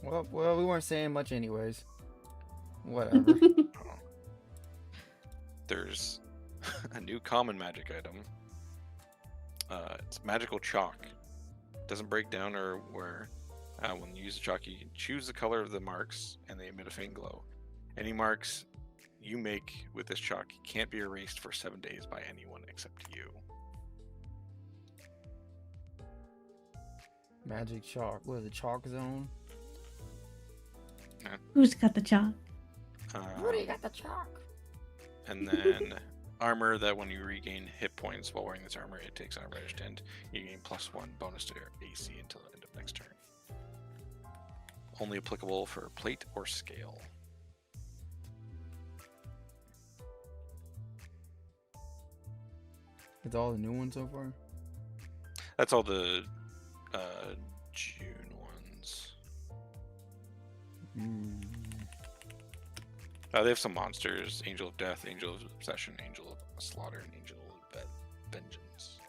Well, we weren't saying much anyways. Whatever. Oh. There's a new common magic item. It's magical chalk. Doesn't break down or wear. When you use the chalk, you can choose the color of the marks, and they emit a faint glow. Any marks you make with this chalk can't be erased for 7 days by anyone except you. Magic chalk. What is it? Chalk zone? Who's got the chalk? Rudy got the chalk. And then armor that when you regain hit points while wearing this armor, it takes on a reddish tint. You gain +1 bonus to your AC until the end of next turn. Only applicable for plate or scale. It's all the new ones so far. That's all the June ones. They have some monsters: Angel of Death, Angel of Obsession, Angel of Slaughter, and Angel of Vengeance.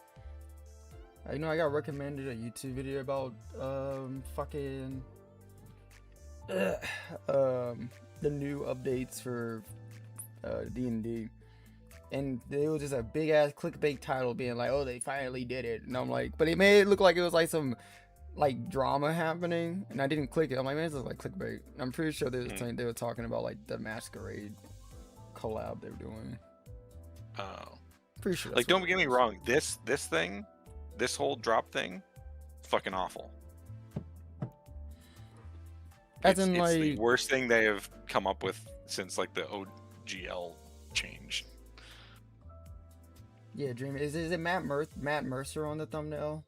I got recommended a YouTube video about the new updates for D&D, and it was just a big ass clickbait title being like, "Oh, they finally did it," and I'm like, but it made it look like it was like some like drama happening, and I didn't click it. I'm like, man, this is like clickbait. I'm pretty sure they were talking about like the Masquerade collab they were doing. Oh, pretty sure. Like, don't get me wrong. This thing, this whole drop thing, fucking awful. It's the worst thing they have come up with since like the OGL change. Yeah, Dream. Is it Matt Mercer on the thumbnail?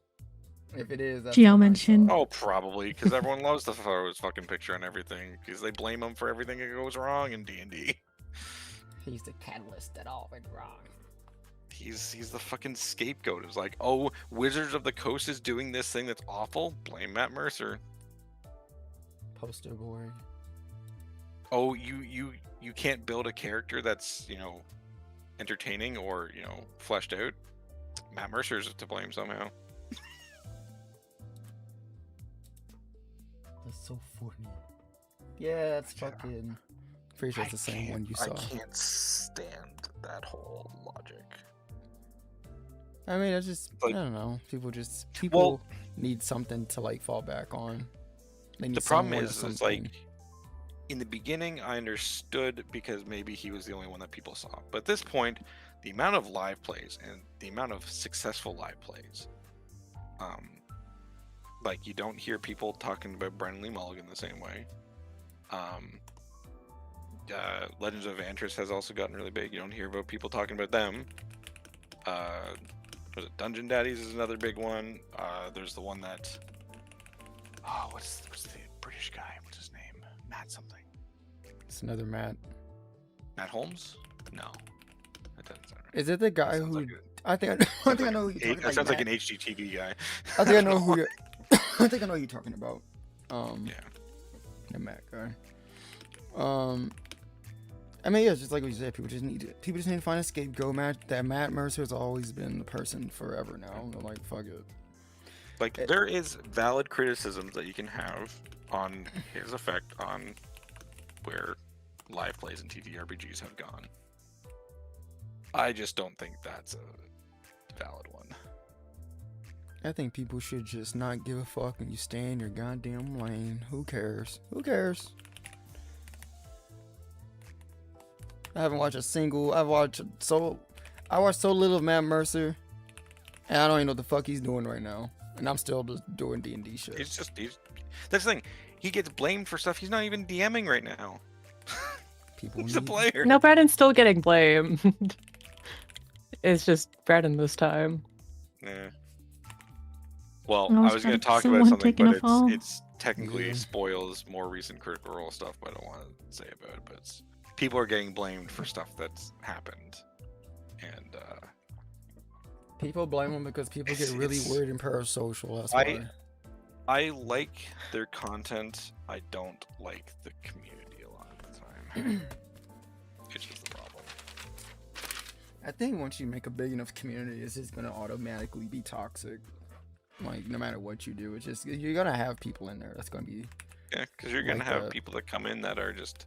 If it is, that's Geo mentioned. Oh, probably, because everyone loves to throw his fucking picture and everything, because they blame him for everything that goes wrong in D&D. He's the catalyst that all went wrong. He's the fucking scapegoat. It's like, oh, Wizards of the Coast is doing this thing that's awful. Blame Matt Mercer. Poster boy. Oh, you can't build a character that's, entertaining or, fleshed out. Matt Mercer's to blame somehow. That's so funny. Yeah, that's fucking. Pretty sure it's the same one you saw. I can't stand that whole logic. I mean, it's just I don't know. People need something to like fall back on. The problem is like in the beginning, I understood because maybe he was the only one that people saw. But at this point, the amount of live plays and the amount of successful live plays, like you don't hear people talking about Brennan Lee Mulligan the same way. Legends of Antris has also gotten really big. You don't hear about people talking about them. Was it Dungeon Daddies is another big one. There's the one that what's the British guy? What's his name? Matt something. It's another Matt. Matt Holmes? No, that doesn't sound right. Is it the guy who? Like I think I know who you're talking that sounds like an HGTV guy. I think I know who you're. I think I know who you're talking about. Yeah. The Matt guy. I mean, yeah, it's just like what you said. People just need to find a scapegoat. Matt Mercer has always been the person forever now. I'm like, fuck it. Like, there is valid criticisms that you can have on his effect on where live plays and TTRPGs have gone. I just don't think that's a valid one. I think people should just not give a fuck and you stay in your goddamn lane. Who cares? Who cares? I haven't watched a single. I watched so little of Matt Mercer, and I don't even know what the fuck he's doing right now. And I'm still just doing D&D shit. He's that's the thing. He gets blamed for stuff he's not even DMing right now. He's a player. No, Brandon's still getting blamed. It's just Brandon this time. Yeah. Well, I was going to talk about something, but it's technically spoils more recent Critical Role stuff, but I don't want to say about it. But people are getting blamed for stuff that's happened, and people blame them because people get really weird in parasocial. That's why. I like their content. I don't like the community a lot of the time. It's just the problem. I think once you make a big enough community, it's just gonna automatically be toxic. Like no matter what you do, it's just you're gonna have people in there that's gonna be Yeah, because you're gonna like have that. people that come in that are just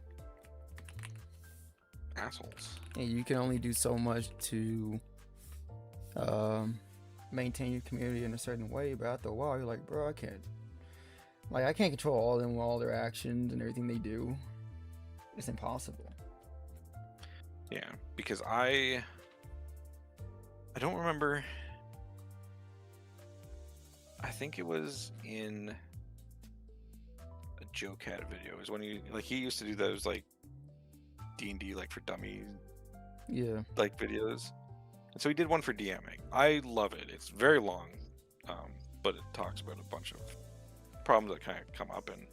assholes. And you can only do so much to maintain your community in a certain way, but after a while you're like, bro, I can't control all of them, all their actions and everything they do. It's impossible. Yeah, because I don't remember. I think it was in a Joe Cat video. It was when he used to do those like D&D like for dummies Yeah. like videos. And so he did one for DMing. I love it. It's very long, but it talks about a bunch of problems that kind of come up and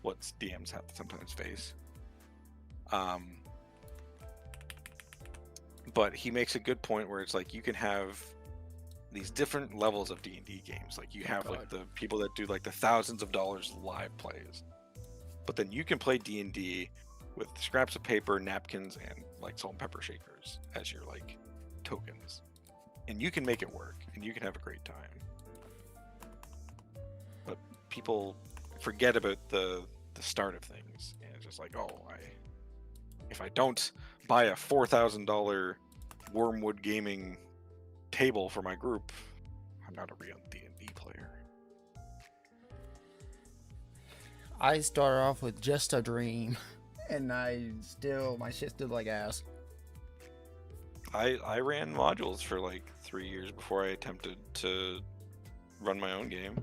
what DMs have to sometimes face. But he makes a good point where it's like you can have these different levels of D&D games. Like you have like the people that do like the thousands of dollars live plays, but then you can play D&D with scraps of paper, napkins, and like salt and pepper shakers as your like tokens, and you can make it work and you can have a great time. But people forget about the start of things, and it's just like, oh, if I don't buy a $4,000 Wormwood Gaming table for my group, I'm not a real D&D player. I started off with just a dream, and my shit still like ass. I ran modules for like 3 years before I attempted to run my own game.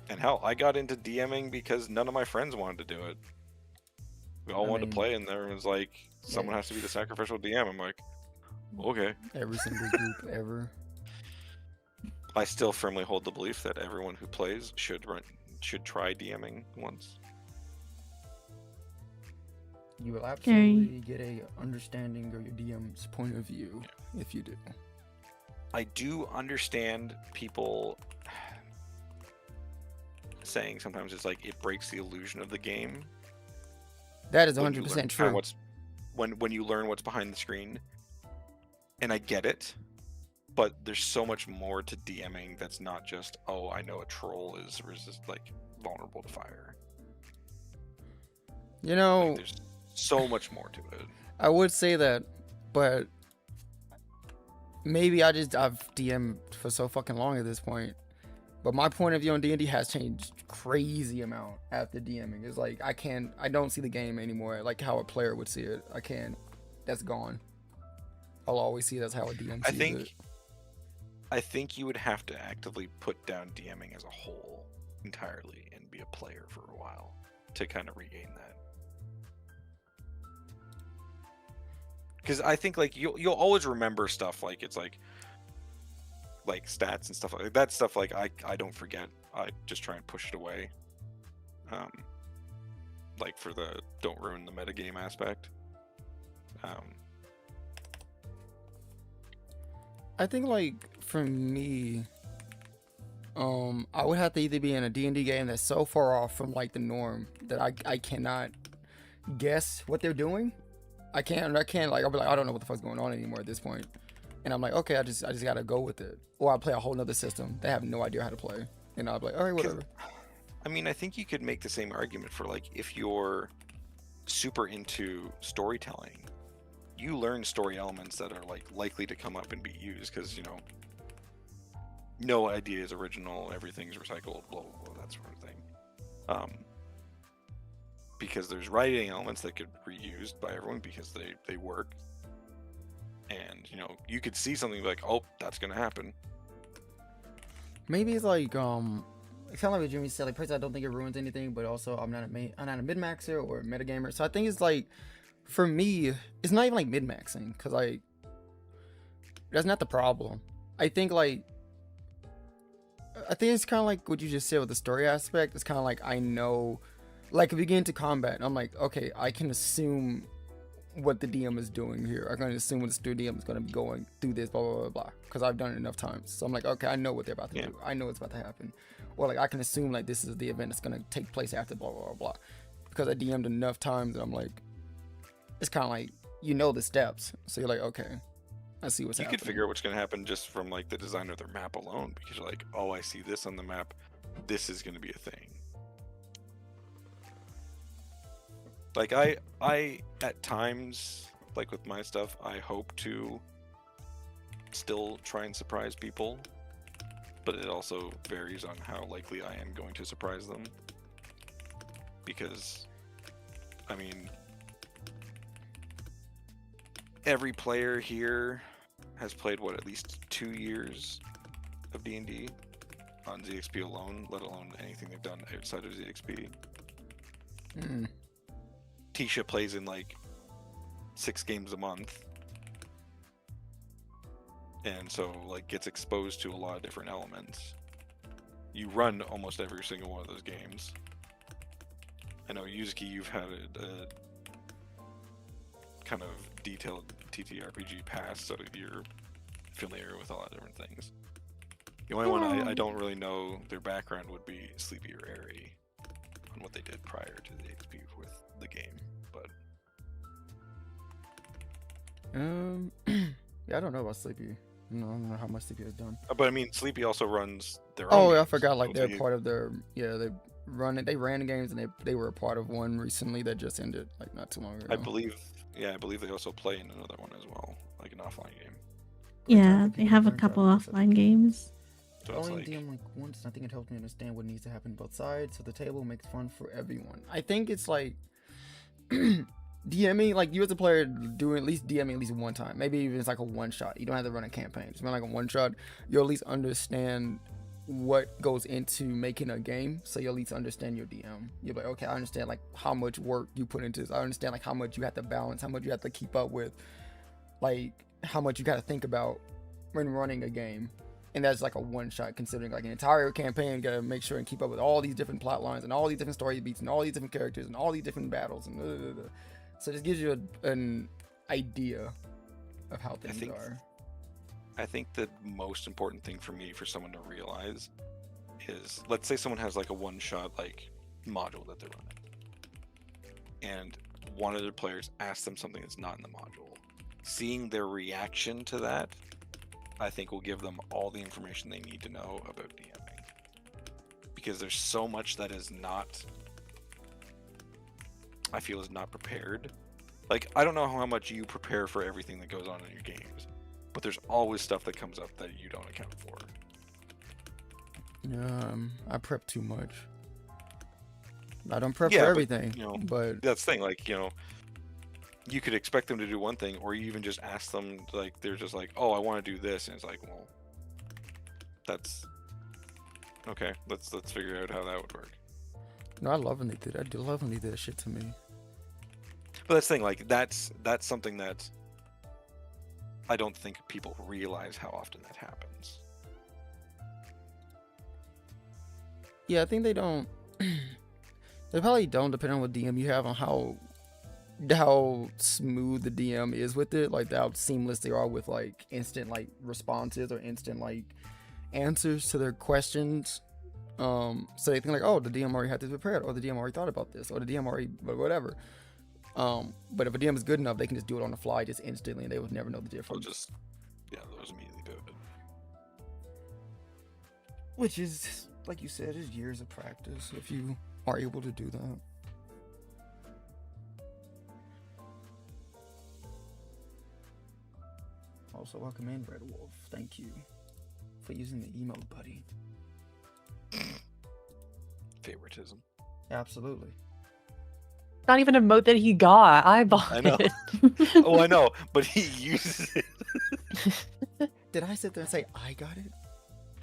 And hell, I got into DMing because none of my friends wanted to do it. We all wanted to play, and everyone's like, someone has to be the sacrificial DM. I'm like, okay. Every single group ever. I still firmly hold the belief that everyone who plays should try DMing once. You will absolutely get a understanding of your DM's point of view if you do. I do understand people saying sometimes it's like it breaks the illusion of the game. That is 100% true. When you learn what's behind the screen, and I get it, but there's so much more to DMing that's not just, oh, I know a troll is vulnerable to fire. You know, like, there's so much more to it. I would say that, but maybe I've DM'd for so fucking long at this point. But my point of view on D&D has changed crazy amount after DMing. It's like I don't see the game anymore like how a player would see it. That's gone. I'll always see that's how a DM sees it. I think you would have to actively put down DMing as a whole entirely and be a player for a while to kind of regain that. Because I think like you'll always remember stuff like it's like stats and stuff like that stuff. Like I don't forget. I just try and push it away. Like for the don't ruin the metagame aspect. I think like for me, I would have to either be in a D&D game that's so far off from like the norm that I cannot guess what they're doing. I can't like I'll be like, I don't know what the fuck's going on anymore at this point. And I'm like, okay, I just gotta go with it. Or I play a whole nother system. They have no idea how to play. And I'll be like, all right, whatever. I mean, I think you could make the same argument for like if you're super into storytelling, you learn story elements that are like likely to come up and be used because, you know, no idea is original, everything's recycled, blah, blah, blah, that sort of thing. Because there's writing elements that could be reused by everyone because they work. And, you know, you could see something like, oh, that's going to happen. Maybe it's like, it's kind of like what Jimmy said, like, personally, I don't think it ruins anything, but also I'm not a mid-maxer or a metagamer. So I think it's like, for me, it's not even like mid-maxing, because like, that's not the problem. I think it's kind of like what you just said with the story aspect. It's kind of like, I know, like, if we get into combat, I'm like, okay, I can assume what the DM is doing here. I can assume what the DM is going to be going through this, blah, blah, blah, blah, because I've done it enough times. So I'm like, okay, I know what they're about to do. I know what's about to happen. Or like, I can assume like this is the event that's going to take place after blah, blah, blah, blah. Because I DM'd enough times and I'm like, it's kind of like, you know the steps. So you're like, okay, I see what's happening. You could figure out what's going to happen just from like the design of their map alone, because you're like, oh, I see this on the map. This is going to be a thing. Like I at times, like with my stuff, I hope to still try and surprise people, but it also varies on how likely I am going to surprise them. Because, I mean, every player here has played what, at least 2 years of D&D on ZXP alone, let alone anything they've done outside of ZXP. Tisha plays in like 6 games a month, and so like gets exposed to a lot of different elements. You run almost every single one of those games. I know, Yuzuki, you've had a kind of detailed TTRPG past, so you're familiar with a lot of different things. The only one I don't really know their background would be Sleepy or Airy on what they did prior to the XP with the game, but yeah, I don't know about Sleepy. No, I don't know how much Sleepy has done. but I mean, Sleepy also runs their own. Oh, I games, forgot. Like so they're part of their they ran games, and they were a part of one recently that just ended like not too long ago. I believe they also play in another one as well, like an offline game. Yeah, they have a couple offline games. So it's Only like, DM like once, I think it helps me understand what needs to happen on both sides, so the table makes fun for everyone. I think it's like DMing, like you as a player doing at least DMing at least one time. Maybe even it's like a one shot. You don't have to run a campaign. It's been like a one shot. You'll at least understand what goes into making a game, so you'll at least understand your DM. You'll be like, okay, I understand like how much work you put into this. I understand like how much you have to balance, how much you have to keep up with, like how much you got to think about when running a game. And that's like a one shot, considering like an entire campaign. You gotta make sure and keep up with all these different plot lines and all these different story beats and all these different characters and all these different battles and so it just gives you an idea of how things are. I think the most important thing for me, for someone to realize, is let's say someone has like a one shot like module that they're running, and one of the players asks them something that's not in the module. Seeing their reaction to that, I think, will give them all the information they need to know about DMing, because there's so much that is not, I feel, is not prepared. Like, I don't know how much you prepare for everything that goes on in your games, but there's always stuff that comes up that you don't account for. I prep too much. I don't prep for everything, but that's the thing. Like, you could expect them to do one thing, or you even just ask them, like, they're just like, oh, I want to do this, and it's like, well, that's okay. Let's figure out how that would work. No, I love when they do that. I do love when they do that shit to me. But that's the thing, like, that's something that I don't think people realize how often that happens. Yeah, I think they don't. They probably don't, depending on what DM you have, on how smooth the DM is with it, like how seamless they are with like instant like responses or instant like answers to their questions. So they think like, oh, the DM already had this prepared, or the DM already thought about this, or the DM already whatever. But if a DM is good enough, they can just do it on the fly, just instantly, and they would never know the difference. They'll just immediately do it. Which is, like you said, is years of practice if you are able to do that. Also, welcome in, Red Wolf. Thank you for using the emote, buddy. Favoritism. Absolutely. Not even a emote that he got. I bought I know. it. Oh, I know, but he uses it. Did I sit there and say I got it?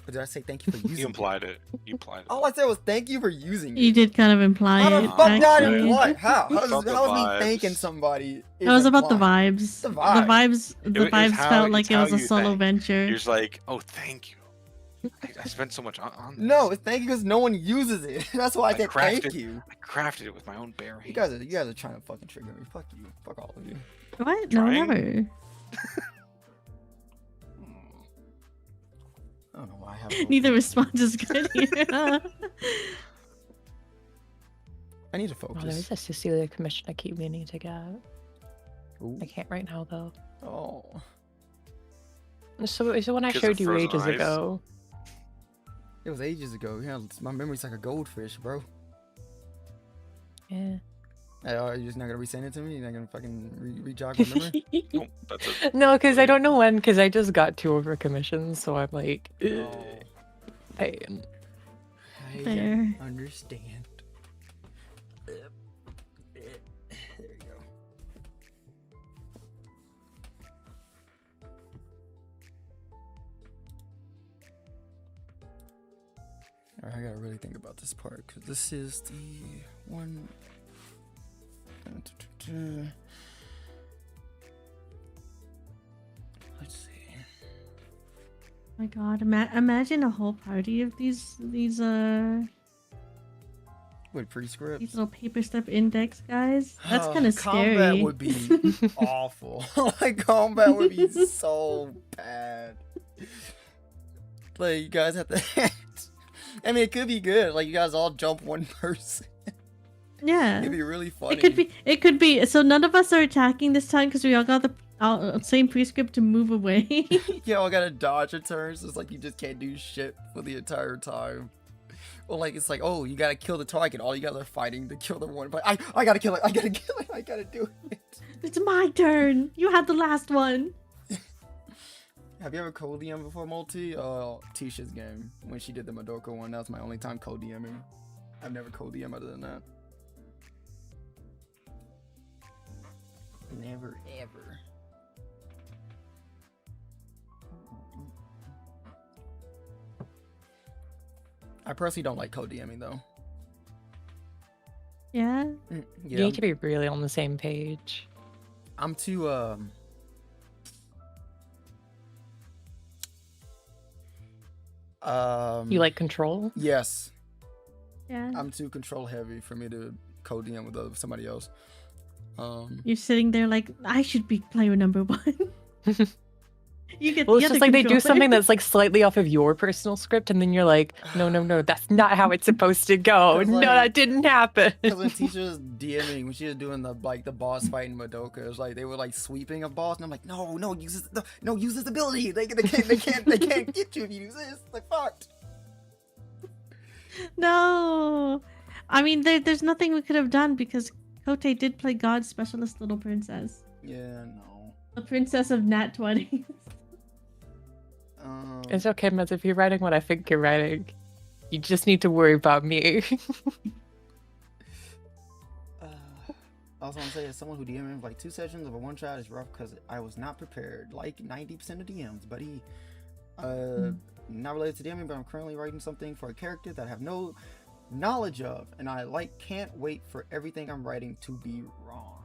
Or did I say thank you for using it? You implied it. All I said was thank you for using it. You did kind of imply How it. the fuck not actually. imply? How? You felt the How is me vibes. thanking somebody? It was about the implying? vibes. The The vibes. vibes. The It was vibes how- felt like it's it was how a you solo thank. venture. You're just like, oh, thank you. I spent so much on this. No, it's thank you because no one uses it. That's why I said thank you. I crafted it with my own bare hands. You guys are trying to fucking trigger me. Fuck you. Fuck all of you. What? No, Trying? never. I don't know why I have. Neither response is good here. I need to Oh, there is focus. a Cecilia commission I keep meaning to get. Ooh. I can't right now though. Oh. So it's the one I Kids showed with you frozen ages eyes. ago. It was ages ago. Yeah, my memory's like a goldfish, bro. Yeah. You're just not gonna resend it to me? You're not gonna fucking re-jog my memory? Oh, that's it. No, because I don't know when, because I just got 2 over commissions, so I'm like, Oh, pain. I Fair. understand. There you go. Alright, I gotta really think about this part, because this is the one. Let's see. My God, imagine a whole party of these Wait, pre-script? these little paper stuff index guys. That's kind of Combat scary. would be awful. Like, combat would be so bad. Like, you guys have to act. I mean, it could be good. Like, you guys all jump one person. Yeah. It'd be really funny. It could be. So none of us are attacking this time because we all got the same prescript to move away. You all gotta dodge a turn, so it's like you just can't do shit for the entire time. Or like, it's like, oh, you gotta kill the target. All you guys are fighting to kill the one. But I gotta kill it. I gotta kill it. I gotta do it. It's my turn. You had the last one. Have you ever co-DM'd before, Multi? Tisha's game. When she did the Madoka one, that was my only time co-DMing. I've never co-DM other than that. Never, ever. I personally don't like co-DMing, though. Yeah. Yeah, You need to be really on the same page. I'm too, You like control? Yes. Yeah. I'm too control heavy for me to co-DM with somebody else. You're sitting there like, I should be player number 1. You get Well, the it's other just like they do controller. something that's like slightly off of your personal script, and then you're like, no, that's not how it's supposed to go. 'Cause, No, like- that didn't happen. Because when Tisha was DMing, when she was doing the boss fight in Madoka, it was like they were like sweeping a boss, and I'm like, no, use this ability. They can't get you if you use this. Like, fucked. No. I mean, there's nothing we could have done because Kote did play God's specialist little princess. Yeah, no. The princess of Nat 20. It's okay, Mez, if you're writing what I think you're writing. You just need to worry about me. I was gonna say, as someone who DM'd like 2 sessions of a one shot is rough because I was not prepared, like 90% of DMs, buddy. Not related to DMing, but I'm currently writing something for a character that I have no knowledge of, and I can't wait for everything I'm writing to be wrong.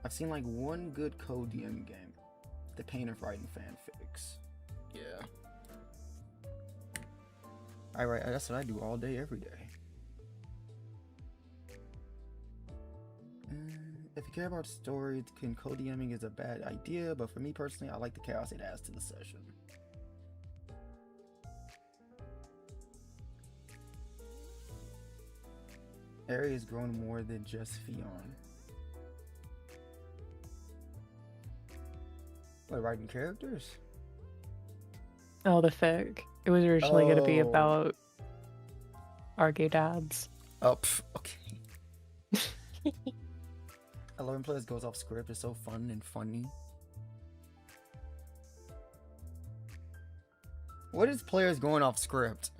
I've seen like one good code DM game, the pain of writing fanfics. Yeah. That's what I do all day, every day. If you care about story, co-DMing is a bad idea, but for me personally, I like the chaos it adds to the session. Area is growing more than just Fion. What, writing characters? Oh, the fic. It was originally going to be Oh. about our gay dads. Oh, okay. 11 players goes off script. It's so fun and funny. What is players going off script?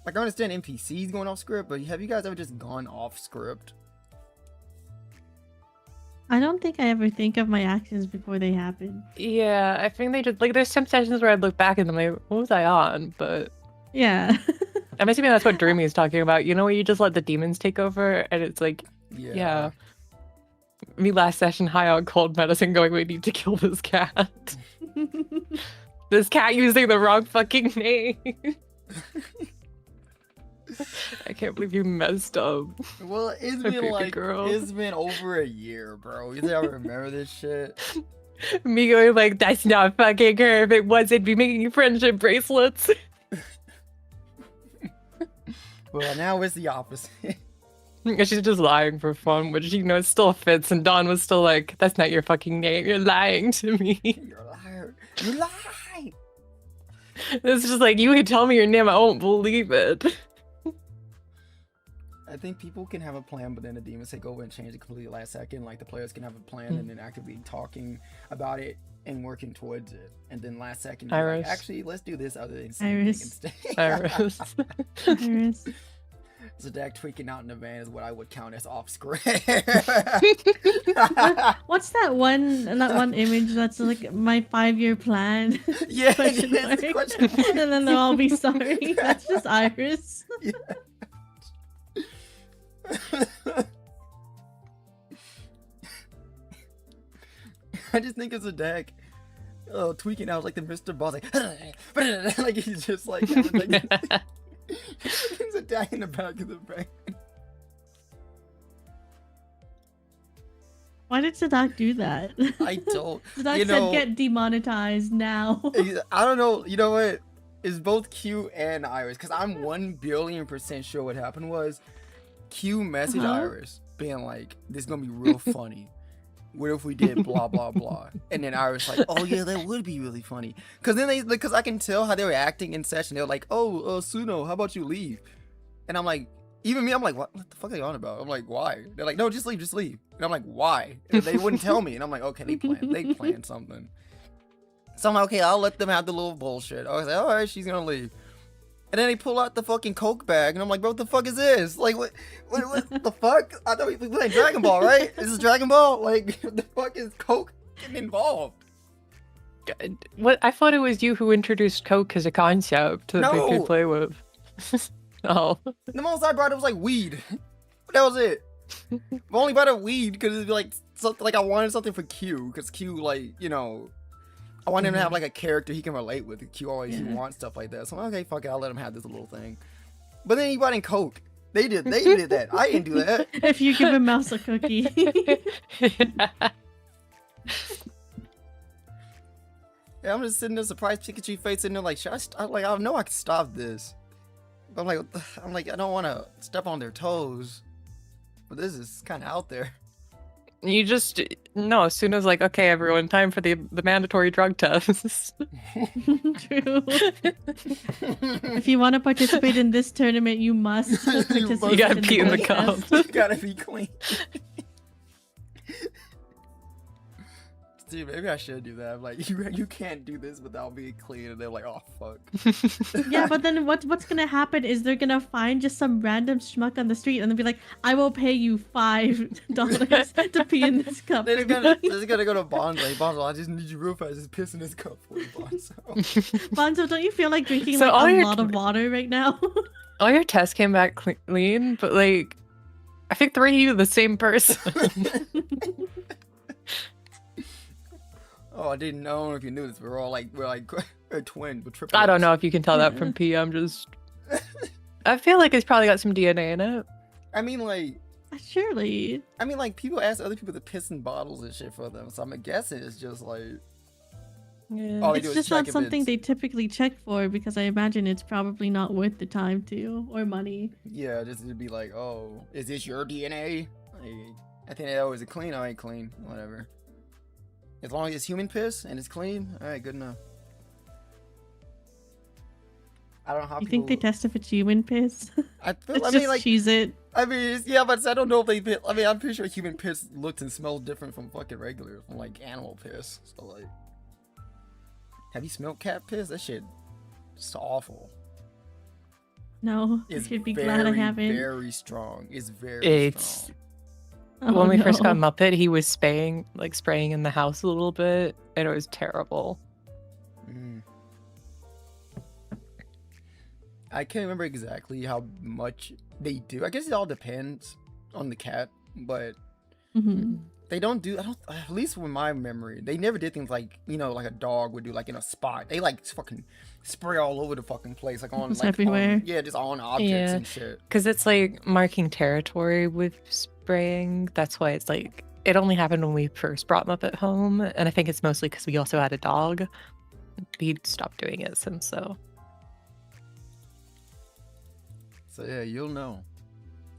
Like, I understand NPCs going off script, but have you guys ever just gone off script? I don't think I ever think of my actions before they happen. Yeah, I think they just like there's some sessions where I look back and I'm like, what was I on? But Yeah. I'm assuming that's what Dreamy is talking about. You know, where you just let the demons take over, and it's like, yeah. Me last session, high on cold medicine, going, we need to kill this cat. This cat using the wrong fucking name. I can't believe you messed up. Well, it's My been baby like, girl. it's been over a year, bro. You think I remember this shit? Me going like, that's not fucking her. If it was, it'd be making friendship bracelets. Well, now it's the opposite. She's just lying for fun, which, you know, it still fits. And Dawn was still like, that's not your fucking name. You're lying to me. You're a liar. You lie. It's just like, you can tell me your name, I won't believe it. I think people can have a plan, but then the demons take over and change it completely last second. Like the players can have a plan and then actively talking about it and working towards it, and then last second, like, Iris. actually, let's do this other than Iris. instead. Iris. Iris. Zodiac tweaking out in the van is what I would count as off screen. What's that one image that's like my 5-year plan? Yeah, Question it is mark. a question mark. And then they'll all be sorry. That's just Iris. Yeah. I just think it's a deck tweaking out like the Mr. Boss, like, like he's just like, he's a deck in the back of the brain. Why did Sadak do that? I don't. Sadak you know, said get demonetized now. I don't know. You know what? It's both Q and Iris, because I'm 1,000,000,000% sure what happened was Q messaged Iris being like, "This is gonna be real funny. What if we did blah blah blah?" And then Iris like, "Oh yeah, that would be really funny." Because I can tell how they were acting in session. They were like, "Oh, Suno, how about you leave?" And I'm like, even me, I'm like, what the fuck are you on about? I'm like, why? They're like, no, just leave. And I'm like, why? And they wouldn't tell me. And I'm like, okay, they planned something. So I'm like, okay, I'll let them have the little bullshit. I was like, all right, she's gonna leave. And then they pull out the fucking Coke bag, and I'm like, bro, what the fuck is this? Like, what the fuck? I thought we played Dragon Ball, right? This is Dragon Ball? Like, what the fuck is Coke getting involved? What? I thought it was you who introduced Coke as a concept that they could play with. Oh. The most I brought it was like weed. That was it. I only brought up weed because it'd be like something like I wanted something for Q, because Q, like, you know, I want him to have like a character he can relate with. Q always he wants stuff like that. So I'm like, okay, fuck it, I'll let him have this little thing. But then he brought in Coke. They did that. I didn't do that. If you give a mouse a cookie. Yeah, I'm just sitting there surprised Pikachu face sitting there like, I know I can stop this. But I'm like, I don't want to step on their toes. But this is kind of out there. You just no. As soon as like, okay, everyone, time for the mandatory drug test. True. If you want to participate in this tournament, you must participate. You gotta pee in the drug cup. test. You gotta be clean. Dude, maybe I should do that. I'm like, you can't do this without being clean, and they're like, oh fuck. Yeah, but then what's gonna happen is they're gonna find just some random schmuck on the street and they'll be like, I will pay you $5 to pee in this cup. They're gonna go to Bonzo. Bonzo, I just need you real fast. Just piss in this cup for you, Bonzo. Bonzo, don't you feel like drinking So like all a your- lot of water right now? All your tests came back clean, but like, I think 3 of you are the same person. Oh, I didn't know if you knew this. We're twins. We're triplets. I don't know if you can tell that from P. I'm just. I feel like it's probably got some DNA in it. I mean, like, Surely. people ask other people to piss in bottles and shit for them. So I'm guessing it's just like, Yeah. all they do It's is just not check if something it's- they typically check for because I imagine it's probably not worth the time to or money. Yeah, just to be like, oh, is this your DNA? Like, I think that was clean. I ain't clean. Whatever. As long as it's human piss and it's clean, all right, good enough. I don't know how You people. think they test if it's human piss? I Let's just cheese it. yeah, but I don't know if they piss. I mean, I'm pretty sure human piss looks and smells different from fucking regular, from like animal piss. So like, have you smelled cat piss? That shit, is awful. No, I It's should be very, glad I haven't. very strong. It's very It's strong. Oh, when we first got no. Muppet, he was spraying in the house a little bit, and it was terrible. Mm. I can't remember exactly how much they do. I guess it all depends on the cat, but Mhm. they don't do. At least with my memory, they never did things like, you know, like a dog would do, like in a spot. They like fucking spray all over the fucking place, like on It's like everywhere. just on objects Yeah. and shit. Because it's like marking territory with spraying. That's why it's like, it only happened when we first brought Muppet home. And I think it's mostly because we also had a dog. He stopped doing it since, so. So yeah, you'll know.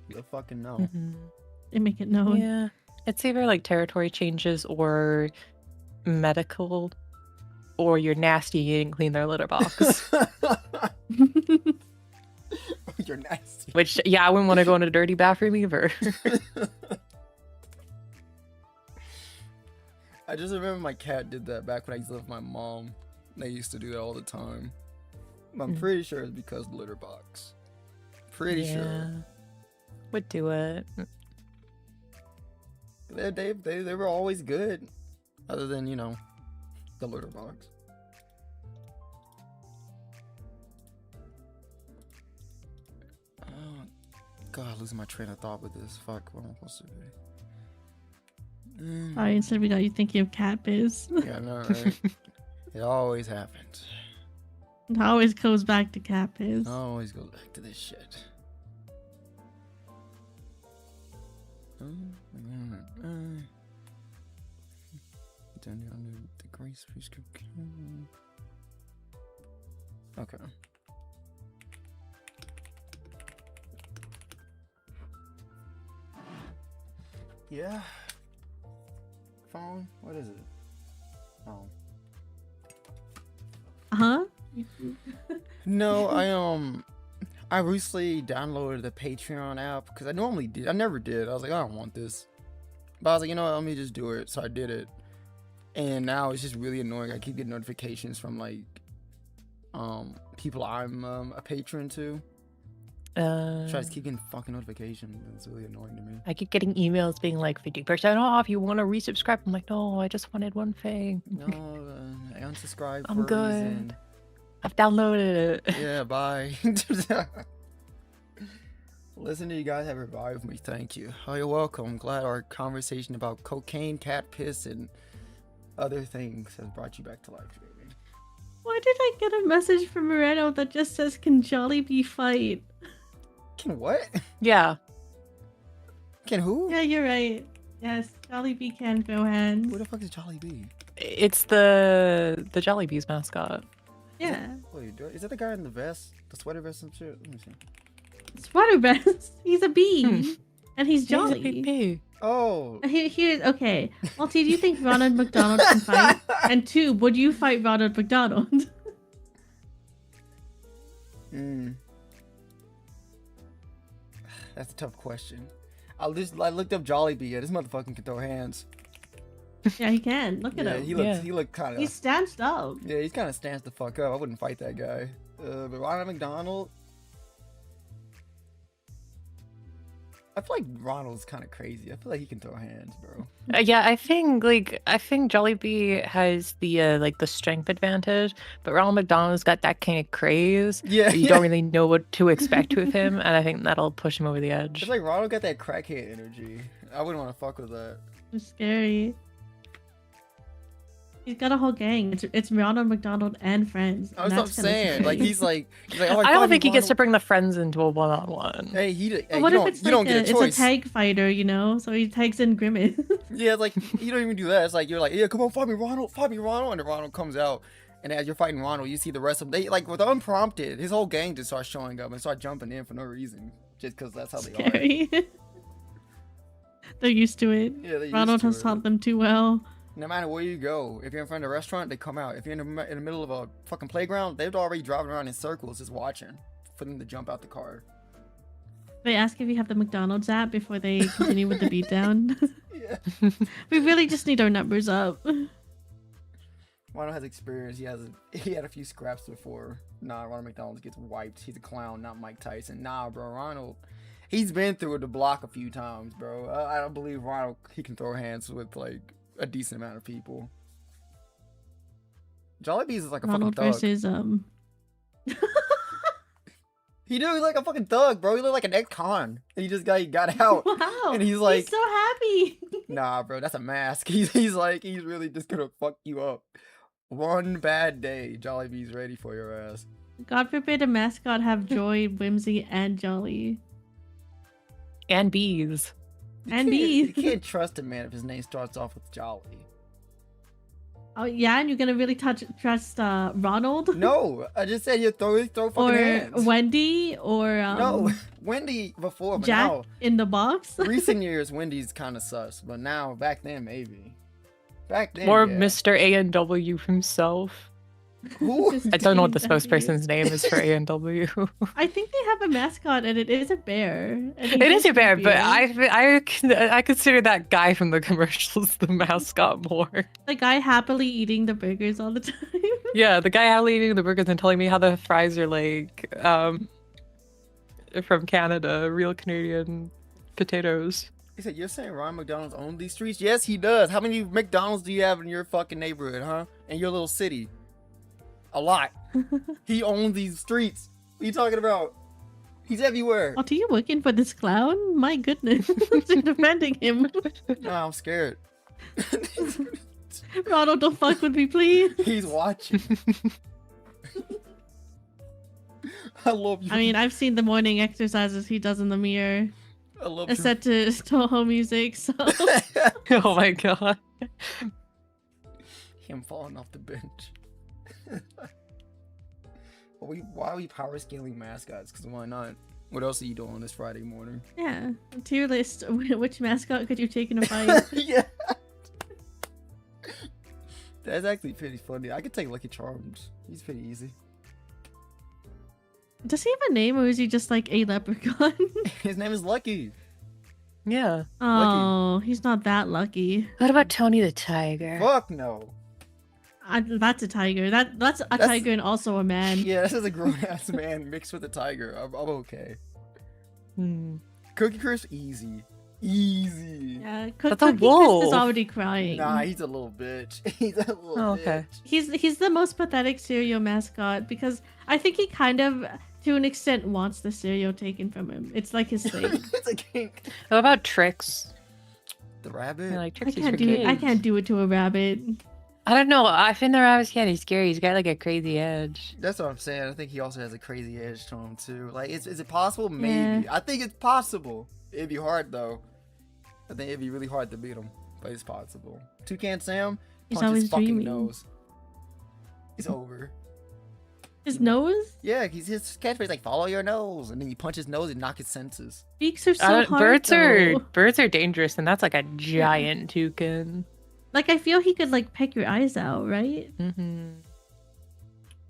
You'll fucking know. Mhm. They make it known. Yeah. It's either like territory changes or medical or you're nasty and you didn't clean their litter box. You're nasty. Which, yeah, I wouldn't want to go in a dirty bathroom either. I just remember my cat did that back when I used to live with my mom. They used to do that all the time. I'm pretty sure it's because of the litter box. Pretty sure. Would do it. They were always good. Other than, you know, the litter box. Oh, God, losing my train of thought with this. Fuck, what am I supposed to do? Sorry, instead we got you thinking of cat biz. Yeah, I know, right? It always happens. It always goes back to cat biz. Always goes back to this shit. The grace okay. Yeah. Phone? What is it? Oh. Huh? No, I recently downloaded the Patreon app because I normally did. I never did. I was like, I don't want this. But I was like, you know what? Let me just do it. So I did it. And now it's just really annoying. I keep getting notifications from like people I'm a patron to. So I just keep getting fucking notifications. It's really annoying to me. I keep getting emails being like 50% off. You want to resubscribe? I'm like, no, I just wanted one thing. No, I unsubscribed. I'm for a good. reason. I've downloaded it. Yeah, bye. Listen to you guys have revived me. Thank you. Oh, you're welcome. I'm glad our conversation about cocaine, cat piss, and other things has brought you back to life, baby. Why did I get a message from Moreno that just says, "Can Jollibee fight?" Can what? Yeah. Can who? Yeah, you're right. Yes, Jollibee can go hands. Who the fuck is Jollibee? It's the Jollibee's mascot. Yeah. Wait, is that the guy in the vest? The sweater vest and shit? Let me see. Sweater vest. He's a bee. And he's jolly. He's a pee. Oh. Okay. Malty, do you think Ronald McDonald can fight? And 2, would you fight Ronald McDonald? That's a tough question. I looked up Jollibee. Yeah, this motherfucker can throw hands. Yeah, he can. Look at him. He looked kind of. He's stanched up. Yeah, he's kind of stanced the fuck up. I wouldn't fight that guy. But Ronald McDonald. I feel like Ronald's kind of crazy. I feel like he can throw hands, bro. Yeah, I think Jollibee has the the strength advantage, but Ronald McDonald's got that kind of craze. Yeah, You don't really know what to expect with him, and I think that'll push him over the edge. It's like Ronald got that crackhead energy. I wouldn't want to fuck with that. It's scary. He's got a whole gang. It's Ronald McDonald and friends. I was saying, like he's like oh, I don't think he gets to bring the friends into a one-on-one. Hey, what if it's you don't get a choice. It's a tag fighter, you know? So he tags in Grimace. Yeah, like you don't even do that. It's like you're like, yeah, come on, fight me, Ronald, and then Ronald comes out, and as you're fighting Ronald, you see the rest of them. They like with unprompted, his whole gang just starts showing up and start jumping in for no reason, just because that's how they Scary. are. They're used to it. Yeah, Ronald has taught them too well. No matter where you go, if you're in front of a restaurant, they come out. If you're in the middle of a fucking playground, they're already driving around in circles just watching for them to jump out the car. They ask if you have the McDonald's app before they continue with the beatdown. Yeah. We really just need our numbers up. Ronald has experience. He had a few scraps before. Nah, Ronald McDonald gets wiped. He's a clown, not Mike Tyson. Nah, bro, Ronald, he's been through the block a few times, bro. I don't believe Ronald, he can throw hands with like a decent amount of people. Jollibee's is like a Ronald fucking thug. versus He do. He's like a fucking thug, bro. He look like an ex-con. And he just got out. Wow. And he's like, he's so happy. Nah, bro, that's a mask. He's really just gonna fuck you up. One bad day, Jollibee's ready for your ass. God forbid a mascot have joy, whimsy, and jolly. And bees. You can't trust a man if his name starts off with Jolly. Oh yeah, and you're gonna really trust Ronald? No, I just said you throw fucking or hands. Wendy or No, Wendy before, but Jack now in the box. recent years Wendy's kind of sus, but now back then maybe. Back then, Or yeah. Mr. A&W himself. Who? I don't know what the A&W. spokesperson's name is for A&W. I think they have a mascot, and it is a bear. And he It is drinks a bear, root but beer. I consider that guy from the commercials the mascot more. The guy happily eating the burgers all the time. Yeah, the guy out eating the burgers and telling me how the fries are like from Canada, real Canadian potatoes. He said, "You're saying Ron McDonald's owns these streets?" Yes, he does. How many McDonald's do you have in your fucking neighborhood, huh? In your little city? A lot. He owns these streets. What are you talking about? He's everywhere. What are you working for this clown? My goodness. You're defending him. No, I'm scared. Ronald, don't fuck with me, please. He's watching. I love you. I mean, I've seen the morning exercises he does in the mirror. I love It's set to Toho music, so Oh my god. Him falling off the bench. Why are we power scaling mascots? Because why not? What else are you doing this Friday morning? yeah. Tier list. Which mascot could you take in a fight? Yeah. That's actually pretty funny. I could take Lucky Charms. He's pretty easy. Does he have a name, or is he just like a leprechaun? His name is Lucky. Yeah. Oh, he's not that lucky. What about Tony the Tiger? Fuck no. That's a tiger. That's a tiger and also a man. Yeah, this is a grown ass man mixed with a tiger. I'm okay. Hmm. Cookie Crisp, easy. Easy. Yeah, That's a Cookie Crisp wolf. is already crying. Nah, he's a little bitch. He's a little Oh, okay. bitch. He's the most pathetic cereal mascot because I think he kind of, to an extent, wants the cereal taken from him. It's like his thing. It's a kink. What about Trix? The rabbit? I like I Trixie's can't for do it. I kids. can't do it to a rabbit. I don't know. I think the rabbit's kind of scary. He's got like a crazy edge. That's what I'm saying. I think he also has a crazy edge to him too. Like, is it possible? Maybe. Yeah. I think it's possible. It'd be hard though. I think it'd be really hard to beat him, but it's possible. Toucan Sam, He's punch his always fucking dreaming. nose. It's over. His nose? Yeah, his catchphrase like "follow your nose," and then you punch his nose and knock his senses. Beaks are so hard. Birds are dangerous, and that's like a giant toucan. Like, I feel he could like peck your eyes out, right? Mm-hmm.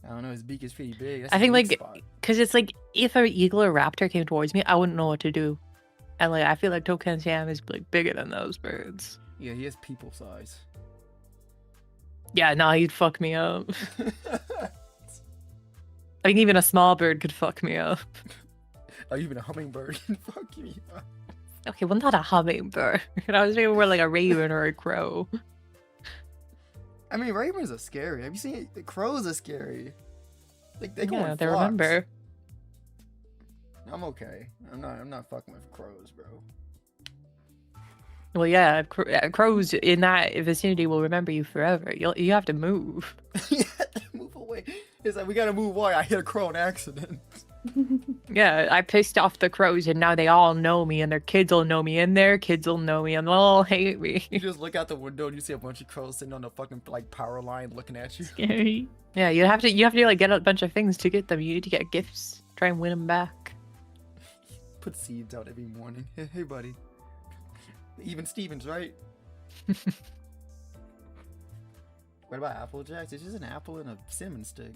I don't know. His beak is pretty big. That's I his think weak like spot. because it's like if an eagle or raptor came towards me, I wouldn't know what to do, and like I feel like Toucan Sam is like bigger than those birds. Yeah, he has people size. Yeah, no, he'd fuck me up. I think even a small bird could fuck me up. Oh, even a hummingbird can fuck you. Okay, well, not a hummingbird. I was thinking more like a raven or a crow. I mean, ravens are scary. Have you seen the crows are scary? Like they go Yeah, in they flocks. remember. I'm okay. I'm not fucking with crows, bro. Well, yeah, crows in that vicinity will remember you forever. You have to move. Yeah, move away. It's like we gotta move away. I hit a crow in accident. Yeah, I pissed off the crows, and now they all know me, and their kids will know me, and their kids will know me, and they'll all hate me. You just look out the window and you see a bunch of crows sitting on the fucking like power line looking at you. Scary. Yeah, you have to like get a bunch of things to get them. You need to get gifts. Try and win them back. Put seeds out every morning. Hey, buddy. Even Stevens, right? What about Apple Jacks? It's just an apple and a cinnamon stick.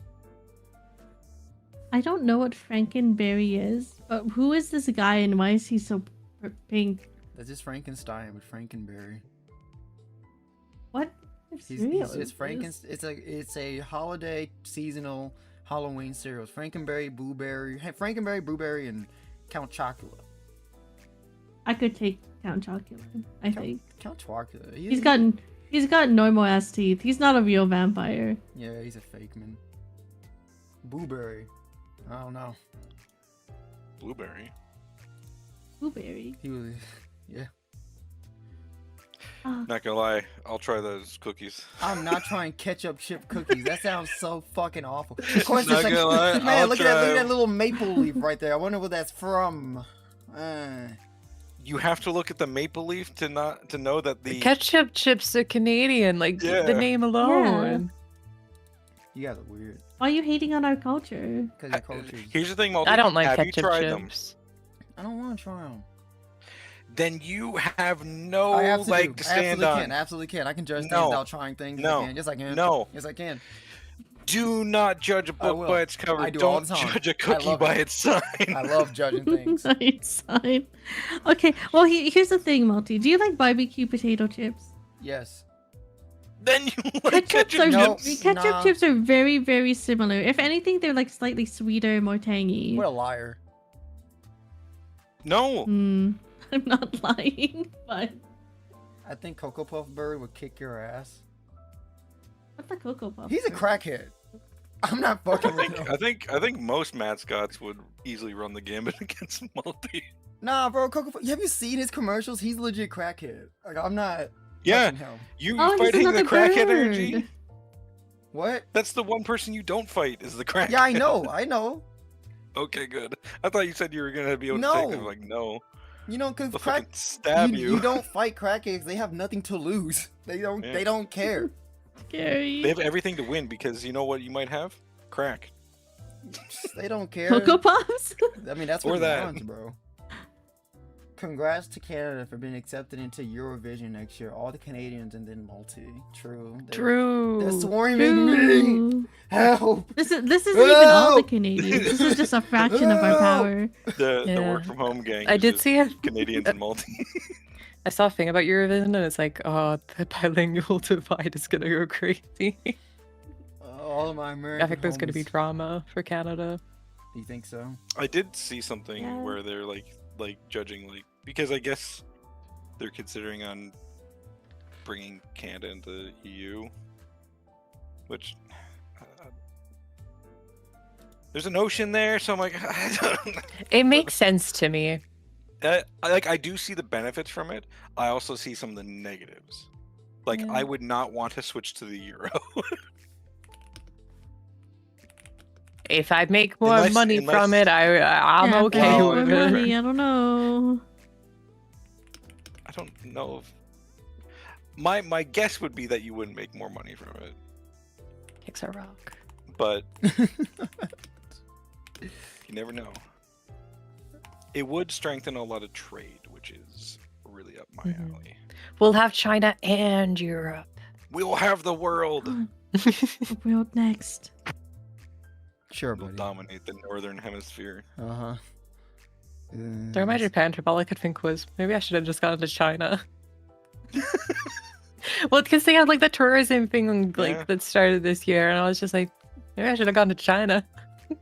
I don't know what Frankenberry is, but who is this guy and why is he so pink? That's just Frankenstein with Frankenberry. What? It's a holiday seasonal Halloween cereal. Frankenberry, Blueberry, and Count Chocula. I could take Count Chocula, I think. Count Chocula. He's got normal ass teeth. He's not a real vampire. Yeah, he's a fake man. Blueberry. I don't know. Blueberry. Blueberry. He was, yeah. Not gonna lie, I'll try those cookies. I'm not trying ketchup chip cookies. That sounds so fucking awful. Of course, Not it's like, gonna lie, man, I'll look at try. that little maple leaf right there. I wonder what that's from. You have to look at the maple leaf to know that the Ketchup chips are Canadian, like the Yeah. name alone. You guys are weird. Why are you hating on our culture? Because your culture. Here's the thing, Mulder. I don't like Have you ketchup tried them? chips. I don't want to try them. then you have no I have to leg do. to I stand absolutely on. can. Absolutely can. I can judge things No. without trying things. No. I can. Yes, I can. No. Yes, I can. Do not judge a I book will. by its cover. I do all Don't the time. judge a I cookie love by it. its sign. I love judging things. Nice sign. Okay, well here's the thing, Multi. Do you like barbecue potato chips? Yes. Then you like Ketchup ketchup No. chips. ketchup chips are very, very similar. If anything, they're like slightly sweeter, more tangy. What a liar. No. I'm not lying, but I think Cocoa Puff Bird would kick your ass. what's a Cocoa Puff? He's a crackhead. I'm not fucking with him. I think most mascots would easily run the gambit against Multi. Nah, bro. Cocoa Puff. Have you seen his commercials? He's legit crackhead. Like I'm not. Yeah, touching him. you Oh, he's fighting the another crackhead bird. energy. What? That's the one person you don't fight is the crackhead. Yeah, I know. I know. Okay, good. I thought you said you were gonna be able to take them. No. Like, no, You know, cause they'll crack. fucking stab you. You don't fight crackheads. They have nothing to lose. They don't. Yeah. They don't care. Scary. They have everything to win because you know what you might have? Crack. They don't care. Cocoa Puffs? I mean, that's Or what that. he wants, bro. Congrats to Canada for being accepted into Eurovision next year. All the Canadians and then Multi. True. They're True. swarming me. Ooh. Help. This isn't even all the Help! Canadians. This is just a fraction of our Help! power. The Yeah. work from home gang. I is did just see a Canadians and Multi. I saw a thing about Eurovision and it's like, oh, the bilingual divide is gonna go crazy. All of my American. I think there's gonna be homies. drama for Canada. You think so? I did see something Yeah. where they're like judging because I guess they're considering on bringing Canada into the EU, which there's an ocean there, so I'm like, I don't. It makes sense to me. I do see the benefits from it. I also see some of the negatives. Like Yeah. I would not want to switch to the euro. If I make more Unless- money from it, I'm Yeah, okay thanks Well, for with it. money. I don't know. I don't know if my guess would be that you wouldn't make more money from it, Kicks a rock. but you never know. It would strengthen a lot of trade, which is really up my Mhm. alley. We'll have China and Europe. We'll have the world. The world next. Sure, We'll buddy. dominate the northern hemisphere. Uh huh. During my Japan trip, all I could think was maybe I should have just gone to China. Well, because they had like the tourism thing like Yeah. that started this year, and I was just like, maybe I should have gone to China. Could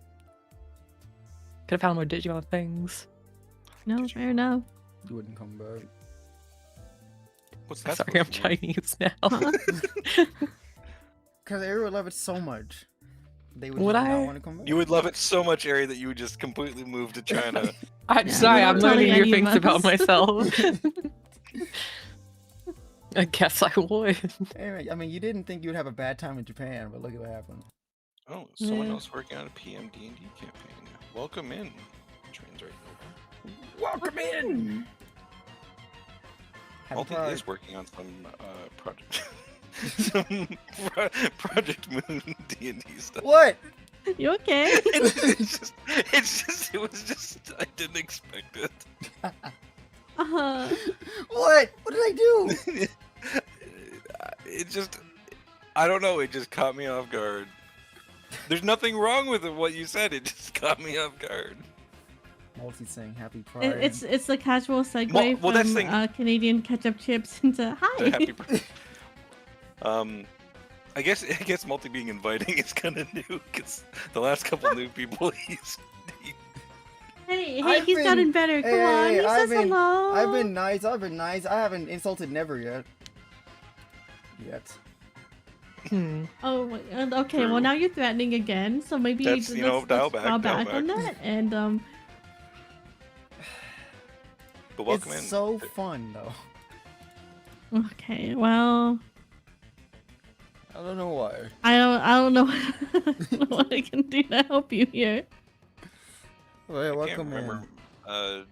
have found more Digimon things. No, fair enough. You wouldn't come back. What's that? Sorry, I'm supposed to mean? Chinese now. Huh? Because they would love it so much. They would Would just not I? want to come back. You would love it so much, Ari, that you would just completely move to China. I'm Yeah, sorry, you're I'm not learning telling new any of things about us. myself. I guess I would. Anyway, I mean, you didn't think you would have a bad time in Japan, but look at what happened. Oh, someone Yeah. else working on a PM D&D campaign. Welcome in. Train's right over. Welcome in. Happy Multi Pride. is working on some project, Project Moon D&D stuff. What? You okay? It was just, I didn't expect it. Uh-huh. What? What did I do? It just, I don't know, it just caught me off guard. There's nothing wrong with what you said, it just caught me off guard. Multi saying Happy Pride. It's the casual segue Well, that's from the thing. Canadian ketchup chips into hi. The happy I guess Multi being inviting is kind of new because the last couple new people he Hey, I've he's been- gotten better. Come Hey, on, he I've says been- hello. I've been nice. I've been nice. I haven't insulted never yet. Oh, okay. True. Well, now you're threatening again. So maybe That's, you know, dial back, draw dial back on back. that. And But welcome it's in. so fun though. okay. Well, I don't know why. I don't know what I can do to help you here. Well, I can't welcome remember. in.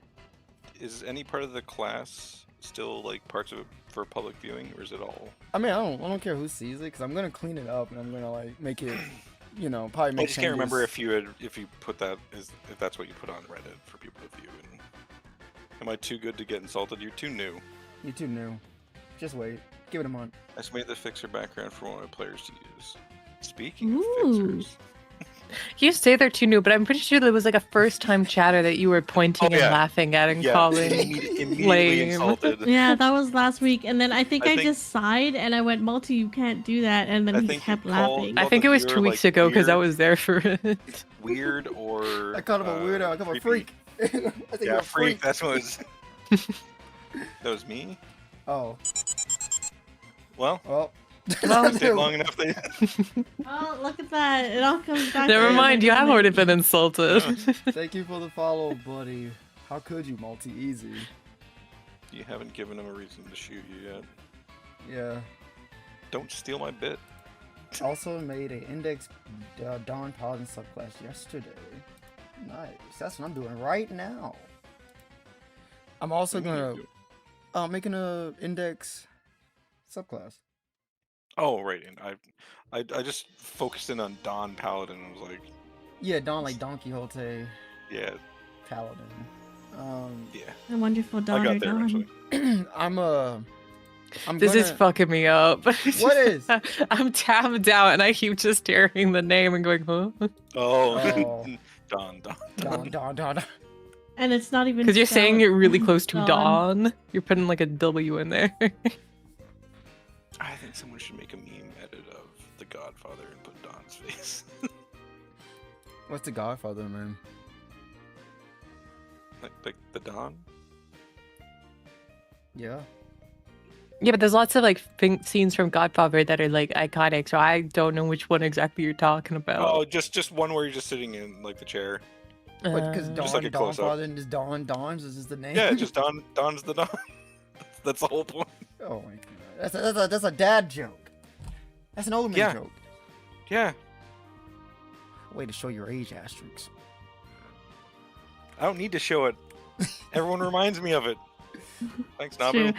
Is any part of the class still like parts of it for public viewing, or is it all? I mean, I don't care who sees it because I'm gonna clean it up and I'm gonna like make it, you know, probably make. I just can't remember changes. if you put that if that's what you put on Reddit for people to view. And Am I too good to get insulted? You're too new. You're too new. Just wait. Give it a month. I just made the fixer background for one of my players to use. Speaking Ooh. of fixers. You say they're too new, but I'm pretty sure there was like a first-time chatter that you were pointing Oh, yeah. and laughing at and Yeah, calling immediately lame. insulted. Yeah, that was last week, and then I think I I think- just sighed and I went, "Multi, you can't do that," and then I he think you kept called- laughing. I think it was You're, 2 weeks like, ago because I weird. was there for it. Weird or... I called him a weirdo. I called him a freak. I think Yeah, you're a freak. That's what it was. That was me? Oh. Well, Well. stayed long enough. Oh, look at that! It all comes back. Never to mind, you have already everything. been insulted. Thank you for the follow, buddy. How could you, multi easy? You haven't given him a reason to shoot you yet. Yeah. Don't steal my bit. Also made a index Dawn Paladin subclass yesterday. Nice. That's what I'm doing right now. I'm also What do you gonna do? making a index subclass. Oh, right. And I just focused in on Don Paladin and was like, Yeah, Dawn like Don Quixote yeah, Paladin. yeah. A wonderful I daughter, got there Dawn. eventually. I'm This is gonna- fucking me up. What is? I'm tabbed out and I keep just hearing the name and going, huh? Oh, Oh. Don. Dawn. And it's not even Because you're saying spelled it really close to Dawn. dawn. You're putting like a W in there. I think someone should make a meme edit of The Godfather and put Don's face. What's the Godfather, man? like the Don? Yeah. Yeah, but there's lots of like scenes from Godfather that are like iconic, so I don't know which one exactly you're talking about. Oh, just one where you're just sitting in like the chair. Because Uh, Dawn, Just like a close-up. Father, and just Dawn's is just the name. Yeah, just Don's the Don. That's the whole point. Oh my god, that's a dad joke. That's an old man Yeah. joke. Yeah. Way to show your age, asterisks. I don't need to show it. Everyone reminds me of it. Thanks, True. Nabu.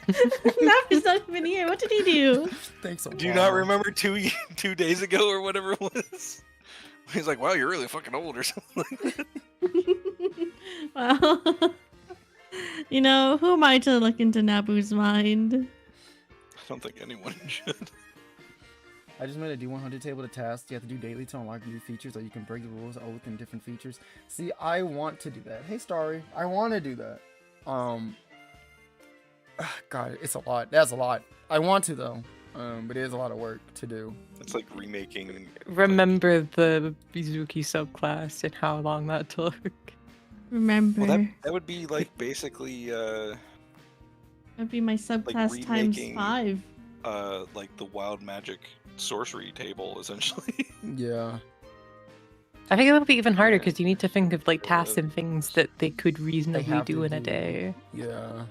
Nabu's not even here. What did he do? Thanks a lot. Do you not remember 2 days ago or whatever it was? He's like, wow, you're really fucking old or something. Well, you know, who am I to look into Nabu's mind? I don't think anyone should. I just made a D100 table to task. You have to do daily to unlock new features, or you can break the rules oath in different features. See, I want to do that. Hey, Starry, I want to do that. God, it's a lot. That's a lot. I want to though. But it is a lot of work to do. It's like remaking. remember the Bizuki subclass and how long that took. Remember, Well, that would be like basically that'd be my subclass times remaking- 5. like the wild magic sorcery table essentially. Yeah. I think it would be even harder because you need to think of like tasks and things that they could They reasonably have do to in a do. day. Yeah.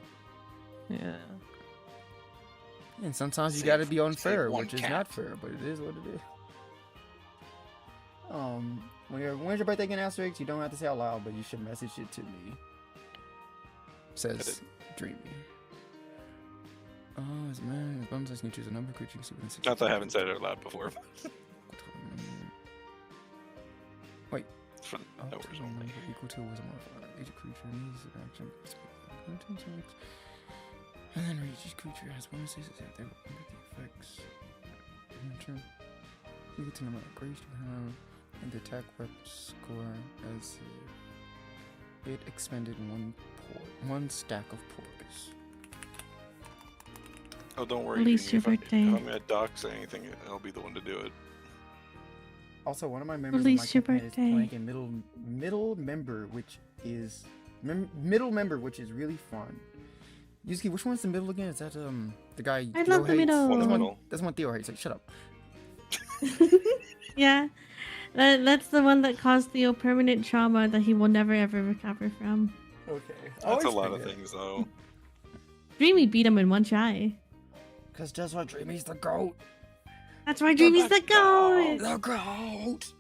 Yeah. And sometimes you Save- gotta be save unfair, one which is cat. not fair, but it is what it is. When's your birthday again, Asterix? You don't have to say out loud, but you should message it to me. Says Dreamy. Oh, it's man, as bonus, you can choose a number creature. Not that I haven't said it out loud before. Wait. For Oh, no worries only. equal to was a modifier. Each creature needs an action. And then each creature has bonuses if they remember the effects. In turn, equal to the amount of grace you have, and the attack rep score as it expended one stack of porpoise. Oh, don't worry. Release Jimmy, your birthday. If I'm gonna dox anything, I'll be the one to do it. Also, one of my members Release of my your campaign is birthday. playing a middle member, which is really fun. Yusuke, which one's the middle again? Is that the guy? I Theo love the hates? middle. One in the That's one, middle. that's one Theo hates. Like, shut up. Yeah, that's the one that caused Theo permanent trauma that he will never ever recover from. Okay. That's a lot of things, though. Dreamy beat him in one try. Cause that's why Dreamy's the goat. That's why Dreamy's the goat. The goat.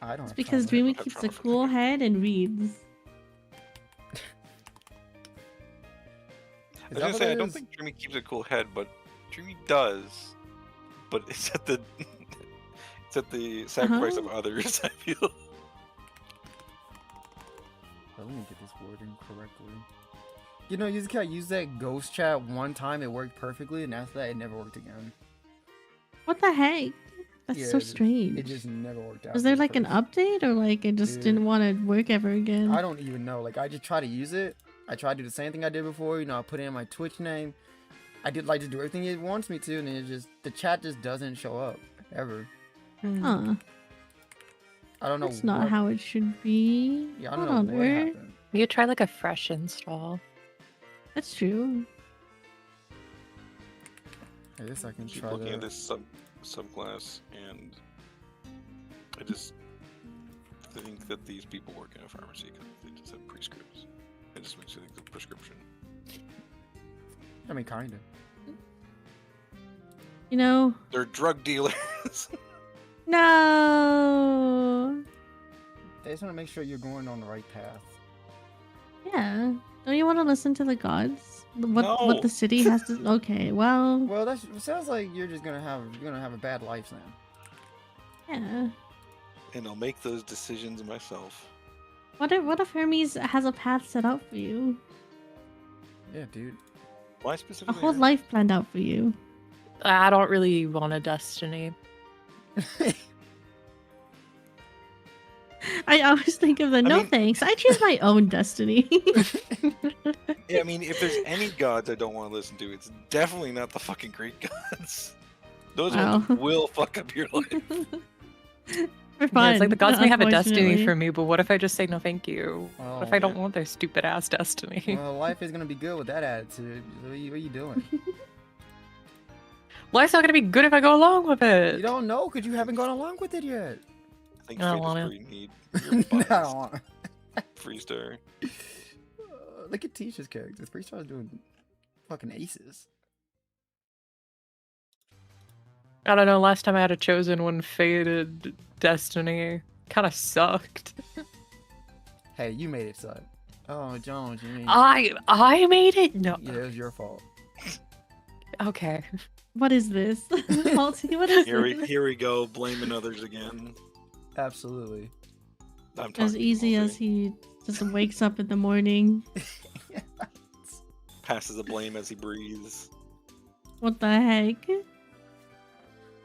I don't. It's have because trauma. Dreamy have keeps a trauma from cool that. head and reads. I was gonna say I don't think Dreamy keeps a cool head, but Dreamy does. But it's at the It's at the sacrifice of others, I feel. Let me get this wording correctly. You know, you just gotta use that ghost chat one time, it worked perfectly, and after that, it never worked again. What the heck? That's Yeah, so strange. It just never worked out. Was there like an update, or like it just didn't want to work ever again? I don't even know. Like, I just try to use it. I try to do the same thing I did before. You know, I put in my Twitch name. I did like to do everything it wants me to, and it just the chat just doesn't show up ever. Huh. I don't know. That's not how it should be. Yeah, I don't know what happened. You could try like a fresh install. That's true. I guess I can Keep try looking that. at this subclass, and I just think that these people work in a pharmacy because they just have prescripts. It just makes you think of prescription. I mean, kinda. You know. They're drug dealers. No. They just want to make sure you're going on the right path. Yeah. Don't you want to listen to the gods? What No. what the city has to? Okay. Well. Well, that sounds like you're gonna have a bad life then. Yeah. And I'll make those decisions myself. What if Hermes has a path set out for you? Yeah, dude. Why A specifically? whole life planned out for you. I don't really want a destiny. I always think of the I no mean- thanks. I choose my own destiny. Yeah, I mean, if there's any gods I don't want to listen to, it's definitely not the fucking Greek gods. Those Wow. ones will fuck up your life. For Yeah, fun. it's like the gods may have a destiny unfortunately. for me, but what if I just say no thank you? Oh, What if I don't yeah. want their stupid ass destiny? Well, life is gonna be good with that attitude. What are you doing? Life's not gonna be good if I go along with it. You don't know because you haven't gone along with it yet. I think I don't fate is wanna. pretty neat. Your No, I buttons. don't want. Freestar. Look at Tisha's characters. Freestar's doing fucking aces. I don't know, last time I had a chosen one faded destiny. Kinda sucked. Hey, you made it, son. Oh, Jones, you mean? I made it? No. Yeah, it was your fault. Okay. What is this? Halsey, what is Here this? we go, blaming others again. Absolutely. I'm As talking easy all as day. he just wakes up in the morning. Passes the blame as he breathes. What the heck?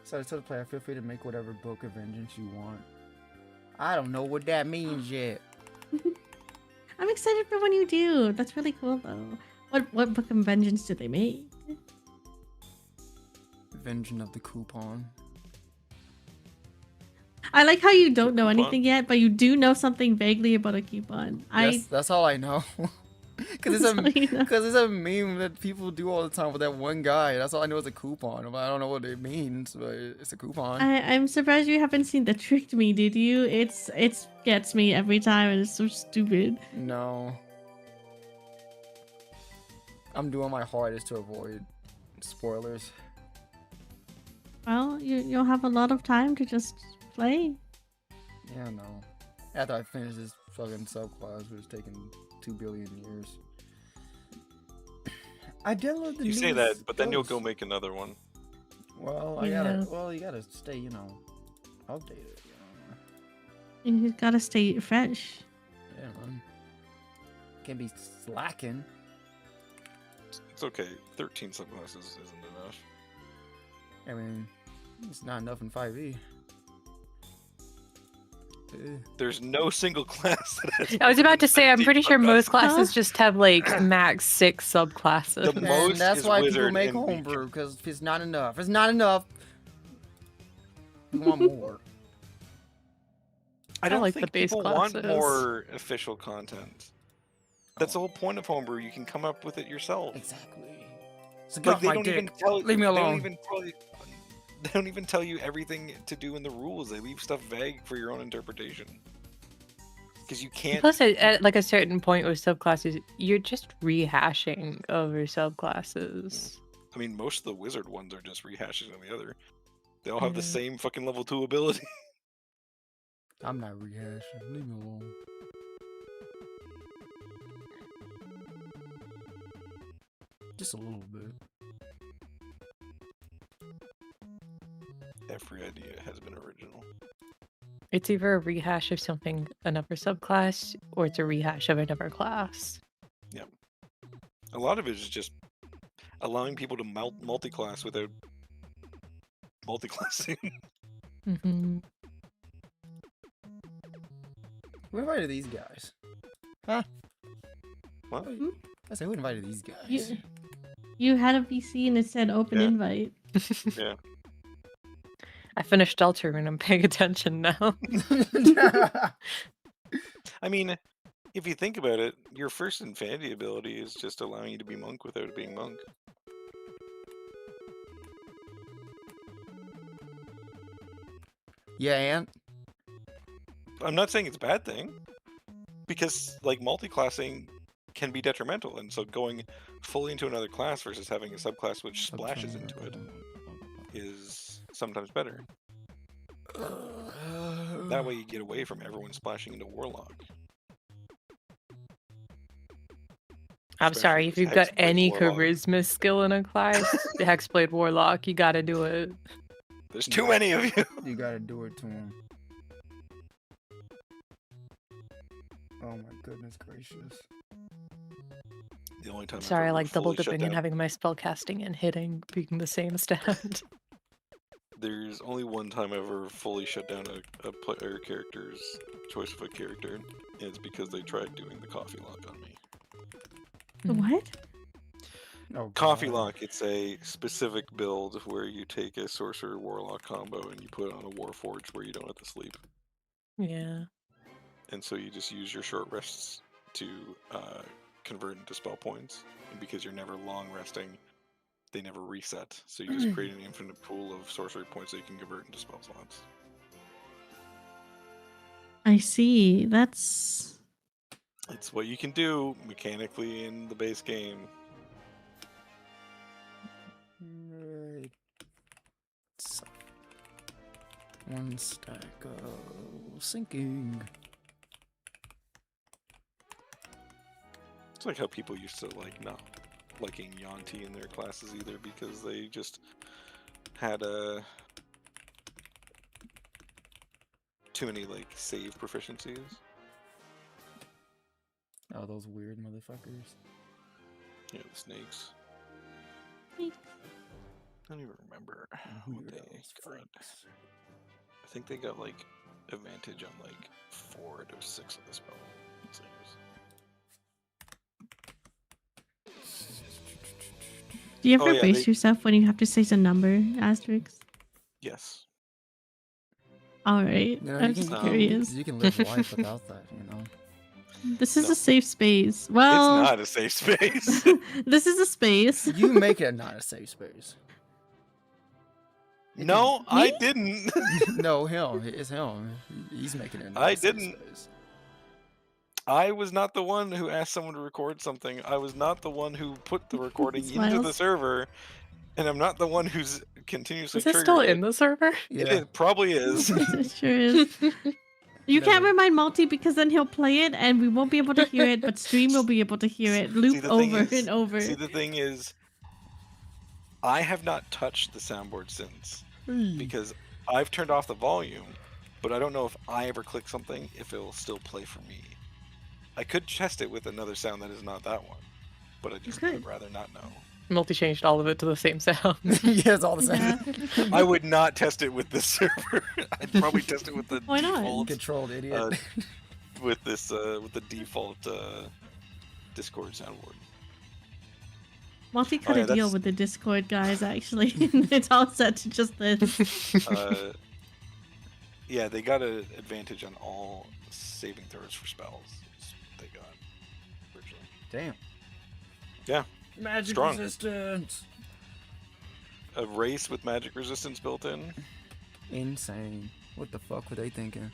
So to the player, feel free to make whatever book of vengeance you want. I don't know what that means yet. I'm excited for when you do. That's really cool though. What book of vengeance did they make? Vengeance of the coupon. I like how you don't know Coupon? anything yet, but you do know something vaguely about a coupon. Yes, that's all I know. Because That's all you know. it's a meme that people do all the time with that one guy. That's all I know is a coupon. I don't know what it means, but it's a coupon. I'm surprised you haven't seen the Tricked Me, did you? It gets me every time and it's so stupid. No. I'm doing my hardest to avoid spoilers. Well, you'll have a lot of time to just play. Yeah, no. After I finish this fucking subclass, which is taking 2 billion years. I downloaded the You say newest that, but then you'll ghost. go make another one. Well, Yeah. you gotta stay, you know, updated. And you gotta stay fresh. Yeah, man. Can't be slacking. It's okay. 13 subclasses isn't enough. I mean, it's not enough in 5e. There's no single class that has I was about to say, I'm 13 pretty sure most subclasses. classes just have like max 6 subclasses. The And most that's is why people wizard make and homebrew, because it's not enough. It's not enough. We want more. I don't like the think base people want classes. more official content. That's the whole point of homebrew. You can come up with it yourself. Exactly. So get Like off they my don't dick. even tell. Leave me alone. They don't even tell you everything to do in the rules. They leave stuff vague for your own interpretation. Because you can't. Plus, at like a certain point with subclasses, you're just rehashing over subclasses. I mean, most of the wizard ones are just rehashes on the other. They all have the Yeah. same fucking level 2 ability. I'm not rehashing. Leave me alone. Just a little bit. every idea has been original. It's either a rehash of something, another subclass, or it's a rehash of another class. Yep. A lot of it is just allowing people to multi-class without multi-classing. Mm-hmm. Who invited these guys? Huh? What? I said, who invited these guys? You had a VC and it said open Yeah. invite. Yeah. I finished Delta and I'm paying attention now. I mean, if you think about it, your first infinity ability is just allowing you to be monk without being monk. Yeah, and I'm not saying it's a bad thing, because like multi-classing can be detrimental, and so going fully into another class versus having a subclass which splashes into it is sometimes better. That way you get away from everyone splashing into Warlock. I'm Especially sorry, with if you've got Hexblade any Warlock. charisma skill in a class, the Hexblade Warlock, you gotta do it. There's too many of you. you gotta do it to him. Oh my goodness gracious. The only time I've Sorry, I ever like double fully shut dipping and down- having my spell casting and hitting being the same stat. There's only one time I've ever fully shut down a player character's choice of a character, and it's because they tried doing the coffee lock on me. What? Oh, Coffee God. lock, it's a specific build where you take a sorcerer warlock combo and you put it on a warforge where you don't have to sleep. Yeah. And so you just use your short rests to convert into spell points. And because you're never long resting, they never reset. So you just create an infinite pool of sorcery points that you can convert into spell slots. I see. That's It's what you can do mechanically in the base game. Right. So, one stack of sinking. It's like how people used to like not liking Yanti in their classes either because they just had too many like save proficiencies. Oh, those weird motherfuckers. Yeah, the snakes. Snakes. I don't even remember what they Weirdos, got. freaks. I think they got like advantage on like 4 out of 6 of the spell saves. Do you ever Oh, yeah, brace they- yourself when you have to say some number asterisks? Yes. All right. You know, I'm you just can- curious. You can live life without that, you know. This is No. a safe space. Well, It's not a safe space. this is a space. You make it not a safe space. No, I Me? didn't. No, him. It's him. He's making it. Not I a safe didn't. space. I was not the one who asked someone to record something. I was not the one who put the recording into the Smiles. server. And I'm not the one who's continuously Is it still triggered in the server? It probably is. It sure is. You can't Never. remind Multi because then he'll play it and we won't be able to hear it, but Stream will be able to hear it loop the thing over is- and over. See, the thing is, I have not touched the soundboard since. Because I've turned off the volume, but I don't know if I ever click something, if it'll still play for me. I could test it with another sound that is not that one, but I just could. would rather not know. Multi changed all of it to the same sound. Yeah, it's all the same. Yeah. I would not test it with this server. I'd probably test it with the Why not? default, Controlled idiot. with the default Discord soundboard. Multi cut yeah, a deal that's- with the Discord guys, actually. It's all set to just this. Yeah, they got an advantage on all saving throws for spells. Is what they got originally. Damn. Yeah. Magic Strong. resistance. A race with magic resistance built in. Insane. What the fuck were they thinking?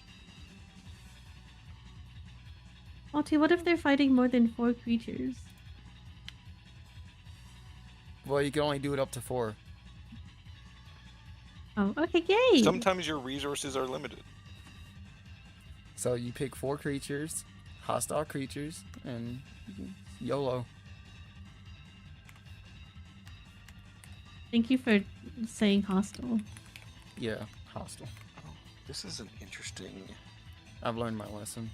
Multi, what if they're fighting more than 4 creatures? Well, you can only do it up to 4. Oh, okay, yay! Sometimes your resources are limited. So you pick 4 creatures, hostile creatures, and YOLO. Thank you for saying hostile. Yeah, hostile. Oh, this is an interesting. I've learned my lesson.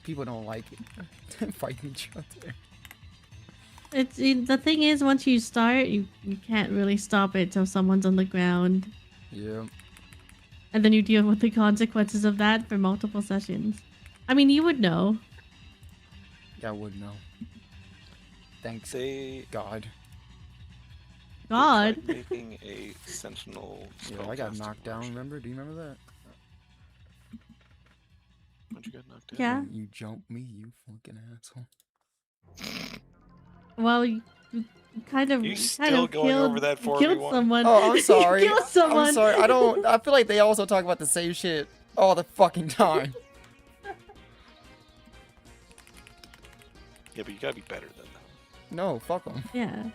People don't like it. Fighting each other. The thing is, once you start, you can't really stop it till someone's on the ground. Yeah. And then you deal with the consequences of that for multiple sessions. I mean, you would know. Yeah, I would know. Thanks, They God. God. tried making a sentinel. Yeah, I got spellcasting knocked down, version. remember? Do you remember that? When'd you get knocked down? Yeah. When you jumped me, you fucking asshole. Well, you kind of You kind still of going killed, over that killed 4v1? someone. Oh, I'm sorry. You killed someone. I'm sorry. I feel like they also talk about the same shit all the fucking time. Yeah, but you gotta be better than them. No, fuck them. Yeah.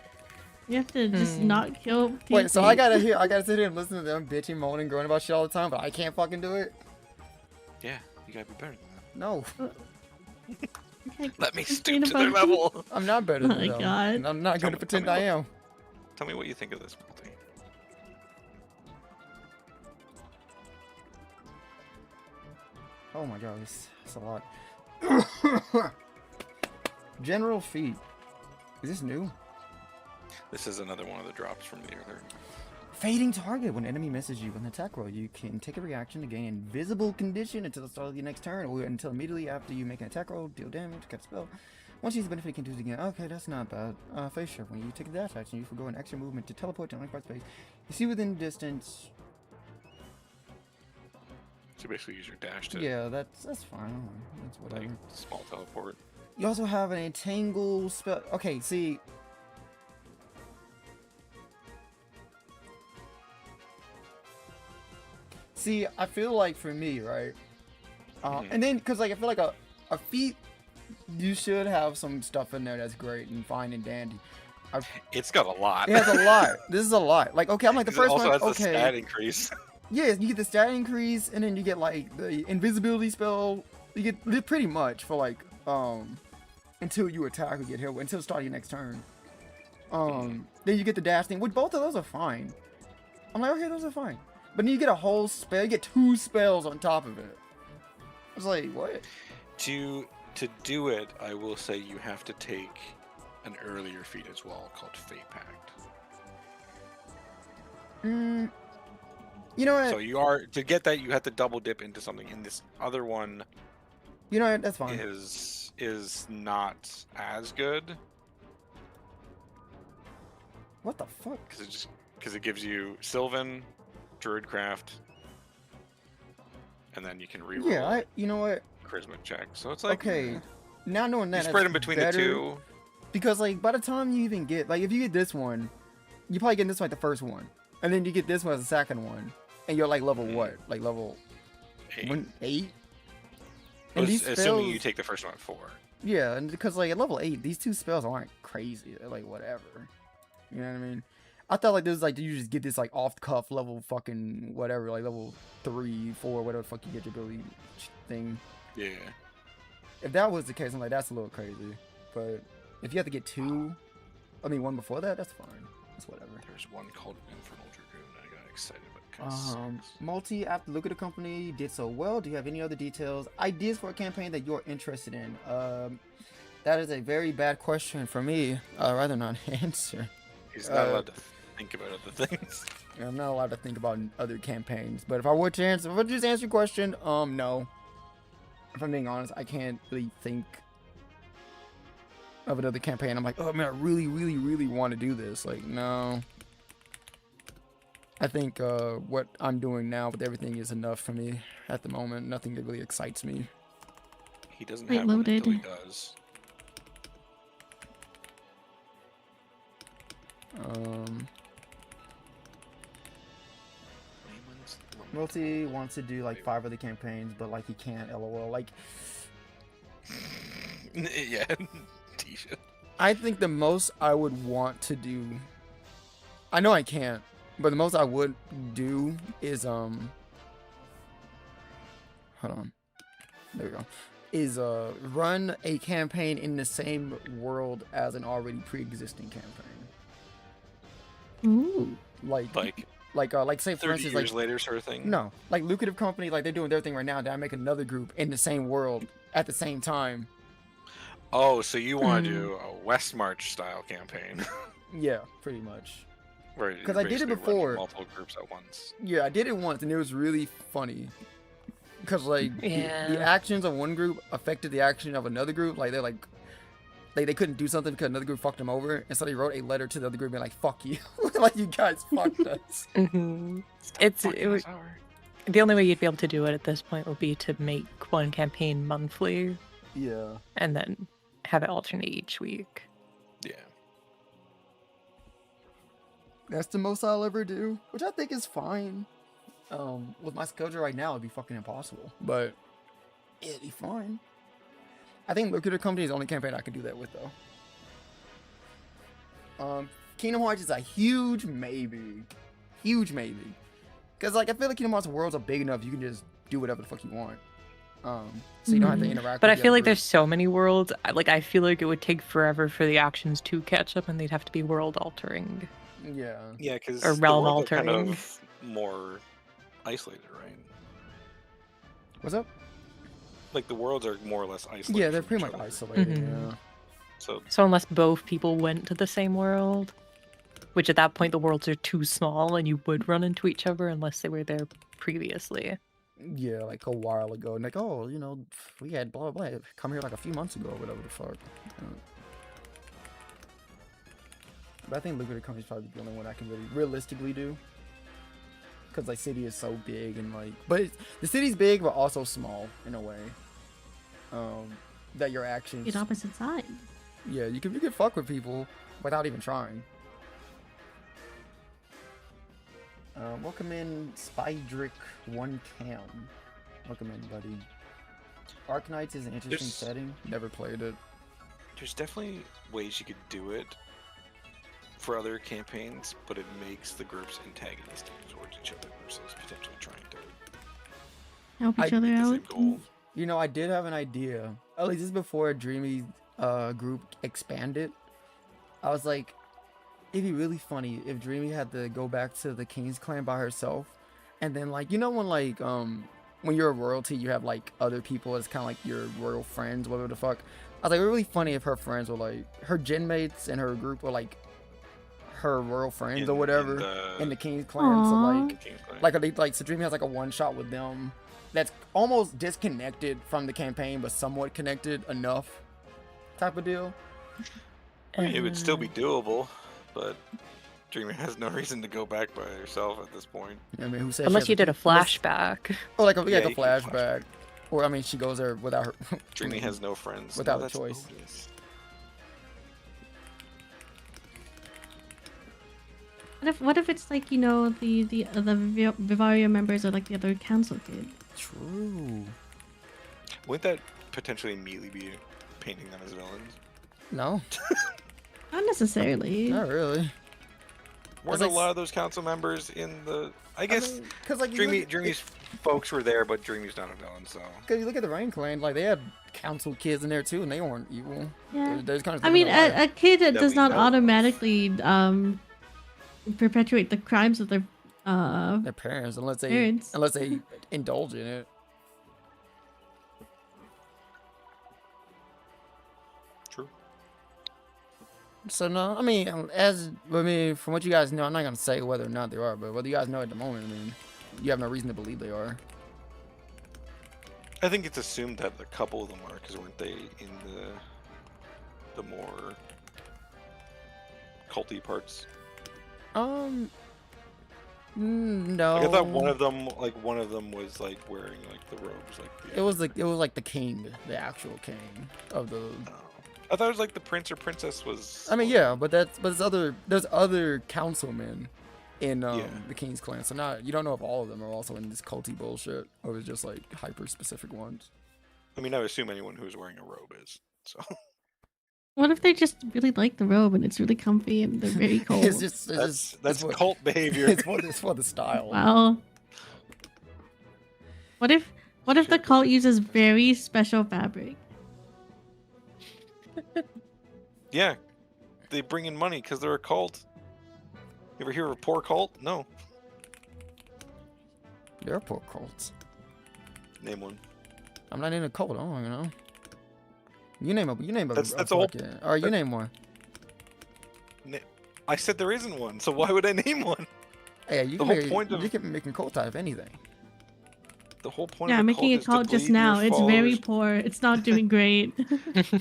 You have to just not kill people. Wait, so I gotta sit here and listen to them bitching, moaning, growing about shit all the time, but I can't fucking do it? Yeah, you gotta be better than them. No. Let me Complain stoop to their about- level. I'm not better Oh than my them. God. And I'm not Tell gonna me- pretend tell I me am. Tell me what you think of this multi. Oh my god, it's a lot. General feat. Is this new? This is another one of the drops from the other. Fading target. When an enemy misses you with an attack roll, you can take a reaction to gain invisible condition until the start of your next turn, or until immediately after you make an attack roll, deal damage, cast spell. Once you use the benefit, you can do it again. Okay, that's not bad. Face shift. When you take a dash action, you forgo an extra movement to teleport to an unoccupied space. You see within distance. So basically use your dash to Yeah, that's fine. That's whatever. like small teleport. You also have an entangle spell. Okay, see. See, I feel like for me, right? And then, because like I feel like a feat, you should have some stuff in there that's great and fine and dandy. It's got a lot. It has a lot. This is a lot. Like, okay, I'm like the 'Cause it first also one. has the Okay, stat increase. yeah, you get the stat increase, and then you get like the invisibility spell. You get pretty much for like until you attack or get hit, until start your next turn. Then you get the dash thing, which both of those are fine. I'm like, okay, those are fine. But then you get a whole spell, you get 2 spells on top of it. I was like, what? To do it, I will say you have to take an earlier feat as well called Fate Pact. You know what? So you are to get that you have to double dip into something. And this other one You know what? That's fine. is not as good What the fuck? because it gives you Sylvan, Druidcraft, and then you can reroll Yeah, you know what? charisma check. So it's like Okay, now knowing that, you spread that's them between better, the two. because like by the time you even get like if you get this one, you probably get this one like the first one, and then you get this one as the second one, and you're like level what? Like level 8? And these Assuming you spells, take the first one at 4. yeah, and because like at level 8, these 2 spells aren't crazy. They're like whatever. You know what I mean? I thought like this was like you just get this like off the cuff level fucking whatever, like level 3, 4, whatever the fuck you get your ability thing. Yeah. If that was the case, I'm like, that's a little crazy. But if you have to get 2, I mean 1 before that, that's fine. That's whatever. There's one called Infernal Dragoon. I got excited about. Multi, after look at the company did so well, do you have any other details, ideas for a campaign that you're interested in? That is a very bad question for me. I'd rather not answer. He's not allowed to think about other things. I'm not allowed to think about other campaigns. But if I were to answer, if I just answer your question, no. If I'm being honest, I can't really think of another campaign. I'm like, oh man, I really, really, really want to do this. Like, no. I think what I'm doing now with everything is enough for me at the moment. Nothing that really excites me. He doesn't Wait, have one loaded. until he does. Multi wants to do like 5 other campaigns, but like he can't. LOL. Like, Yeah. T-shirt. I think the most I would want to do, I know I can't, but the most I would do is hold on, there we go, is run a campaign in the same world as an already pre-existing campaign. Ooh. Like Like say for 30 instance, years like later sort of thing. no, like lucrative company, like they're doing their thing right now. Then I make another group in the same world at the same time. Oh, so you want to Hmm. do a West March style campaign Yeah, pretty much. where you're 'Cause I did it basically running before. multiple groups at once. Yeah, I did it once and it was really funny. Because like the Yeah. actions of one group affected the action of another group. Like they're like they couldn't do something because another group fucked them over, and so they wrote a letter to the other group being like, "Fuck you," like you guys fucked us. Mhm. It would, the only way you'd be able to do it at this point would be to make one campaign monthly Yeah. and then have it alternate each week. Yeah. That's the most I'll ever do, which I think is fine. With my schedule right now, it'd be fucking impossible, but it'd be fine. I think Lucrative Company is the only campaign I can do that with, though. Kingdom Hearts is a huge maybe. Huge maybe. Because, like, I feel like Kingdom Hearts worlds are big enough, you can just do whatever the fuck you want. So you don't have to interact But with I feel the like other there's so many worlds. I feel like it would take forever for the actions to catch up, and they'd have to be world altering. group. Yeah. Yeah, because Or the realm worlds are kind altering. of more isolated, right? What's up? Like the worlds are more or less isolated. Yeah, they're from pretty each much other. isolated, Mhm. yeah. So So unless both people went to the same world, which at that point the worlds are too small and you would run into each other unless they were there previously. Yeah, like a while ago. And like, oh, you know, we had blah, blah, blah. Come here like a few months ago or whatever the fuck. But I think Lucrative Company is probably the only one I can really realistically do. Because, like, city is so big and, like... But the city's big, but also small, in a way. That your actions... Get opposite sides. Yeah, you can fuck with people without even trying. Welcome in Spydrick 1 Cam. Welcome in, buddy. Arknights is an interesting There's- setting. Never played it. there's definitely ways you could do it for other campaigns, but it makes the groups antagonistic towards each other versus potentially trying to Help each I- other get the out. same goal. You know, I did have an idea. At least this is before Dreamy group expanded. I was like, it'd be really funny if Dreamy had to go back to the King's Clan by herself, and then like when you're a royalty, you have like other people as kind of like your royal friends, whatever the fuck. I was like, it'd be really funny if her friends were like her gen mates and her group were like her royal friends or whatever in the King's Clan. So Aw. like. King's Clan. So Dreamy has like a one shot with them that's almost disconnected from the campaign, but somewhat connected enough, type of deal. I mean, it would still be doable, but Dreamer has no reason to go back by herself at this point. I mean, who said? Unless you did a flashback. Oh, like a Yeah, like a you can do flashback, or I mean, she goes there without her. Dreamy has no friends. Without a that's choice. bogus. What if it's like, you know, the Vivaria members are like the other council kid? True. Wouldn't that potentially immediately be painting them as villains? No, Not necessarily. not really. Weren't like a lot of those council members in the? I guess because like Dreamy's folks were there, but Dreamy's not a villain, so. Because you look at the Rain Clan, like they had council kids in there too, and they weren't evil. Yeah. There's kind of. I mean, a kid that That does we not know. automatically perpetuate the crimes of their their parents, unless parents. they indulge in it. True. So no, from what you guys know, I'm not gonna say whether or not they are, but whether you guys know at the moment, I mean, you have no reason to believe they are. I think it's assumed that a couple of them are, because weren't they in the more culty parts? No. Like, I thought one of them was like wearing like the robes, like the It was like the king, the actual king of the. Oh. I thought it was like the prince or princess was. I mean, yeah, but there's other councilmen in Yeah. the King's Clan, so you don't know if all of them are also in this culty bullshit, or it's just like hyper specific ones. I mean, I would assume anyone who's wearing a robe is. So What if they just really like the robe and it's really comfy and they're very cold? that's cult behavior. It's for the style. Wow. What if the cult uses very special fabric? Yeah, they bring in money because they're a cult. You ever hear of a poor cult? No. They're poor cults. Name one. I'm not in a cult. I don't know. You name a. That's a whole- All right, you name one. I said there isn't one, so why would I name one? Hey, you The can whole make, point of- you can make a cult out of anything. The whole point Yeah, of making a is to cult just bleed your now. It's very followers- poor. It's not doing great.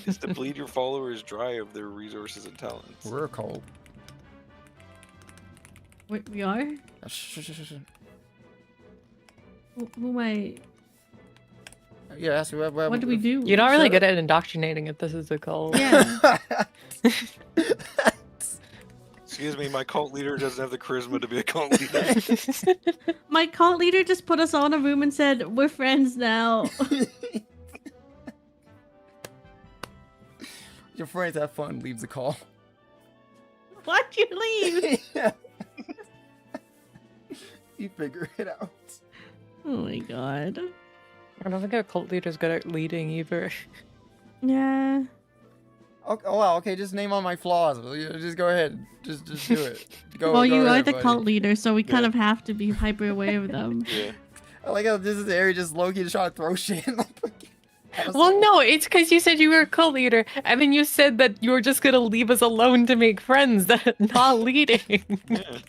is to bleed your followers dry of their resources and talents. We're a cult. We are? Who am I? Yeah, ask me What do we do? You're not really Shut good at indoctrinating if this is a cult. Yeah. Excuse me, my cult leader doesn't have the charisma to be a cult leader. My cult leader just put us all in a room and said, "We're friends now." Your friends have fun. Leaves a call. Why'd you leave? You figure it out. Oh my god. I don't think a cult leader's good at leading either. Yeah. Okay, oh wow. Okay, just name all my flaws. Just go ahead. Just do it. Go. Well, go you are ahead, the buddy. cult leader, so we kind Yeah. of have to be hyper aware of them. Yeah. I like how this is the area just Loki just trying to throw shit. Well, no, it's because you said you were a cult leader, and then you said that you were just gonna leave us alone to make friends, that not leading. Yeah.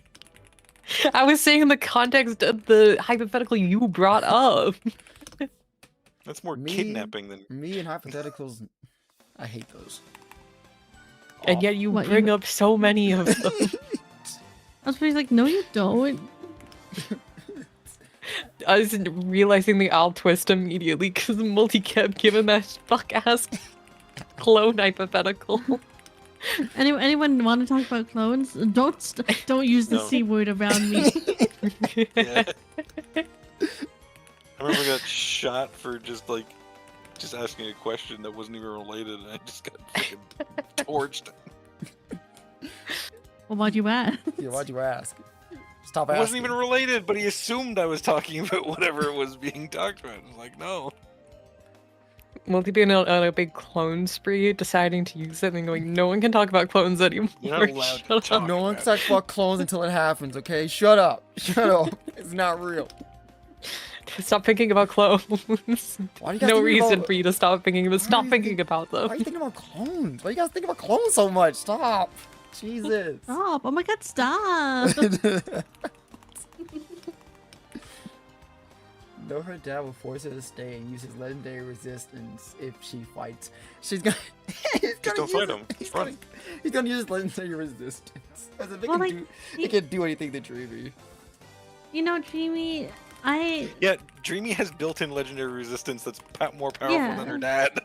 I was saying in the context of the hypothetical you brought up. That's more Me- kidnapping than. Me and hypotheticals, I hate those. And yet you What, you- bring up so many of them. I was like, no, you don't. I was realizing the I'll twist immediately because Multi kept giving that fuck ass clone hypothetical. Anyone want to talk about clones? Don't use the No. C word around me. Yeah. I remember I got shot for just asking a question that wasn't even related, and I just got fucking torched. Well, why'd you ask? Yeah, why'd you ask? Stop It asking. wasn't even related, but he assumed I was talking about whatever was being talked about. I was like, no. Multi being on a big clone spree, deciding to use it and going, no one can talk about clones anymore. You're not allowed to Shut talk. up. No one about talks about clones until it happens, okay? Shut up. Shut up. It's not real. Stop thinking about clones. Why do you guys No think reason about, for you to stop thinking about. Why Stop are you thinking think- about Why are them. you thinking about clones? Why you guys think about clones so much? Stop. Jesus. Stop! Oh my god, stop! No, her dad will force her to stay and use his legendary resistance if she fights. She's gonna. Just don't fight him. It's fun. He's gonna use his legendary resistance. As if it Well, can like, do. he- It can do anything to Dreamy. You know, Dreamy, I Yeah, Dreamy has built-in legendary resistance that's more powerful Yeah. than her dad.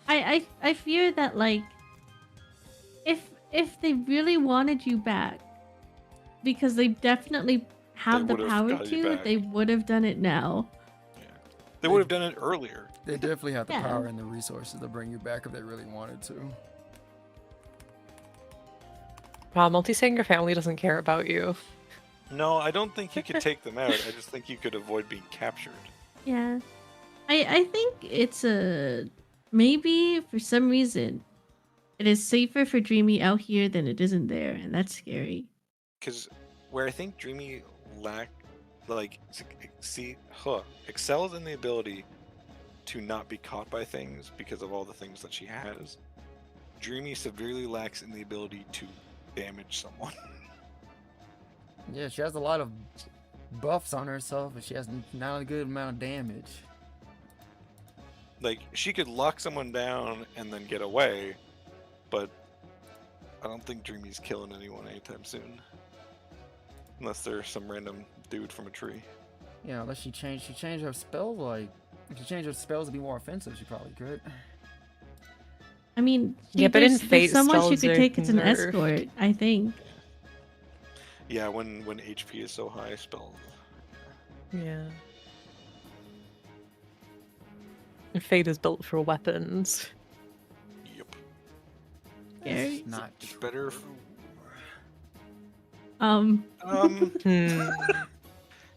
I fear that like if they really wanted you back, because they definitely have They the would've power got you to, back. they would have done it now. They would have done it earlier. They definitely have the Yeah. power and the resources to bring you back if they really wanted to. Wow, Multi saying your family doesn't care about you. No, I don't think you could take them out. I just think you could avoid being captured. Yeah. I think it's a maybe for some reason it is safer for Dreamy out here than it isn't there, and that's scary. Because where I think Dreamy excels in the ability to not be caught by things because of all the things that she has, Dreamy severely lacks in the ability to damage someone. Yeah, she has a lot of buffs on herself, but she has not a good amount of damage. Like, she could lock someone down and then get away, but I don't think Dreamy's killing anyone anytime soon. Unless there's some random dude from a tree. Yeah, unless she changed her spell. Like, if she changed her spells to be more offensive, she probably could. I mean, Yeah, but in there's Fate someone she spells could are take as an nerfed. escort, I think. Yeah, when HP is so high, spells. Yeah. Fate is built for weapons. Yep. Scary. It's not It's better. Um, Hmm.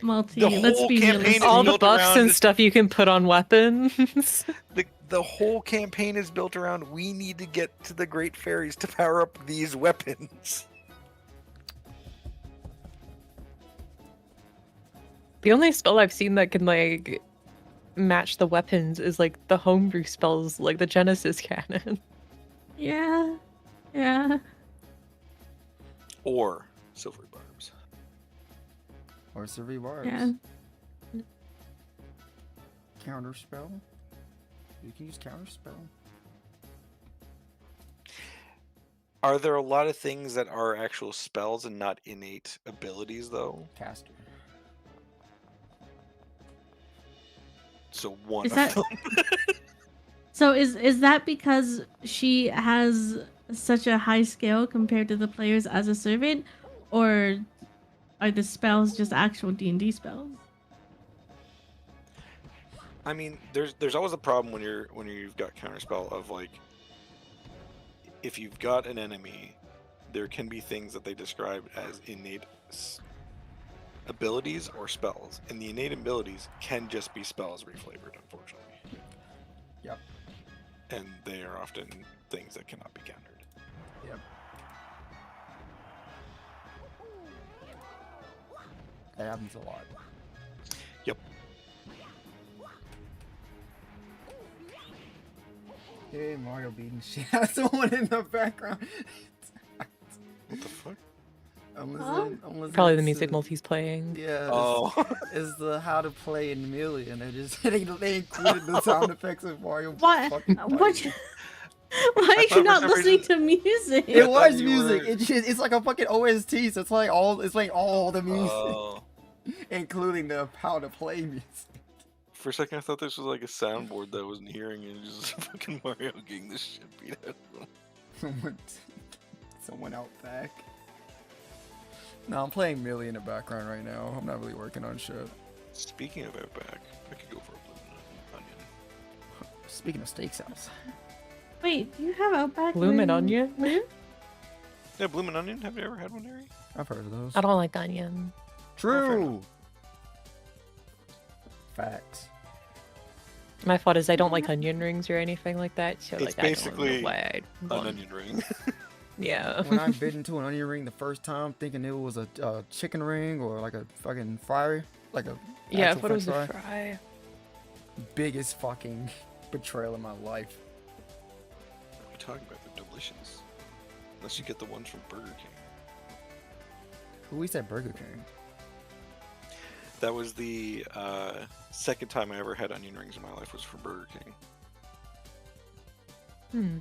Multi, The let's whole be campaign realistic. is All the built buffs around and this- stuff you can put on weapons. The whole campaign is built around we need to get to the Great Fairies to power up these weapons. The only spell I've seen that can like match the weapons is like the homebrew spells, like the Genesis canon. Yeah. Yeah. Or silvery barbs. Or Silvery Barbs. Yeah. Counterspell. You can use counterspell. Are there a lot of things that are actual spells and not innate abilities, though? Caster. So one Is of that- them. So is that because she has such a high scale compared to the players as a servant, or are the spells just actual D&D spells? I mean, there's always a problem when you've got counterspell of like, if you've got an enemy, there can be things that they describe as innate abilities or spells, and the innate abilities can just be spells reflavored, unfortunately. Yep. And they are often things that cannot be countered. Yep. That happens a lot. Yep. Hey, Mario beating shit out of someone in the background. What the fuck? I'm listening Probably the music to- Multi's playing. Yeah. Oh. Is the how to play in Melee, and they included the sound effects of Mario. What? fucking What? fighting. Why I are you thought not for some listening reason- to music? It thought was you music. were- It's like a fucking OST, so it's like all the music, Oh. including the how to play music. For a second, I thought this was like a soundboard that I wasn't hearing, and it was just fucking Mario getting the shit beat out of him. Someone out back. No, I'm playing Melee in the background right now. I'm not really working on shit. Speaking of Outback, I could go for a blue onion. Speaking of Steakhouse. Wait, you have Outback? Bloomin' when- onion? Yeah, bloomin' onion. Have you ever had one, Harry? I've heard of those. I don't like onion. True. Facts. My fault is I don't like onion rings or anything like that. So It's like basically I don't know why I'd An want- onion ring. Yeah. When I bit into an onion ring the first time, thinking it was a chicken ring or like a fucking fry, like a Yeah, I actual thought it was French a fry. biggest fucking betrayal in my life. What are you talking about? They're delicious. Unless you get the ones from Burger King. Who eats at Burger King? That was the second time I ever had onion rings in my life was from Burger King. Hmm.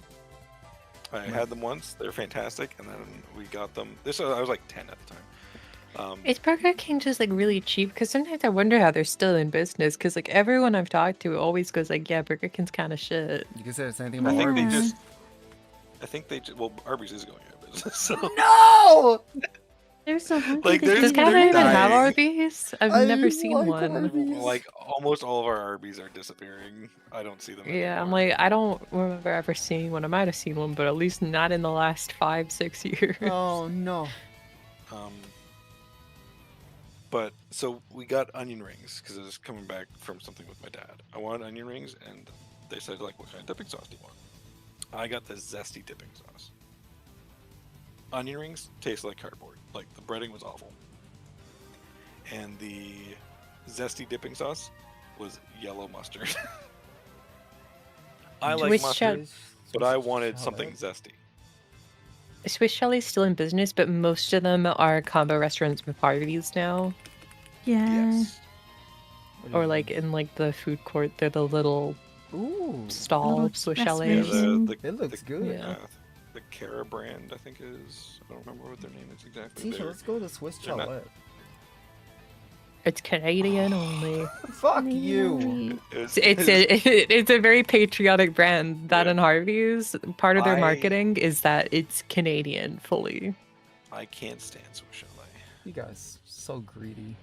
I had them once. They're fantastic, and then we got them. I was like 10 at the time. Is Burger King just like really cheap? Because sometimes I wonder how they're still in business. Because like everyone I've talked to always goes like, yeah, Burger King's kind of shit. You can say the same thing I about think they Arby's. just. I think they just. Well, Arby's is going out of business. So No! They're so hungry. Like, to there's- Does eat. Canada they're even have dying. Arby's? I've I never seen like one. Arby's. like almost all of our Arby's are disappearing. I don't see them. Yeah, I'm anymore. like, I don't remember ever seeing one. I might have seen one, but at least not in the last 5-6 years. Oh no. But so we got onion rings because I was coming back from something with my dad. I wanted onion rings, and they said like, "What kind of dipping sauce do you want?" I got the zesty dipping sauce. Onion rings taste like cardboard. Like the breading was awful, and the zesty dipping sauce was yellow mustard. I like Swiss mustard, but I wanted Shut something up. zesty. Swiss Chalet's still in business, but most of them are combo restaurants with Harveys now. Yeah. Yes. Or like in like the food court, they're the little Ooh. stall Little Swiss express Chalet. version. It looks good. Yeah. The Cara brand, I think is. I don't remember what their name is exactly. Teacher, They're- let's go to Swiss they're not- Chalet. It's Canadian only. Fuck you. It's a very patriotic brand. That Yeah. and Harvey's, part of their I- marketing is that it's Canadian fully. I can't stand Swiss Chalet. You guys so greedy.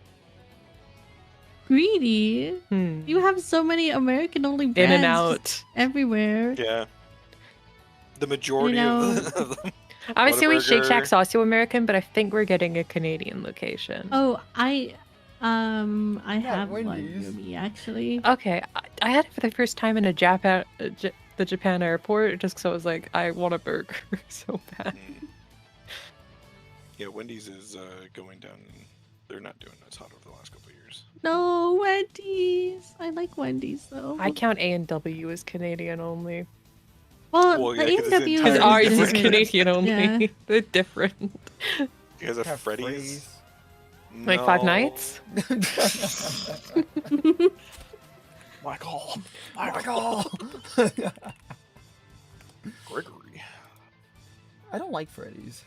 Greedy. Hmm. You have so many American only In brands and just out. everywhere. Yeah. The majority know- of them. Obviously, we Shake Whataburger. Shack's also American, but I think we're getting a Canadian location. Oh, I have one Wendy's. near me actually. Okay, I had it for the first time in a the Japan airport, just because I was like, I want a burger so bad. Yeah, Wendy's is going down They're not doing as hot over the last couple of years. No, Wendy's. I like Wendy's though. I count A&W as Canadian only. Well, Well, the yeah, 'cause it's A&W Because entirely is ours is different. Canadian only. Yeah. They're different. You guys have Have Freddy's? Like Five Nights? Michael. Michael. Gregory. I don't like Freddy's.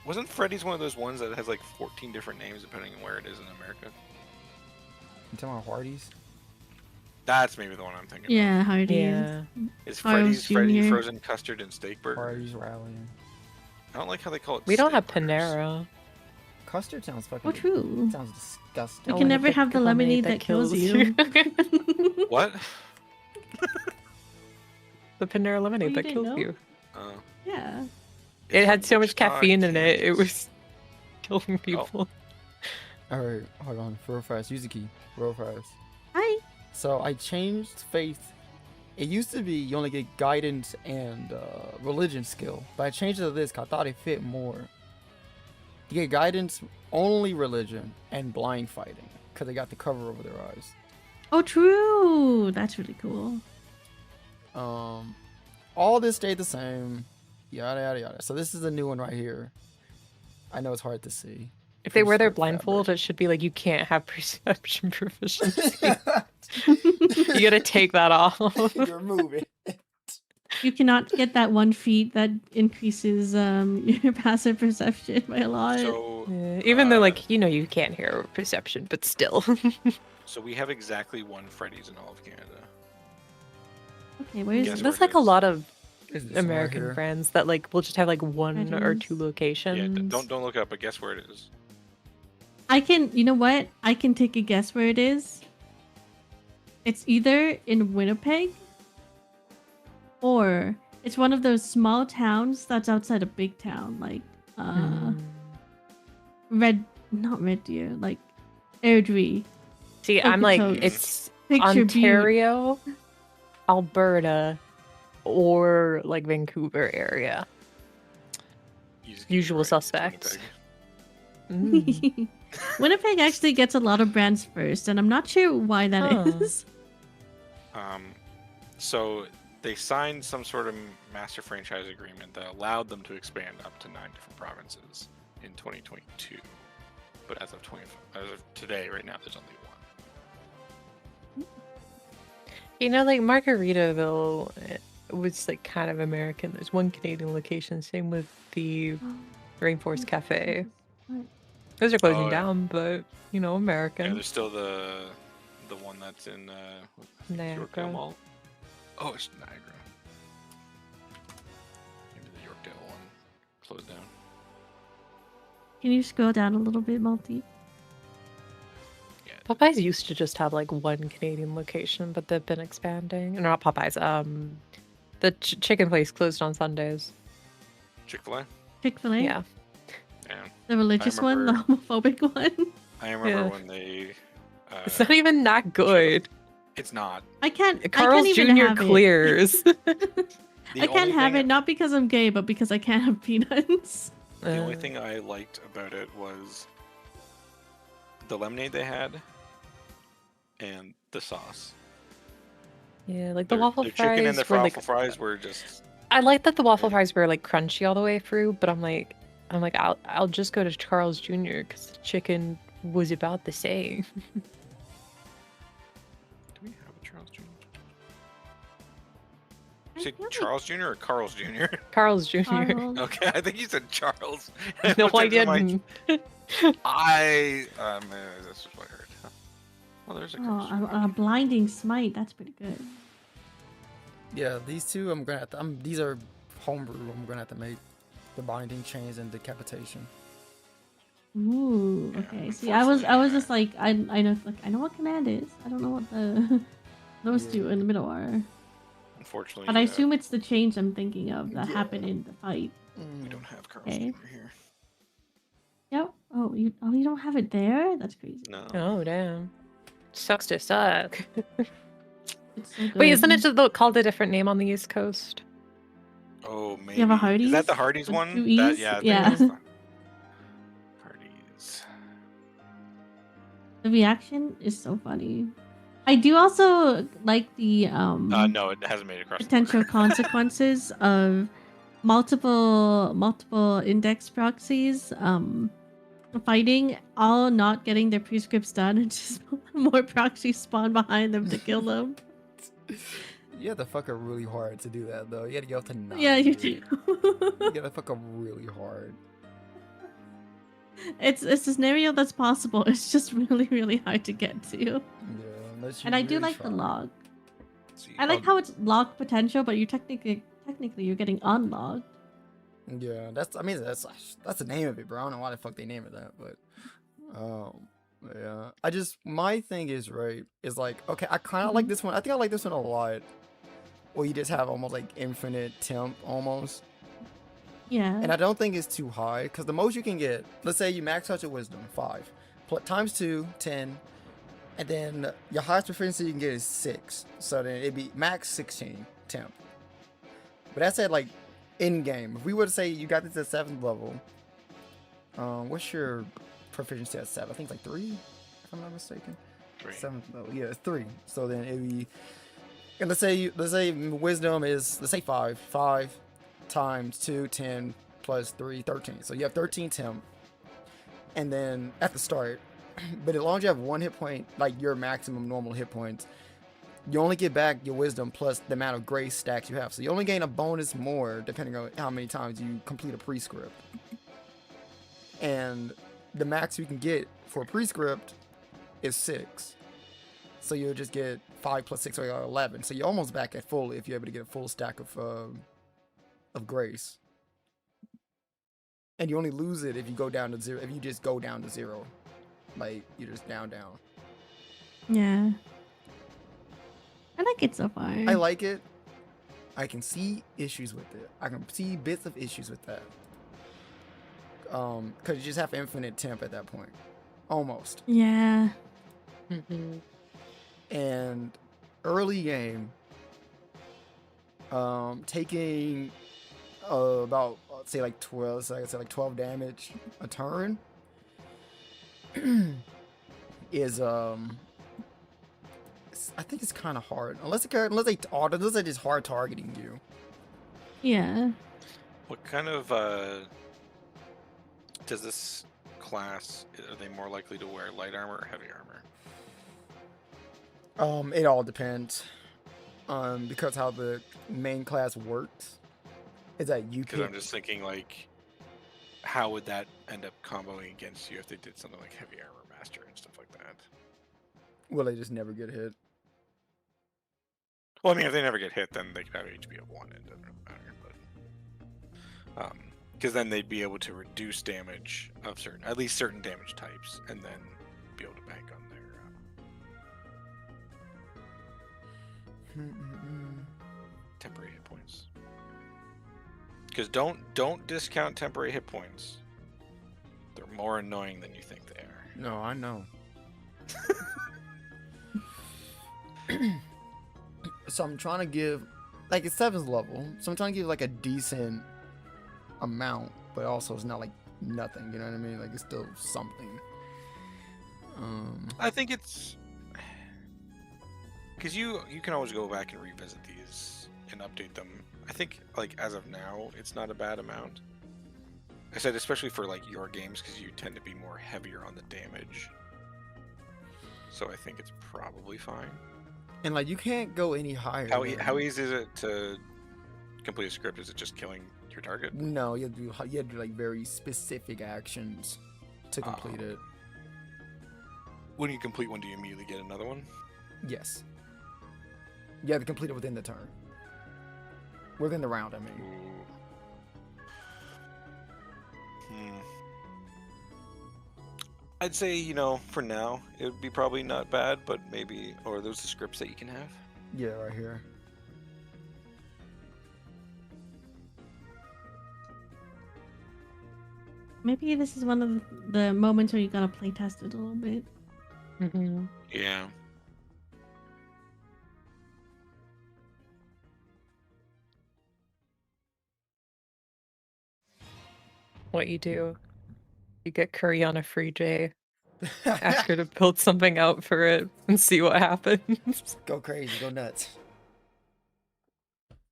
Wasn't Freddy's one of those ones that has like 14 different names depending on where it is in America? You talking about Hardee's? That's maybe the one I'm thinking Yeah, Hardee's. Yeah. of. Is Carl's Freddy's Freddy Jr. frozen custard and steak burger? Hardee's rallying. I don't like how they call it We don't steak have burgers. Panera. Custard sounds fucking. Oh, true. Sounds disgusting. We I can wanna never pick have the lemonade that kills you. What? The Panera lemonade you that didn't kills know? you. Uh, Yeah. It had it's so from much Wichita, caffeine in it, it Kansas. was killing people. Alright, hold on. Real fast. Use the key. Real fast. Hi. So I changed faith. It used to be you only get guidance and religion skill, but I changed it to this 'cause I thought it fit more. You get guidance, only religion, and blind fighting because they got the cover over their eyes. Oh, true. That's really cool. All this stayed the same. Yada yada yada. So this is a new one right here. I know it's hard to see. If they wear their Prescript blindfold, fabric. it should be like you can't have perception proficiency. You gotta take that off. You're moving. You cannot get that 1 feat that increases your passive perception by a lot. So, Yeah, even though, like, you know, you can't hear perception, but still. so we have exactly one Freddy's in all of Canada. Okay, where's Guess That's where like it a is. lot of Is this one right American here? brands that like will just have like one or Freddy's. 2 Yeah, locations. don't look up, but guess where it is. I can, you know what? I can take a guess where it is. It's either in Winnipeg or it's one of those small towns that's outside a big town, like not Red Deer, like Airdrie. See, I'm like, Okotoks. it's Picture Butte. Ontario, Alberta, or like Vancouver area. You just get it Usual right, it's suspects. Winnipeg. Mm. Winnipeg actually gets a lot of brands first, and I'm not sure why that is. Huh. So they signed some sort of master franchise agreement that allowed them to expand up to 9 different provinces in 2022. But as of today, right now, there's only one. You know, like Margaritaville was like kind of American. There's one Canadian location. Same with the Rainforest Cafe. Those are closing Oh, yeah. down, but you know, Yeah, American. there's still the one that's in Yorkdale Niagara. Mall. Oh, it's Niagara. Maybe the Yorkdale one closed down. Can you scroll down a little bit, Multi? Yeah. Popeyes used to just have like one Canadian location, but they've been expanding. No, not Popeyes. The chicken place closed on Sundays. Chick-fil-A. Chick-fil-A? Yeah. Yeah. The religious one, the homophobic one? I remember Yeah. when they. It's not even that good. It's not. I can't Carl's even Jr. have clears. The I can't only have thing- it, not because I'm gay, but because I can't have peanuts. The only thing I liked about it was the lemonade they had and the sauce. Yeah, like the Their- waffle their fries. chicken and the were, like, waffle fries were just. I like that the waffle fries were like crunchy all the way through, but I'm like, I'll just go to Carl's Jr. because the chicken was about the same. Do we have a Charles Jr.? I You said feel like Charles Jr. or Carl's Jr.? Carl's Jr. Carl- Okay, I think you said Charles. No, Looked I into the mic. didn't. That's what I heard. Well, there's a Oh, Carl's Jr. a blinding smite. That's pretty good. Yeah, these two I'm gonna have to. These are homebrew. I'm gonna have to make the binding chains and decapitation. Ooh, Yeah, okay. See, I was unfortunately, just like, I know what command is. I don't know what the those two in the middle are. Unfortunately, But I assume it's the change I'm thinking of that happened in the fight. we don't have Carl's Okay. Jr. here. Yep. Oh, you don't have it there? That's crazy. No. Oh damn, sucks to suck. It's so good. Wait, isn't it just called a different name on the East Coast? Oh, maybe. have a Is Hardee's that the Hardee's with one? 2 E's? Yeah. I think Yeah. that's the- Hardee's. The reaction is so funny. I do also like the No, it hasn't made it across potential the border. consequences of multiple index proxies fighting, all not getting their prescripts done, and just more proxies spawn behind them to kill them. You have to fuck up really hard to do that, though. You had to get up to 9. Yeah, you dude. do. You gotta fuck up really hard. It's a scenario that's possible. It's just really hard to get to. Yeah, unless you And I do really like try. the log. See, I like how it's locked potential, but you technically you're getting unlocked. Yeah, that's the name of it, bro. I don't know why the fuck they name it that, but yeah. My thing is like, okay, I kind of like this one. I think I like this one a lot. Where you just have almost like infinite temp almost. Yeah. And I don't think it's too high, because the most you can get, let's say you max out your wisdom 5 times 2, 10, and then your highest proficiency you can get is 6. So then it'd be max 16 temp. But that's at like in game. If we were to say you got this at 7th level, what's your proficiency at 7? I think it's like 3, if I'm not mistaken. 3. 7th level, yeah, it's 3. So then it'd be, and let's say wisdom is, let's say 5 times 2, 10 plus 3, 13. So you have 13 temp, and then at the start, but as long as you have 1 hit point, like your maximum normal hit points, you only get back your wisdom plus the amount of grace stacks you have. So you only gain a bonus more depending on how many times you complete a prescript. And the max you can get for a prescript is 6. So you'll just get 5 plus 6 or 11. So you're almost back at full if you're able to get a full stack of grace. And you only lose it if you go down to 0. If you just go down to 0, like you're just down. Yeah. I like it so far. I like it. I can see issues with it. I can see bits of issues with that. Because you just have infinite temp at that point, almost. Yeah. And early game, taking about, let's say like 12, so I say like 12 damage a turn is I think it's kind of hard unless they just hard targeting you. Yeah. What kind of does this class, are they more likely to wear light armor or heavy armor? It all depends. Because how the main class works is that you Because can. I'm just thinking, like, how would that end up comboing against you if they did something like heavy armor master and stuff like that? Will they just never get hit? Well, I mean, if they never get hit, then they could have HP of 1 and it doesn't really matter. But because then they'd be able to reduce damage of at least certain damage types, and then be able to bank on their temporary hit points. Because don't discount temporary hit points. They're more annoying than you think they are. No, I know. So I'm trying to give, like, it's 7th level, so I'm trying to give like a decent amount, but also it's not like nothing. You know what I mean? Like it's still something. I think it's because you can always go back and revisit these and update them. I think, like, as of now, it's not a bad amount. I said especially for like your games, because you tend to be more heavier on the damage. So I think it's probably fine. And like you can't go any higher. How easy is it to complete a script? Is it just killing your target? No, you have to do like very specific actions to complete it. When you complete one, do you immediately get another one? Yes. You have to complete it within the turn. Within the round, I mean. I'd say, you know, for now, it would be probably not bad, but maybe, or those are scripts that you can have. Yeah, right here. Maybe this is one of the moments where you gotta play test it a little bit. Yeah. What you do, you get curry on a free J. Ask her to build something out for it and see what happens. Go crazy, go nuts.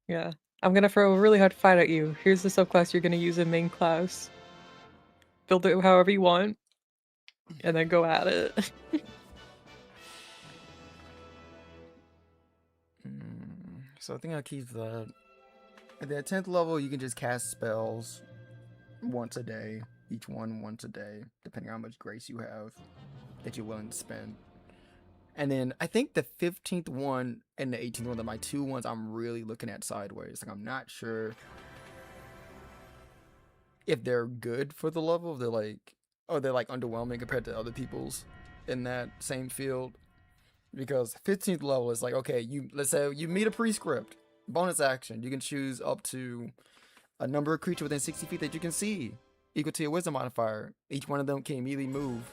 Yeah. I'm gonna throw a really hard fight at you. Here's the subclass you're gonna use in main class. Build it however you want, and then go at it. So I think I'll keep that. At the 10th level, you can just cast spells once a day. Each one once a day, depending on how much grace you have that you're willing to spend. And then I think the 15th one and the 18th one are my two ones I'm really looking at sideways. Like, I'm not sure if they're good for the level. They're like, oh, they're like underwhelming compared to other people's in that same field. Because 15th level is like, okay, let's say you meet a prescript, bonus action. You can choose up to a number of creatures within 60 feet that you can see, equal to your wisdom modifier. Each one of them can immediately move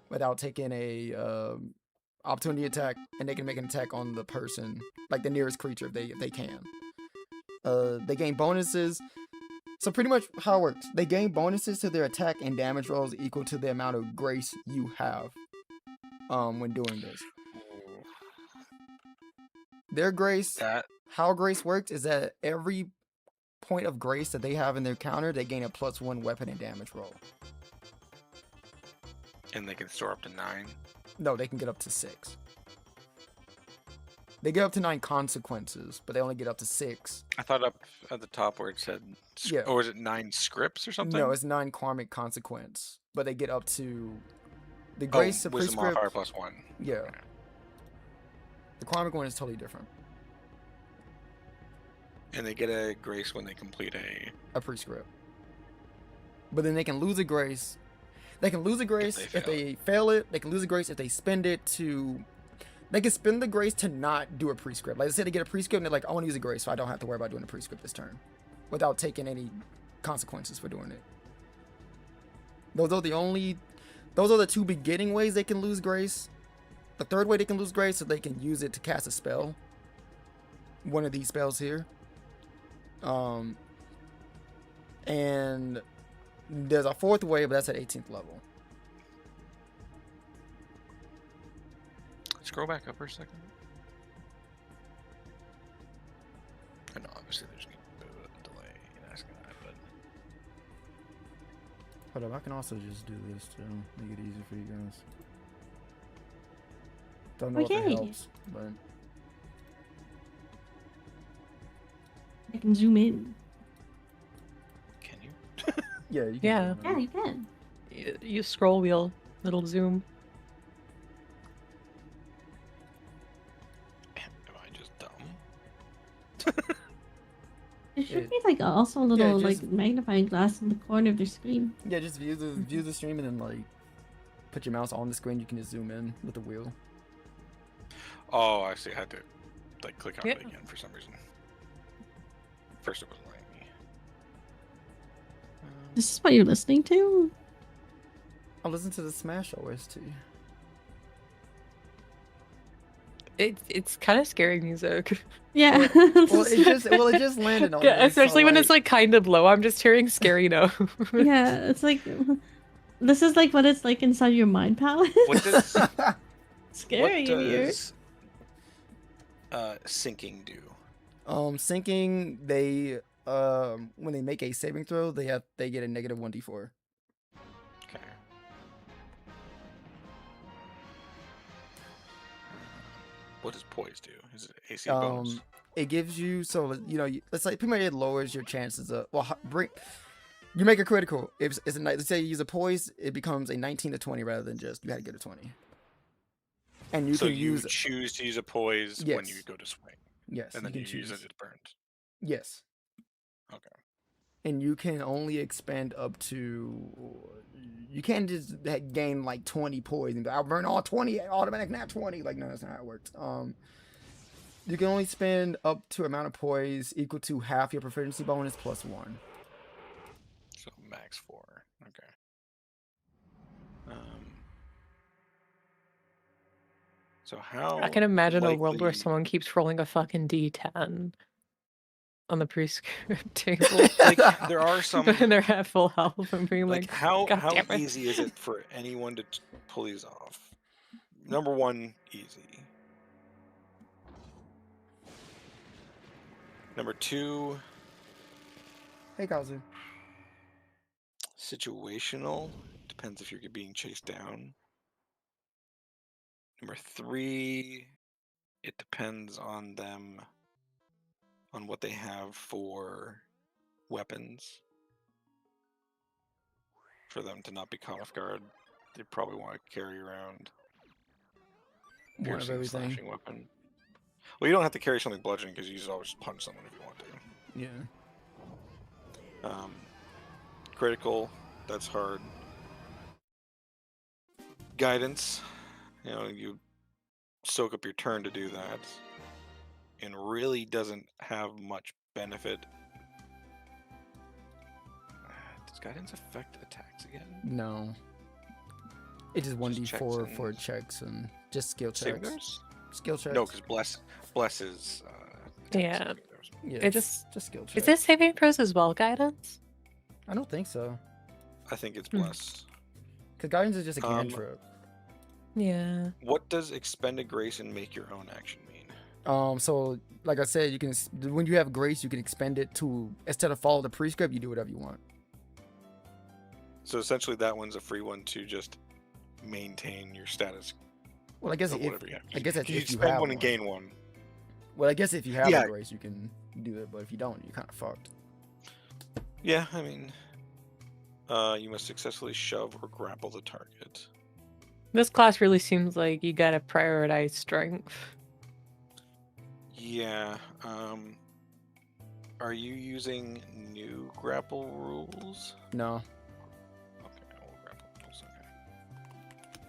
without taking a opportunity attack, and they can make an attack on the person, like the nearest creature if they can. They gain bonuses. So pretty much how it works, they gain bonuses to their attack and damage rolls equal to the amount of grace you have when doing this. Their grace, how grace works is that every point of grace that they have in their counter, they gain a +1 weapon and damage roll. And they can store up to 9. No, they can get up to 6. They get up to 9 consequences, but they only get up to 6. I thought up at the top where it said, Yeah. Or is it 9 scripts or something? No, it's 9 karmic consequence, but they get up to the grace of wisdom prescript. modifier +1. Yeah. Okay. The karmic one is totally different. And they get a grace when they complete a prescript. But then they can lose a grace. They can lose a grace if they fail it. They can lose a grace if they spend it to... They can spend the grace to not do a prescript. Like, let's say they get a prescript and they're like, I want to use a grace so I don't have to worry about doing a prescript this turn. Without taking any consequences for doing it. Those are the two beginning ways they can lose grace. The third way they can lose grace is they can use it to cast a spell. One of these spells here. And there's a fourth way, but that's at 18th level. Scroll back up for a second. I know, obviously there's a delay in asking that, but... Hold up, I can also just do this to make it easier for you guys. Don't know if it helps, but... I can zoom in. Can you? Yeah, you can. Yeah. Yeah, you can. You scroll wheel, little zoom. Am I just dumb? There should be like also a little just- like magnifying glass in the corner of their screen. Yeah, just view the stream and then like put your mouse on the screen. You can just zoom in with the wheel. Oh, I see. I had to like click on Yeah. it again for some reason. First it wasn't letting me. This is what you're listening to? I'll listen to the Smash OST. It's kind of scary music. Yeah. Well, it just landed on Yeah, me, especially so, when it's like kind of low. I'm just hearing scary notes. Yeah, it's like this is like what it's like inside your mind palace. What does Scary in here. Sinking do? Sinking, they when they make a saving throw, they get a negative 1d4. Okay. What does poise do? Is it AC bonus? It gives you, so you know, let's like pretty much it lowers your chances of you make a critical. If it's let's say you use a poise, it becomes a 19 to 20 rather than just you had to get a 20. And you so can you use choose to use a poise when you Yes. go to swing, yes, and then you you can use choose. it, it burns. Yes. Okay. And you can only expend up to. You can't just gain like 20 poise and I'll burn all 20 automatic nat 20. Like, no, that's not how it works. You can only spend up to amount of poise equal to half your proficiency bonus plus 1. So max 4. Okay. So how? I can imagine a world where likely- someone keeps rolling a fucking D10. on the prescript table. Like there are some. And they're at full health and being Like like, how God damn it. easy is it for anyone to pull these off? Number one, easy. Number two, Hey, Kazu. situational. Depends if you're being chased down. Number three, it depends on them, on what they have for weapons. For them to not be caught off guard, they probably want to carry around One of piercing everything. slashing weapon. Well, you don't have to carry something bludgeoning because you just always punch someone if you want to. Yeah. Critical, that's hard. Guidance, you soak up your turn to do that, and really doesn't have much benefit. Does guidance affect attacks again? No. It's just 1d4 checks for and- checks and just skill Saving checks. throws? Skill checks. No, because bless is attacks and Yeah. saving throws. Yeah, It's- just skill checks. Is this saving throws as well, guidance? I don't think so. I think it's Hmm. bless. Because guidance is just a Um, cantrip. Yeah. What does expended grace and make your own action mean? So like I said, you can when you have grace, you can expend it to, instead of follow the prescript, you do whatever you want. So essentially, that one's a free one to just maintain your status. Well, I guess of if whatever you have. I guess that's You if you spend have one and gain one. Well, I guess if you have Yeah. the grace, you can do it. But if you don't, you're kind of fucked. Yeah, I mean, you must successfully shove or grapple the target. This class really seems like you gotta prioritize strength. Yeah. Are you using new grapple rules? No. Okay, old grapple rules. Okay.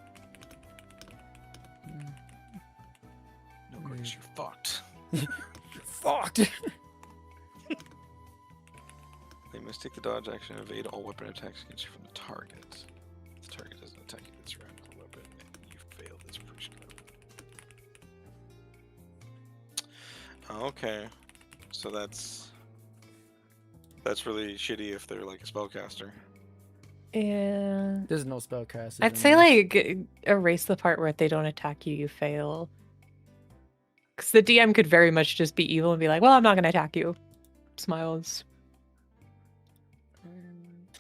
No grace, you're fucked. You're fucked. They must take the dodge action and evade all weapon attacks against you from the target. If the target doesn't attack you, it's surrounded with a weapon, and you fail this prescript. Okay, so that's really shitty if they're like a spellcaster. Yeah. There's no spell cast. I'd say like erase the part where if they don't attack you, you fail. Because the DM could very much just be evil and be like, well, I'm not gonna attack you. Smiles.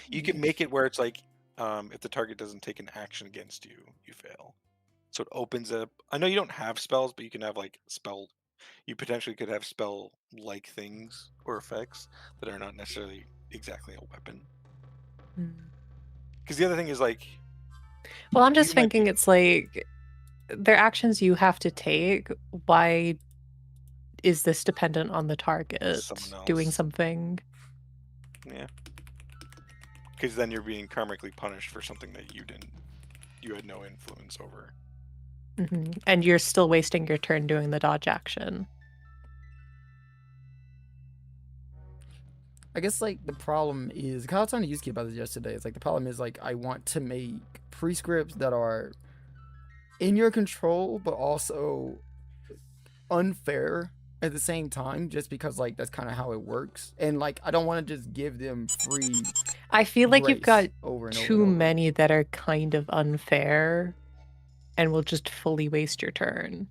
You can make it where it's like, if the target doesn't take an action against you, you fail. So it opens up. I know you don't have spells, but you can have like spell. You potentially could have spell-like things or effects that are not necessarily exactly a weapon. Because the other thing is like, Well, I'm just You might thinking it's like they're actions you have to take. Why is this dependent on the target Someone doing else. something? yeah, because then you're being karmically punished for something that you had no influence over. And you're still wasting your turn doing the dodge action. I guess like the problem is, cause I was talking to Yusuke about this yesterday. It's like the problem is like I want to make prescripts that are in your control, but also unfair at the same time, just because like that's kind of how it works. And like I don't want to just give them free. I feel like you've got grace over and over too and over. many that are kind of unfair and will just fully waste your turn.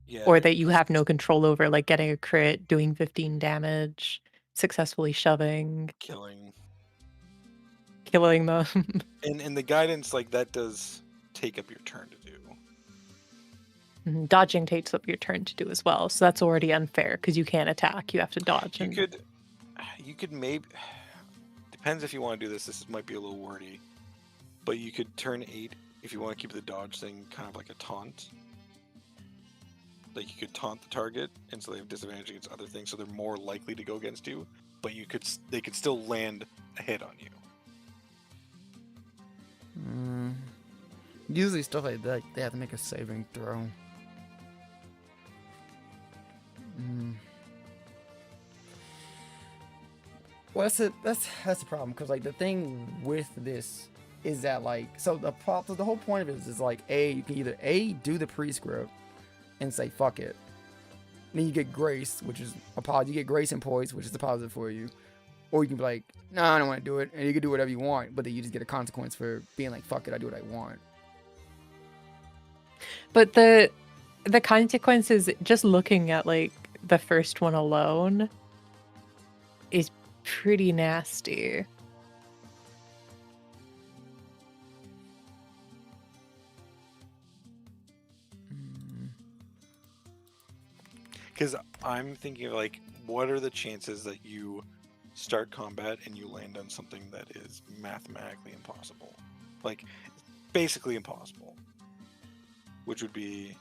Yeah, Or that you have no control over, like getting a crit, doing 15 damage, successfully shoving, killing. killing them. And the guidance, like that does take up your turn to do. Dodging takes up your turn to do as well, so that's already unfair because you can't attack. You have to dodge. You could maybe, depends if you want to do this. This might be a little wordy, but you could turn 8 if you want to keep the dodge thing kind of like a taunt. Like you could taunt the target, and so they have disadvantage against other things, so they're more likely to go against you. But they could still land a hit on you. Usually stuff like that, they have to make a saving throw. Well, that's the problem, because like the thing with this is that like, so the whole point of it is like you can either do the prescript and say fuck it, then you get grace, which is a positive. You get grace and poise, which is a positive for you. Or you can be like, nah, I don't want to do it, and you can do whatever you want, but then you just get a consequence for being like, fuck it, I do what I want. But the consequences, just looking at like the first one alone, is pretty nasty. Because I'm thinking of like, what are the chances that you start combat and you land on something that is mathematically impossible? Like, basically impossible. Which would be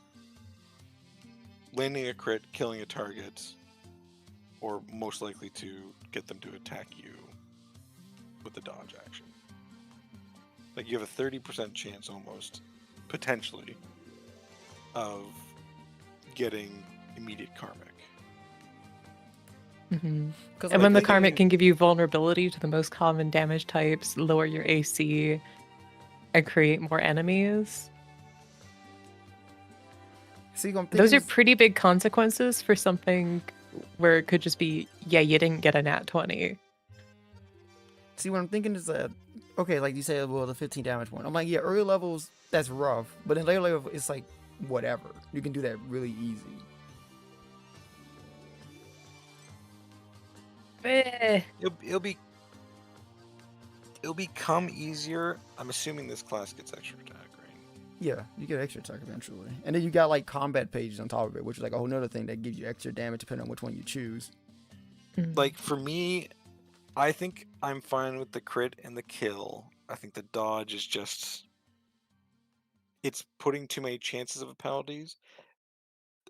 landing a crit, killing a target, or most likely to get them to attack you with the dodge action. Like, you have a 30% chance almost, potentially, of getting immediate karmic. Mm-hmm. Like, And when the karmic can give you vulnerability to the most common damage types, lower your AC, and create more enemies. See, those are pretty big consequences for something where it could just be, yeah, you didn't get a nat 20. See, what I'm thinking is that, okay, like you said, well, the 15 damage one. I'm like, yeah, early levels, that's rough. But in later levels, it's like, whatever. You can do that really easy. It'll become easier. I'm assuming this class gets extra attack, right? Yeah, you get extra attack eventually. And then you got like combat pages on top of it, which is like a whole nother thing that gives you extra damage depending on which one you choose. Like, for me, I think I'm fine with the crit and the kill. I think the dodge is just... it's putting too many chances of penalties.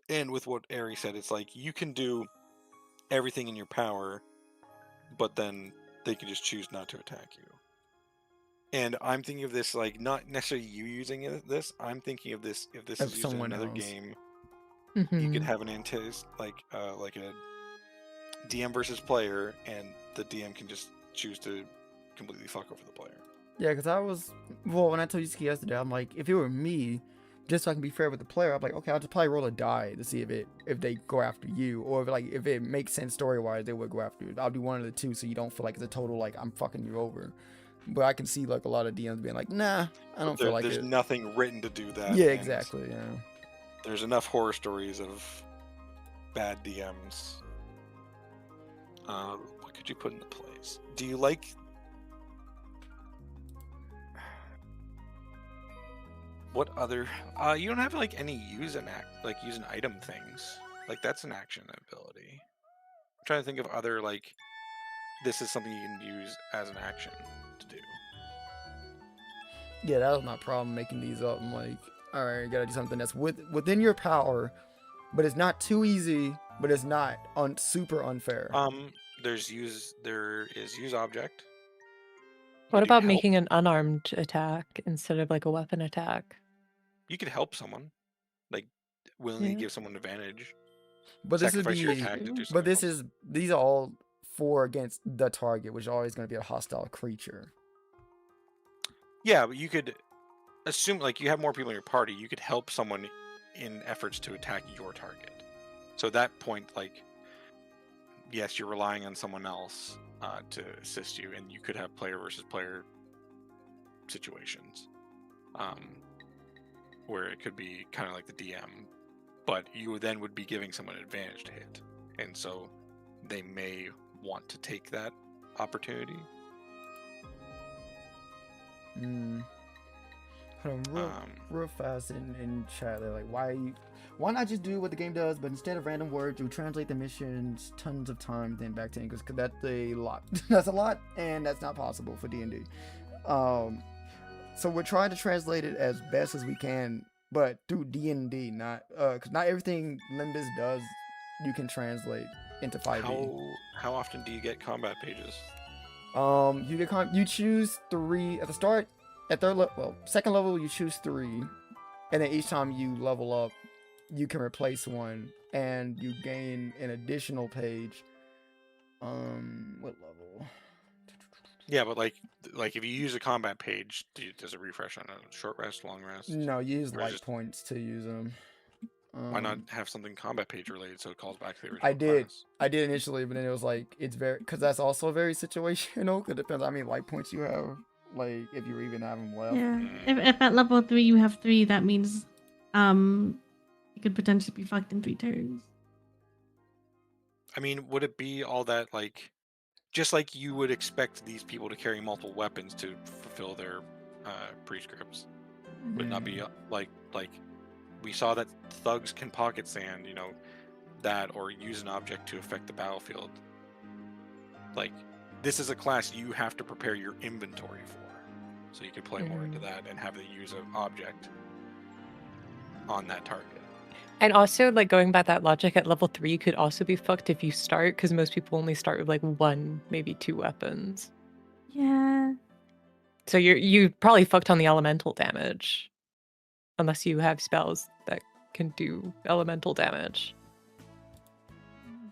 And with what Ari said, it's like, you can do everything in your power, but then they can just choose not to attack you. And I'm thinking of this, like, not necessarily you using this. I'm thinking of this, if this is used in another game, you could have an like a DM versus player, and the DM can just choose to completely fuck over the player. Yeah, because when I told you yesterday, I'm like, if it were me, just so I can be fair with the player, I'm like, okay, I'll just probably roll a die to see if they go after you, or if it makes sense story wise, they would go after you. I'll do one of the two, so you don't feel like it's a total like I'm fucking you over. But I can see like a lot of DMs being like, nah, I don't feel like there's it. There's nothing written to do that. Yeah, exactly. Yeah. There's enough horror stories of bad DMs. What could you put into place? Do you like? What other? You don't have like any use an item things. Like, that's an action ability. I'm trying to think of other, like, this is something you can use as an action to do. Yeah, that was my problem making these up. I'm like, all right, you gotta do something that's within your power, but it's not too easy, but it's not super unfair. There is use object. What about making an unarmed attack instead of like a weapon attack? You could help someone, like willingly give someone advantage. But this would be. But these are all for against the target, which is always going to be a hostile creature. Yeah, but you could assume, like, you have more people in your party. You could help someone in efforts to attack your target. So at that point, like, yes, you're relying on someone else to assist you, and you could have player versus player situations, where it could be kind of like the DM, but you then would be giving someone an advantage to hit, and so they may want to take that opportunity. Real fast in chat, they're like, why not just do what the game does, but instead of random words, you translate the missions tons of times, then back to English, because that's a lot. That's a lot, and that's not possible for D&D. So we're trying to translate it as best as we can, but through D&D, not because not everything Limbus does you can translate into 5e. How often do you get combat pages? You choose 3 at the start. At second level you choose 3, and then each time you level up, you can replace one, and you gain an additional page. What level? Yeah, but like if you use a combat page, does it refresh on a short rest, long rest? No, you use light points to use them. Why not have something combat page related so it calls back to the original I did. class? I did initially, but then it was like it's very because that's also very situational. It depends on how many life points you have. Like if you even have them left. Yeah. If at level 3 you have 3, that means you could potentially be fucked in 3 turns. I mean, would it be all that like, just like you would expect these people to carry multiple weapons to fulfill their prescripts? Would it not be like we saw that thugs can pocket sand, you know, that or use an object to affect the battlefield? Like, this is a class you have to prepare your inventory for, so you can play more into that and have it use an object on that target. And also, like, going by that logic, at level 3, you could also be fucked if you start, because most people only start with, like, 1, maybe 2 weapons. Yeah. So you probably fucked on the elemental damage. Unless you have spells that can do elemental damage.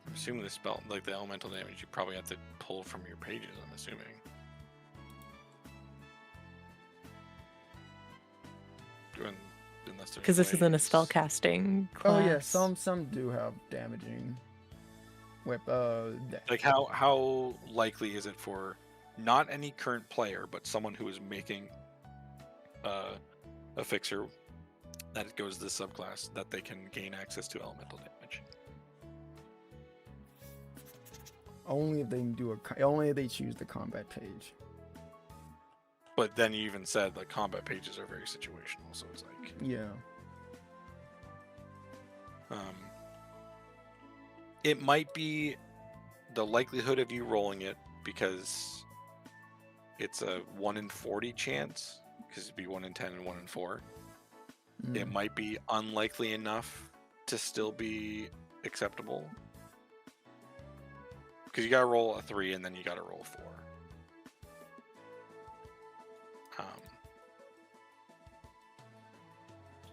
I'm assuming the spell, like the elemental damage, you probably have to pull from your pages, I'm assuming. Because this isn't a spell casting class. Oh yeah, some do have damaging like how likely is it for not any current player, but someone who is making a fixer that goes to the subclass that they can gain access to elemental damage? Only if they do only if they choose the combat page. But then you even said like combat pages are very situational, so it's like yeah. It might be the likelihood of you rolling it because it's a 1 in 40 chance, because it'd be 1 in 10 and 1 in 4. It might be unlikely enough to still be acceptable, because you gotta roll a 3 and then you gotta roll a 4.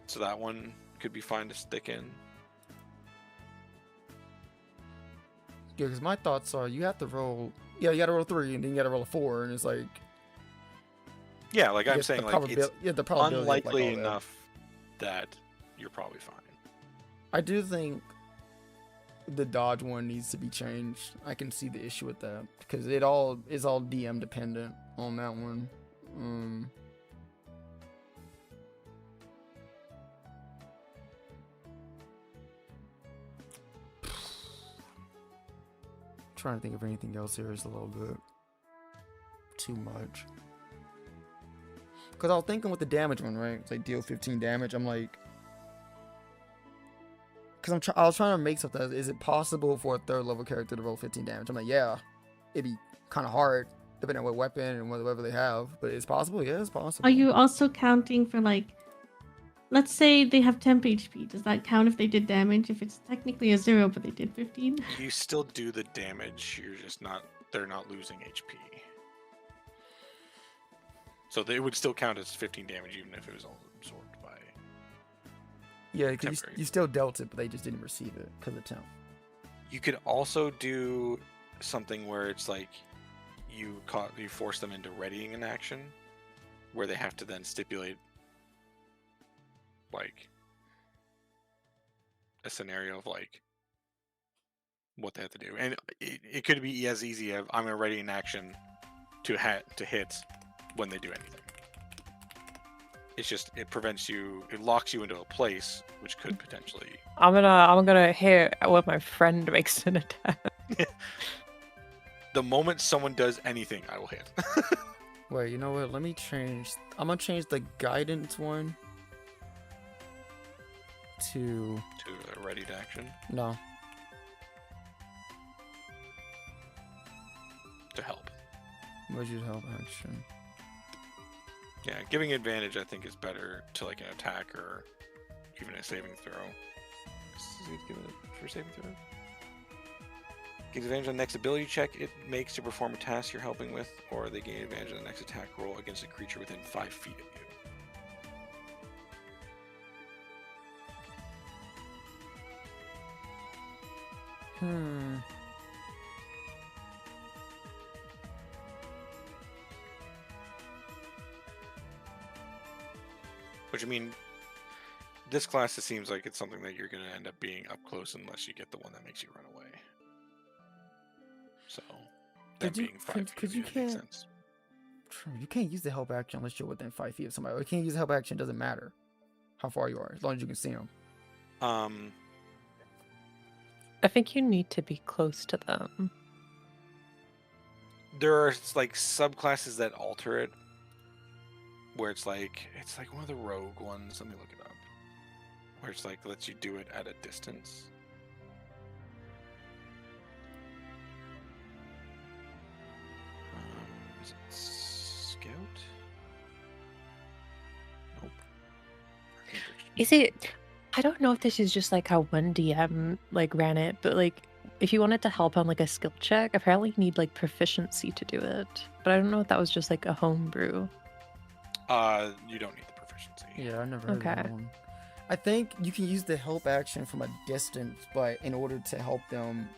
So that one could be fine to stick in. Yeah, because my thoughts are you have to roll. Yeah, you got to roll 3 and then you got to roll a 4, and it's like. Yeah, like I'm saying, like it's the probability unlikely of, like, enough that you're probably fine. I do think the dodge one needs to be changed. I can see the issue with that because it all is all DM dependent on that one. Trying to think of anything else here is a little bit too much. Because I was thinking with the damage one, right? It's like deal 15 damage. I'm like, because I was trying to make something. Is it possible for a 3rd level character to roll 15 damage? I'm like, yeah, it'd be kind of hard depending on what weapon and whatever they have, but it's possible. Yeah, it's possible. Are you also counting for, like, let's say they have temp HP. Does that count if they did damage? If it's technically a 0, but they did 15? You still do the damage. You're just not. They're not losing HP. So they would still count as 15 damage, even if it was all absorbed by. Yeah, because you still dealt it, but they just didn't receive it because of temp. You could also do something where it's like you force them into readying an action, where they have to then stipulate like a scenario of like what they have to do, and it could be as easy as I'm gonna ready an action to hit when they do anything. It's just it locks you into a place which could potentially. I'm gonna hit when my friend makes an attack. The moment someone does anything, I will hit. Wait, you know what? Let me change. I'm gonna change the guidance one to a ready to action. No. To help. What should help action? Yeah, giving advantage I think is better to like an attack or even a saving throw. Give it for saving throw. Gives advantage on the next ability check it makes to perform a task you're helping with, or they gain advantage on the next attack roll against a creature within 5 feet of you. Which I mean, this class, it seems like it's something that you're going to end up being up close unless you get the one that makes you run away. So, that being 5 feet Because you makes can't. sense. You can't use the help action unless you're within 5 feet of somebody. Or you can't use the help action. It doesn't matter how far you are, as long as you can see them. I think you need to be close to them. There are like subclasses that alter it, where it's like one of the rogue ones. Let me look it up. Where it's like lets you do it at a distance. Is it Scout? Nope. Is it? I don't know if this is just like how one DM like ran it, but like if you wanted to help on like a skill check, apparently you need like proficiency to do it. But I don't know if that was just like a homebrew. You don't need the proficiency. Yeah, I never heard of that one. I think you can use the help action from a distance, but in order to help them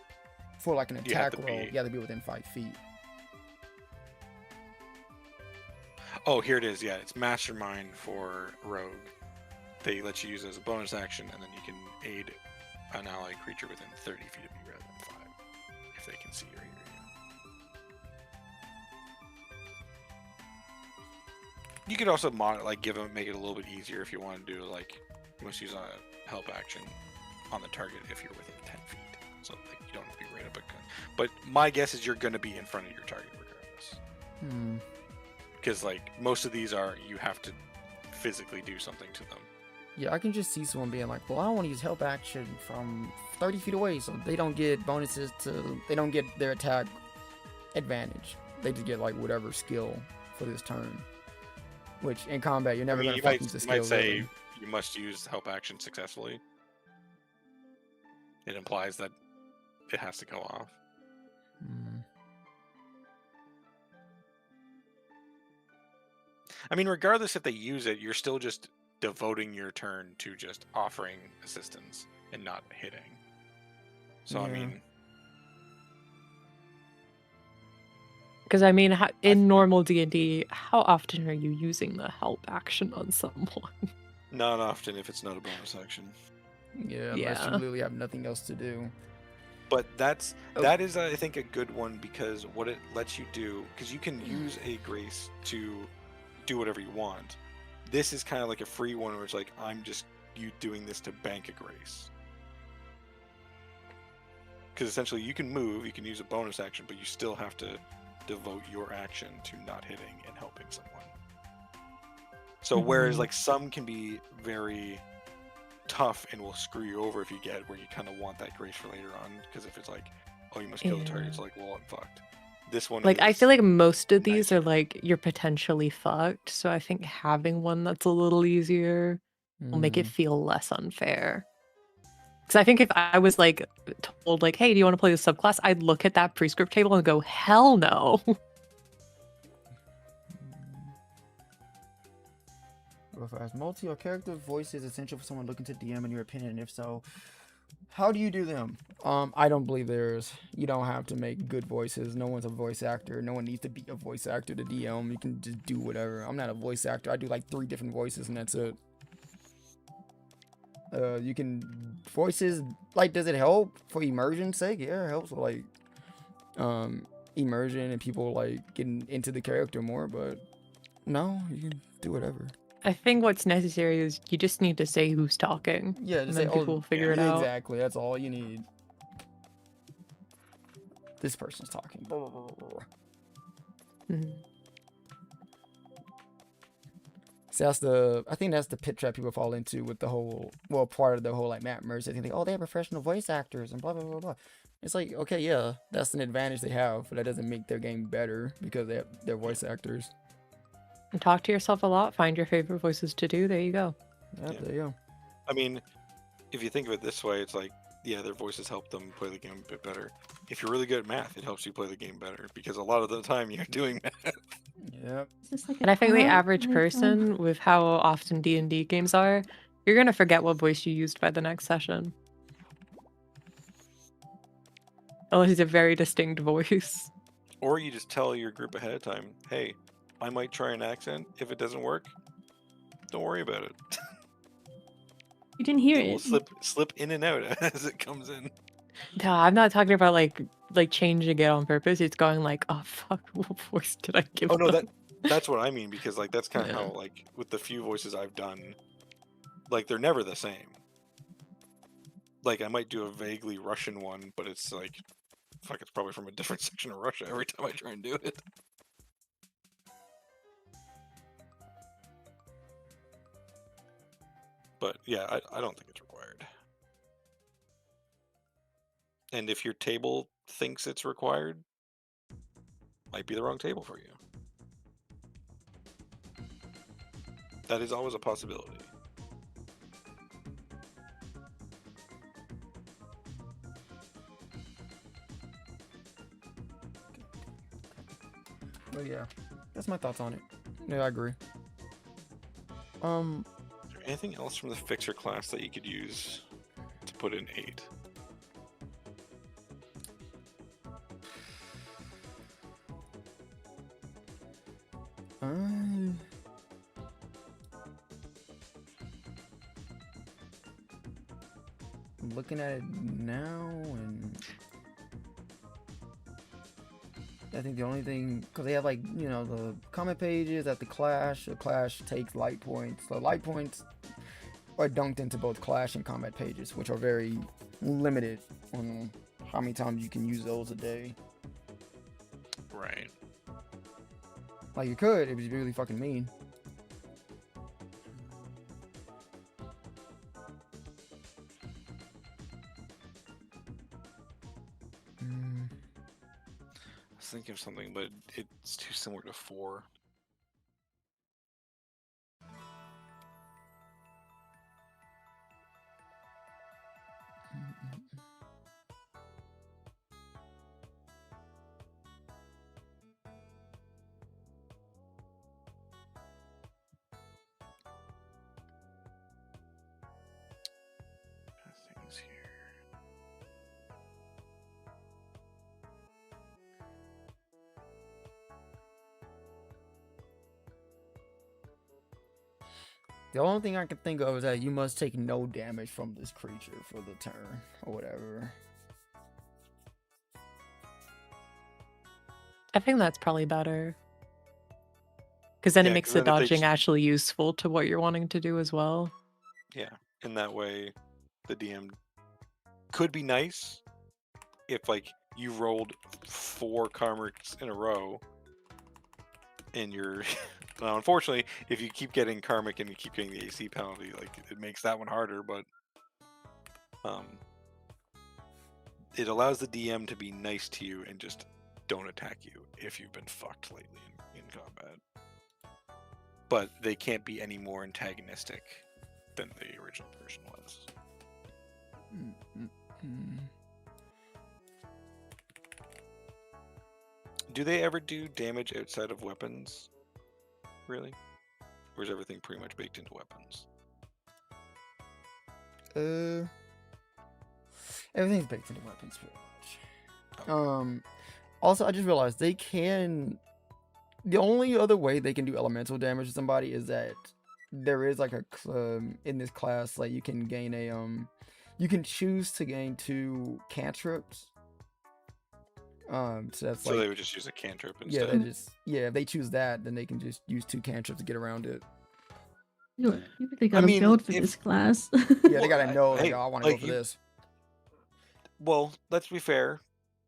for like an attack roll, you have to be within 5 feet. Oh, here it is. Yeah, it's Mastermind for Rogue. They let you use it as a bonus action, and then you can aid an ally creature within 30 feet of you rather than 5, if they can see or hear you. You could also make it a little bit easier if you want to do like you must use a help action on the target if you're within 10 feet, so like you don't have to be right up at gun. But my guess is you're going to be in front of your target regardless. Because like most of these are you have to physically do something to them. Yeah, I can just see someone being like, well, I want to use help action from 30 feet away, so they don't get bonuses they don't get their attack advantage. They just get like whatever skill for this turn. Which in combat, you're never going to fucking use the skill. You might say you must use help action successfully. It implies that it has to go off. I mean, regardless if they use it, you're still just devoting your turn to just offering assistance and not hitting. So, I mean... Because, I mean, in normal D&D, how often are you using the help action on someone? Not often if it's not a bonus action. Yeah, unless you literally have nothing else to do. But that is, I think, a good one because what it lets you do... Because you can use a grace to do whatever you want. This is kind of like a free one where it's like, I'm just doing this to bank a grace. Because essentially you can move, you can use a bonus action, but you still have to devote your action to not hitting and helping someone. So whereas like some can be very tough and will screw you over if you get where you kind of want that grace for later on, because if it's like, oh, you must kill the target, it's like, well, I'm fucked. This one like I feel like most of these are like you're potentially fucked, so I think having one that's a little easier will make it feel less unfair. Because I think if I was like told like, hey, do you want to play this subclass, I'd look at that prescript table and go, hell no. As multi or character voice is essential for someone looking to DM in your opinion, and if so, how do you do them? I don't believe you don't have to make good voices. No one's a voice actor. No one needs to be a voice actor to DM. You can just do whatever. I'm not a voice actor. I do like 3 different voices and that's it. You can voices, like, does it help for immersion's sake? Yeah, it helps with like immersion and people like getting into the character more, but no, you can do whatever. I think what's necessary is you just need to say who's talking. Yeah, just say, people will figure it out. Exactly, that's all you need. This person's talking. Blah, blah, blah, blah. So I think that's the pit trap people fall into with the whole, part of the whole like map merge. They think, oh, they have professional voice actors and blah blah blah blah. It's like, okay, yeah, that's an advantage they have, but that doesn't make their game better because they're voice actors. And talk to yourself a lot. Find your favorite voices to do. There you go. Yeah, there you go. I mean, if you think of it this way, it's like, yeah, their voices help them play the game a bit better. If you're really good at math, it helps you play the game better because a lot of the time you're doing math. Yep. And I think the average person, with how often D&D games are, you're gonna forget what voice you used by the next session. Unless it's a very distinct voice. Or you just tell your group ahead of time, hey, I might try an accent. If it doesn't work, don't worry about it. You didn't hear It will it. slip in and out as it comes in. No, I'm not talking about like changing it on purpose. It's going like, oh fuck, what voice did I give Oh no, them? that's what I mean, because like that's kind of Yeah. how, like, with the few voices I've done, like they're never the same. Like I might do a vaguely Russian one, but it's like, fuck, it's probably from a different section of Russia every time I try and do it. But yeah, I don't think it's required. And if your table thinks it's required, might be the wrong table for you. That is always a possibility. But yeah, that's my thoughts on it. Yeah, I agree. Is there anything else from the fixer class that you could use to put in 8? I'm looking at it now, and I think the only thing, because they have like, you know, the comment pages at the Clash takes light points. So light points are dunked into both Clash and combat pages, which are very limited on how many times you can use those a day. Right. Like you could, it was really fucking mean. I was thinking of something, but it's too similar to 4. Things here. The only thing I can think of is that you must take no damage from this creature for the turn, or whatever. I think that's probably better. Because then Yeah, it makes 'cause the then if they dodging actually useful to what you're wanting to do as well. Yeah, in that way, the DM could be nice if, like, you rolled 4 karmics in a row, and you're now, unfortunately, if you keep getting karmic and you keep getting the AC penalty, like, it makes that one harder. But it allows the DM to be nice to you and just don't attack you if you've been fucked lately in combat. But they can't be any more antagonistic than the original version was. Do they ever do damage outside of weapons? Really? Or is everything pretty much baked into weapons? Everything's baked into weapons pretty much. Okay. Also, I just realized they can. The only other way they can do elemental damage to somebody is that there is like a in this class, like you can gain a you can choose to gain 2 cantrips. So that's So they would just use a cantrip yeah, instead. if they choose that, then they can just use 2 cantrips to get around it. You really gotta mean, build for if- this class. Yeah, they gotta know, like, hey, oh, I want to like, go for this. Well, let's be fair.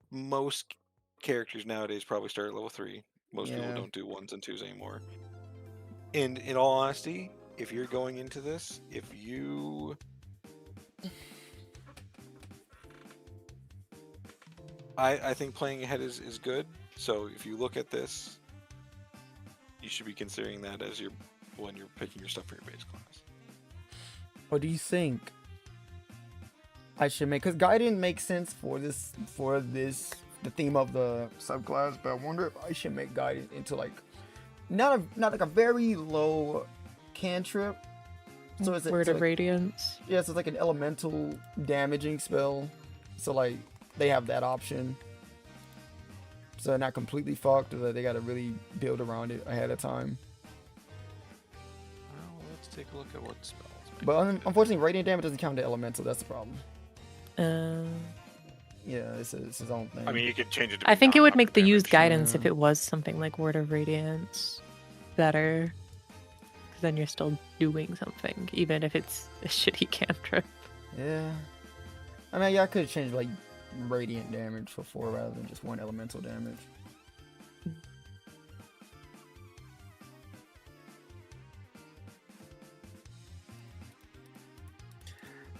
Most characters nowadays probably start at level 3. Most people Yeah. don't do 1s and 2s anymore. And in all honesty, if you're going into this, if you... I think playing ahead is good. So if you look at this, you should be considering that as when you're picking your stuff for your base class. What do you think I should make? Because Gaiden makes sense for the theme of the subclass, but I wonder if I should make Gaiden into like not like a very low cantrip. So it's Word of like, Radiance. yeah, so it's like an elemental damaging spell. So like they have that option. So they're not completely fucked, or they gotta really build around it ahead of time. Well, let's take a look at what spells But unfortunately, radiant damage doesn't count to elemental. That's the problem. Yeah, it's his own thing. I mean, you could change it to I think it would make the damage. used guidance if Yeah. it was something like Word of Radiance better. Because then you're still doing something, even if it's a shitty cantrip. Yeah. I mean, yeah, I could change like radiant damage for 4 rather than just 1 elemental damage.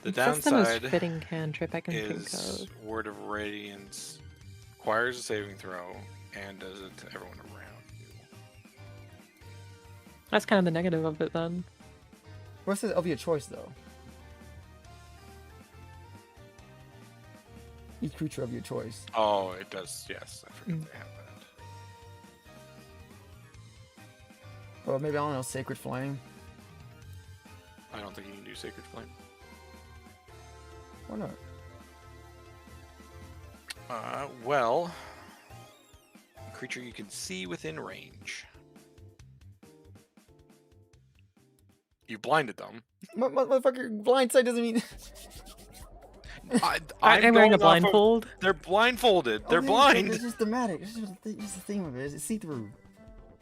The That's the most downside fitting cantrip I can think is of. Word of Radiance requires a saving throw and does it to everyone around you. That's kind of the negative of it then. What's the of your choice though? Each creature of your choice. Oh, it does. Yes, I forgot they have that. Or maybe I don't know, Sacred Flame. I don't think you can do Sacred Flame. Why not? Well, creature you can see within range. You blinded them. Motherfucker, blindside doesn't mean. I'm wearing a blindfold. They're blindfolded. They're Okay, blind. It's just thematic. It's just the theme of it. It's see through.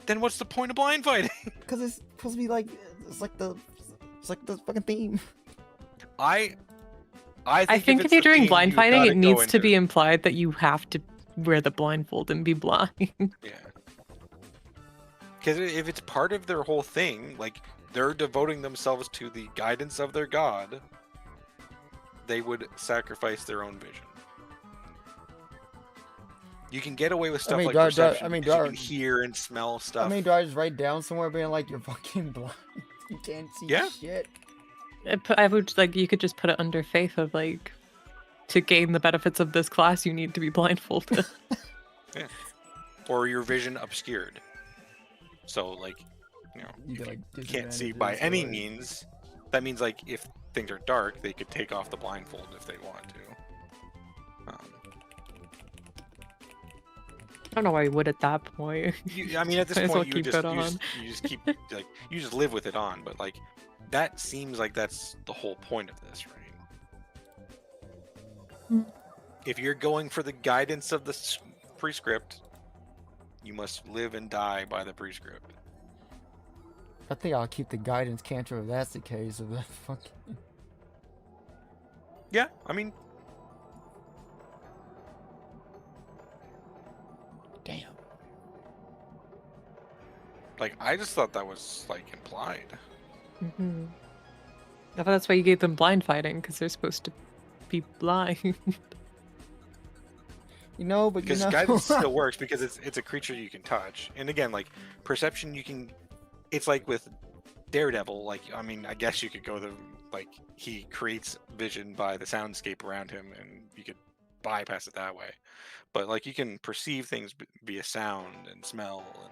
Then what's the point of blind fighting? Because it's supposed to be like it's like the fucking theme. I think if it's you're the doing theme, blind you fighting, gotta it go needs to into be it. implied that you have to wear the blindfold and be blind. Yeah. Because if it's part of their whole thing, like they're devoting themselves to the guidance of their god, they would sacrifice their own vision. You can get away with stuff like perception. You can hear and smell stuff. I mean, do I just write down somewhere being like you're fucking blind? You can't see shit. I would like you could just put it under faith of like to gain the benefits of this class, you need to be blindfolded. Yeah. Or your vision obscured. So like, You get, like, can't see disadvantages by or, any like- means. That means like if things are dark, they could take off the blindfold if they want to. I don't know why you would at that point. I mean, at this Might as well point, you keep just, it on. you just keep like you just live with it on. But like, that seems like that's the whole point of this, right? If you're going for the guidance of the prescript, you must live and die by the prescript. I think I'll keep the guidance cantrip if that's the case. Of that fucking. Yeah, I mean, Damn. like I just thought that was like implied. Mm-hmm. I thought that's why you gave them blind fighting, because they're supposed to be blind. You know, but Because guidance still works because it's a creature you can touch, and again, like perception, you can. It's like with Daredevil. Like, I mean, I guess you could go like he creates vision by the soundscape around him, and you could bypass it that way. But like you can perceive things via sound and smell and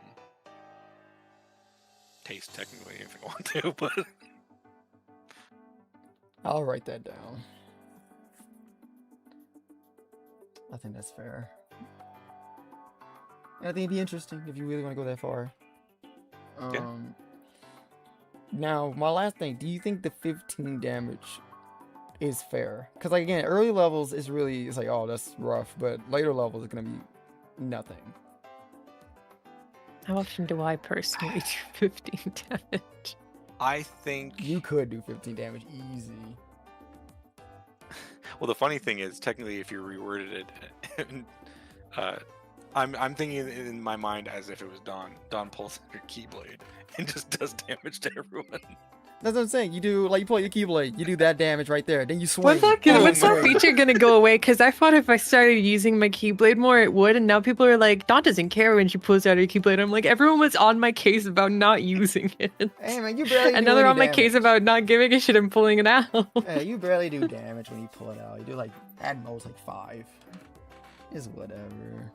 taste, technically, if you want to. But I'll write that down. I think that's fair. And I think it'd be interesting if you really want to go that far. Yeah. Now, my last thing. Do you think the 15 damage is fair? Because, like, again, early levels is really, it's like, oh, that's rough. But later levels is going to be nothing. How often do I personally do 15 damage? I think You could do 15 damage easy. Well, the funny thing is, technically, if you reworded it, I'm thinking in my mind as if it was Dawn. Dawn pulls out her Keyblade and just does damage to everyone. That's what I'm saying. You do, like, you pull your Keyblade, you do that damage right there. Then you swing. When's that feature gonna go away? Because I thought if I started using my Keyblade more, it would. And now people are like, Dawn doesn't care when she pulls out her Keyblade. I'm like, everyone was on my case about not using it. Hey, man, you barely And do now they're any on my damage. case about not giving a shit and pulling it out. Hey, you barely do damage when you pull it out. You do, like, at most, like, 5. It's whatever.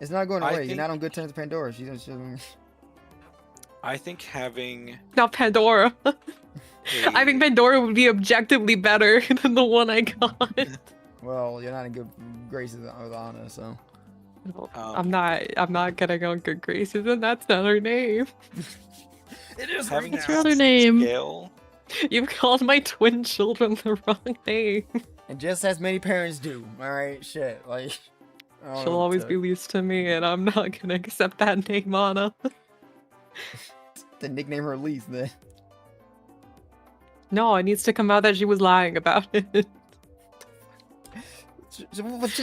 It's not going I away. You're think- not on good terms with Pandora. She's I think having Not Pandora. I think Pandora would be objectively better than the one I got. Well, you're not in good graces with Anna, so. I'm not gonna go on good graces, and that's not her name. It is having What's your other name? scale You've called my twin children the wrong name. And just as many parents do. All right, shit. Like, I don't She'll know what always to- be leased to me, and I'm not gonna accept that name, Anna. to nickname her Lise then. No, it needs to come out that she was lying about it.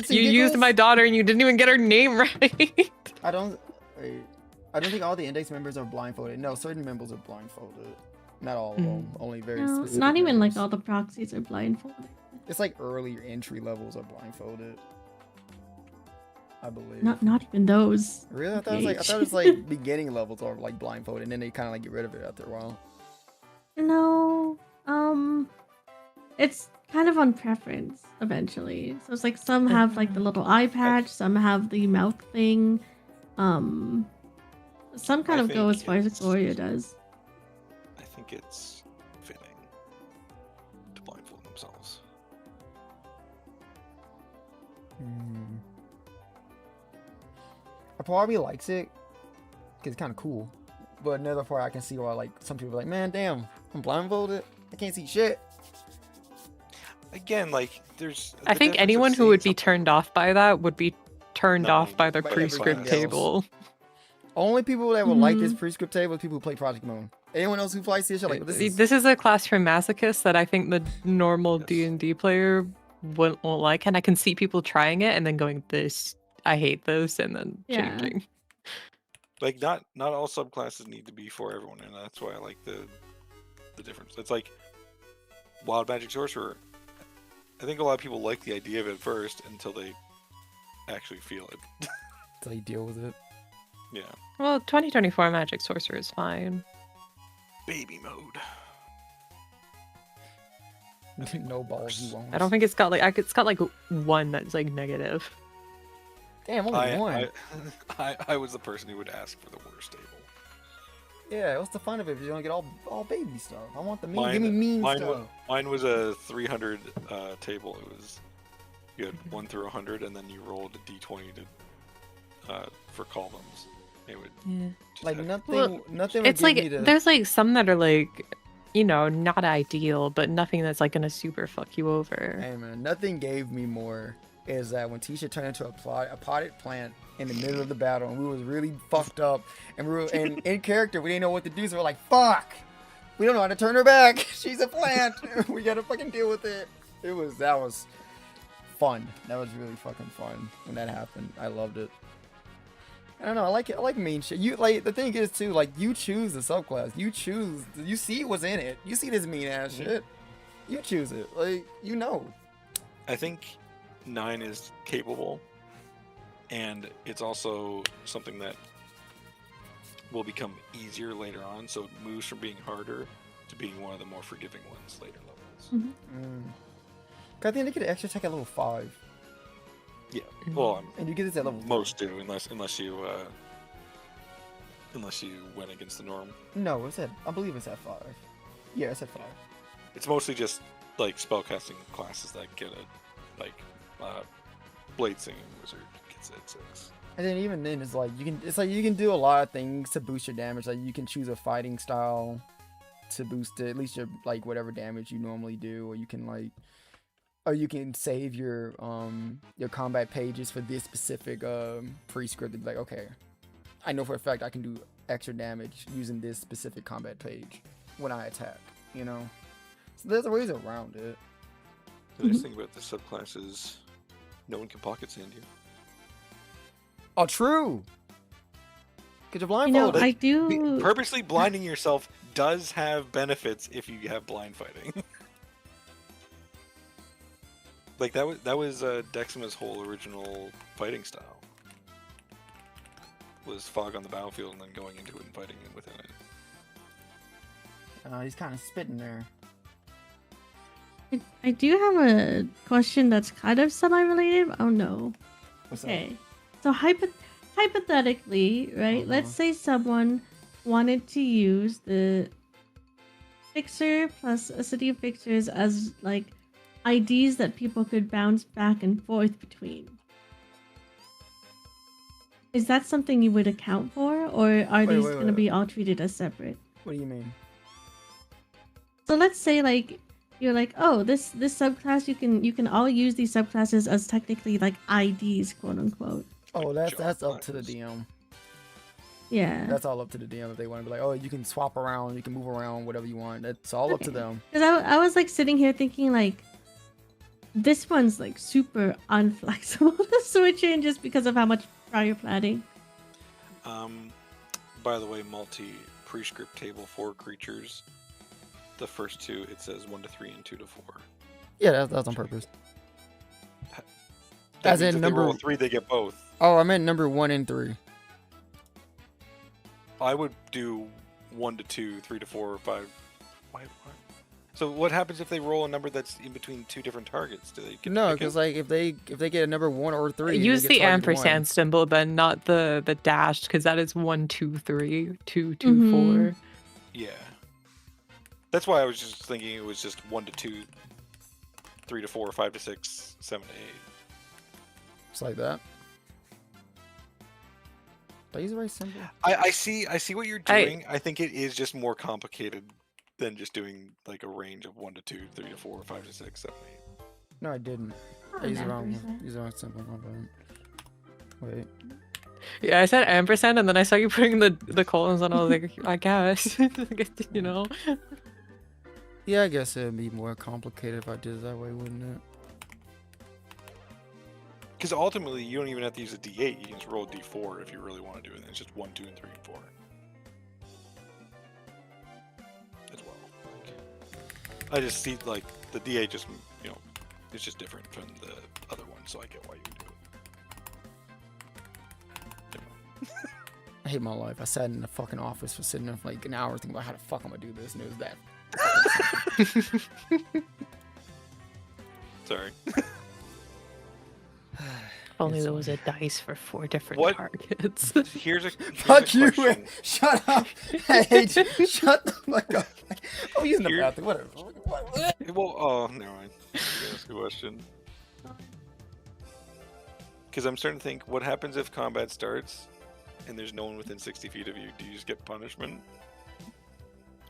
You used my daughter and you didn't even get her name right. I don't think all the index members are blindfolded. No, certain members are blindfolded. Not all of them. Only very No, specific. not even like members. all the proxies are blindfolded. It's like earlier entry levels are blindfolded. I believe. Not even those. Really? I thought it was like beginning levels are like blindfolded, and then they kind of like get rid of it after a while. No, it's kind of on preference eventually. So it's like some have like the little eye patch, some have the mouth thing. Some kind of go think as far as it's- Gloria does. I think it's fitting to blindfold themselves. A part of me likes it because it's kind of cool, but another part I can see why like some people are like, man, damn, I'm blindfolded. I can't see shit. Again, like there's. I the think difference of anyone who seeing would be something- turned off by that would be turned No, off by the by prescript everybody else. table. Only people that would like this prescript table are people who play Project Moon. Anyone else who plays this shit like this is a class for masochists that I think the normal D&D player won't like, and I can see people trying it and then going, "This, I hate this," and then Yeah. changing. Like not all subclasses need to be for everyone, and that's why I like the difference. It's like Wild Magic Sorcerer. I think a lot of people like the idea of it first until they actually feel it. until you deal with it. Yeah. Well, 2024 Magic Sorcerer is fine. Baby mode. No balls, you won't. I don't think it's got like one that's like negative. Damn, only one. I was the person who would ask for the worst table. Yeah, what's the fun of it if you don't get all baby stuff? I want the mean. Mine- Give me mean mine stuff. Mine was a 300 table. It was you had 1 through 100, and then you rolled a d20 to for columns. It would Yeah. just Like have- nothing. Well, Nothing. Would It's give like me the... there's like some that are like, not ideal, but nothing that's like gonna super fuck you over. Hey man, nothing gave me more. Is that when Tisha turned into a potted plant in the middle of the battle, and we was really fucked up, and we were and in character we didn't know what to do, so we're like, fuck, we don't know how to turn her back. She's a plant. We gotta fucking deal with it. That was fun. That was really fucking fun when that happened. I loved it. I don't know. I like it. I like mean shit. You like the thing is too. Like you choose the subclass. You choose. You see what's in it. You see this mean ass shit. You choose it. Like you know. I think 9 is capable, and it's also something that will become easier later on. So it moves from being harder to being one of the more forgiving ones later levels. I think they get an extra attack at level 5, Yeah. Well, and you get this at level. most do, unless you went against the norm. No, it's at. I believe it's at 5. Yeah, it's at 5. It's mostly just like spellcasting classes that get a blade singing wizard gets it at 6. And then even then, it's like you can do a lot of things to boost your damage. Like you can choose a fighting style to boost it, at least your like whatever damage you normally do, or you can save your combat pages for this specific prescript. To be like, okay, I know for a fact I can do extra damage using this specific combat page when I attack. So there's ways around it. The nice thing about the subclass is no one can pocket sand you. Oh, true. Cause you're You know, blindfolded. I do. Purposely blinding yourself does have benefits if you have blind fighting. Like that was Dexima's whole original fighting style. Was fog on the battlefield and then going into it and fighting it within it. He's kind of spitting there. I do have a question that's kind of semi-related. Oh no. What's Okay. So hypothetically, right? Let's say someone wanted to use the Fixer plus a City of Fixers as like IDs that people could bounce back and forth between. Is that something you would account for, or are these going to be all treated as separate? What do you mean? So let's say like you're like, oh, this subclass you can all use these subclasses as technically like IDs, quote unquote. Oh, Like that's job up to the classes. DM. Yeah. That's all up to the DM if they want to be like, oh, you can swap around, you can move around, whatever you want. That's all up to them. Because I was like sitting here thinking like, this one's like super unflexible to switch in just because of how much prior planning. By the way, multi prescript table for creatures. The first two, it says 1 to 3 and 2 to 4. Yeah, that's on purpose. That As means in if they roll number 3, they get both. Oh, I meant number 1 and 3. I would do 1 to 2, 3 to 4, 5. Why? So what happens if they roll a number that's in between two different targets? Do they get No, to pick because it? like if they get a number 1 or 3, Use they the get target ampersand 1. symbol, but not the dash, because that is 1, 2, 3, 2, 2, Mhm. 4. Yeah. That's why I was just thinking it was just 1 to 2, 3 to 4, 5 to 6, 7 to 8. Just like that. Did I use the right symbol? I see what you're doing. I think it is just more complicated than just doing like a range of 1 to 2, 3 to 4, 5 to 6, 7 to 8. No, I didn't. I used the wrong one. Use the wrong symbol. My bad. Wait. Yeah, I said ampersand, and then I saw you putting the colons on. I was like, I guess, you know. Yeah, I guess it'd be more complicated if I did it that way, wouldn't it? Because ultimately, you don't even have to use a D8. You can just roll a D4 if you really want to do it. It's just 1, 2, and 3, and 4. As well. I just see like the D8 just it's just different from the other one, so I get why you would do it. I hate my life. I sat in the fucking office for sitting there for like an hour thinking about how the fuck I'm gonna do this, and it was that. Sorry. Only It's there was a dice for 4 different What? targets. Here's a Fuck you! question. Shut up! I hate you. Shut the fuck up! Oh, he's in the Here- bathroom. Whatever. Well, oh, never mind. Ask a question. Because I'm starting to think, what happens if combat starts and there's no one within 60 feet of you? Do you just get punishment?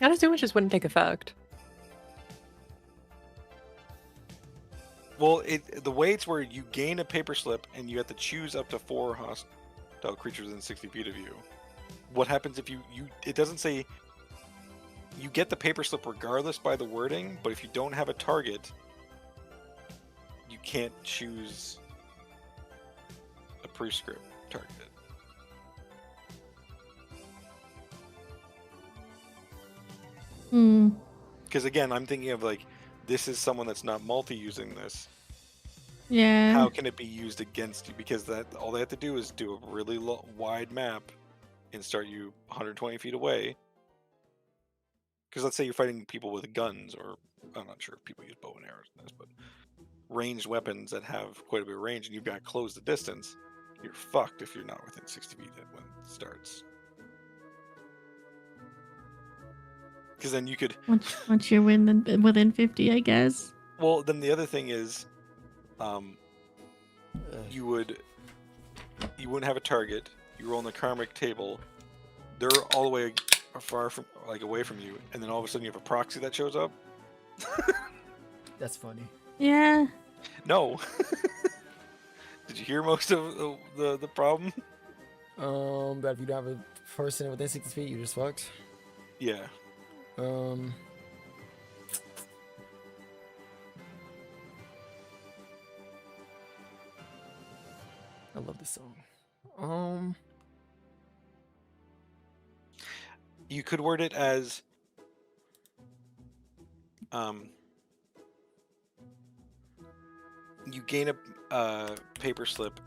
Not as much just wouldn't take effect. Well, the way it's where you gain a paper slip and you have to choose up to 4 hostile creatures within 60 feet of you. What happens if you it doesn't say you get the paper slip regardless by the wording, but if you don't have a target, you can't choose a prescript target. Hmm. Because again, I'm thinking of like, this is someone that's not multi-using this. Yeah. How can it be used against you? Because that all they have to do is do a really wide map and start you 120 feet away. Because let's say you're fighting people with guns, or I'm not sure if people use bow and arrows in this, but ranged weapons that have quite a bit of range, and you've got to close the distance. You're fucked if you're not within 60 feet when it starts. Because then you could. Once you're within 50, I guess. Well, then the other thing is, you wouldn't have a target. You roll on the karmic table. They're all the way far from, like, away from you, and then all of a sudden you have a proxy that shows up. That's funny. Yeah. No. Did you hear most of the problem? That if you don't have a person within 60 feet, you're just fucked. Yeah. I love this song. You could word it as you gain a paper slip.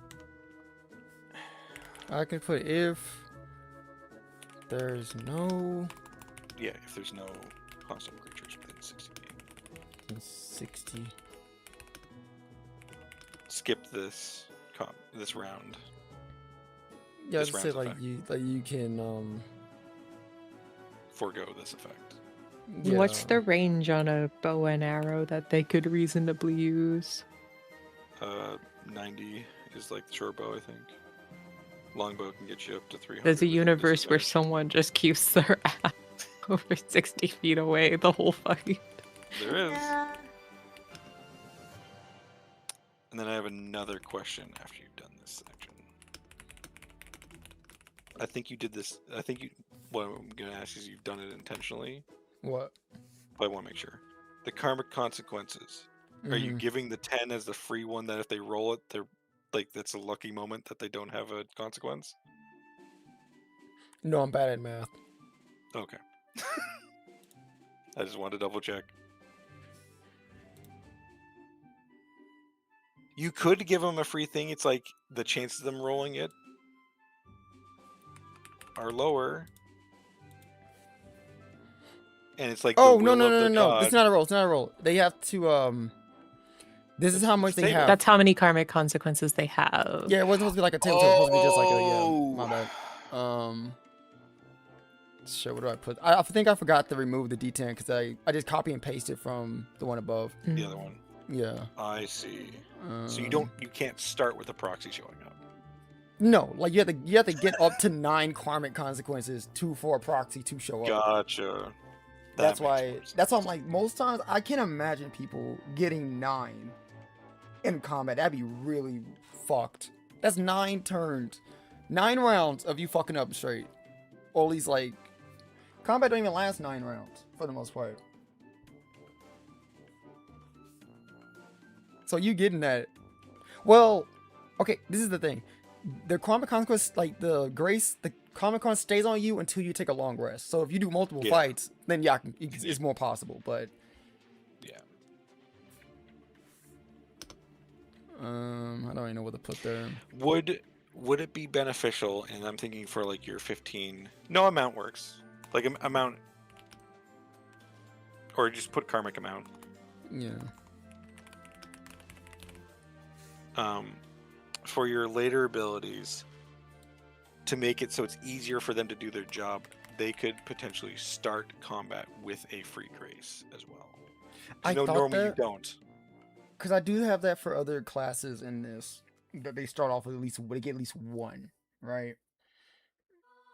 I could put if there's no Yeah, if there's no hostile creatures within 60 feet. 60. Skip this this round. Yeah, This I'd say round's like you can Forego this effect. What's yeah. the range on a bow and arrow that they could reasonably use? 90 is like the short bow, I think. Longbow can get you up to 300. There's a with this universe where effect. someone just keeps their ass. over 60 feet away the whole fight. There is. Yeah. And then I have another question after you've done this section. I think you did this. I think you. What I'm gonna ask is, you've done it intentionally, What? but I want to make sure. The karmic consequences. Are you giving the 10 as the free one that if they roll it, they're like that's a lucky moment that they don't have a consequence? No, I'm bad at math. Okay. I just wanted to double check. You could give them a free thing. It's like the chances of them rolling it are lower. And it's like Oh, the no, will no, of no, the no, no. god. It's not a roll. It's not a roll. They have to, this is how much they Save it. have. That's how many karmic consequences they have. Yeah, it wasn't supposed to be like a table. It was supposed to be just like a, Oh. yeah, my bad. Shit, what do I put? I think I forgot to remove the D10 because I just copy and paste it from the one above. The other one. Yeah. I see. So you can't start with a proxy showing up. No, like you have to get up to 9 karmic consequences for a proxy to show up. Gotcha. That's why I'm like, most times I can't imagine people getting 9 in combat. That'd be really fucked. That's 9 turns, 9 rounds of you fucking up straight. Or at least like, combat don't even last 9 rounds for the most part. So you getting that? Well, okay. This is the thing. The karmic consequence, like the grace, the karmic consequence stays on you until you take a long rest. So if you do multiple fights, then yeah, it's more possible. But yeah. I don't even know what to put there. Would it be beneficial? And I'm thinking for like your 15. No amount works. Like amount, or just put karmic amount. Yeah. For your later abilities, to make it so it's easier for them to do their job, they could potentially start combat with a free grace as well. I thought normally that, you don't. because I do have that for other classes in this, that they start off with they get at least 1, right?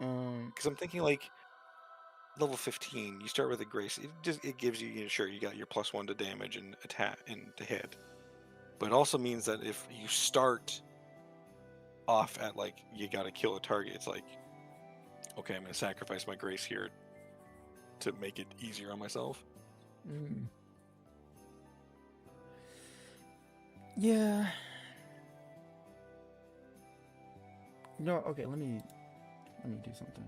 Because I'm thinking like level 15, you start with a grace. It gives you, sure, you got your +1 to damage and attack and to hit, but it also means that if you start off at like you gotta kill a target, it's like, okay, I'm gonna sacrifice my grace here to make it easier on myself. Yeah. No, okay, let me do something.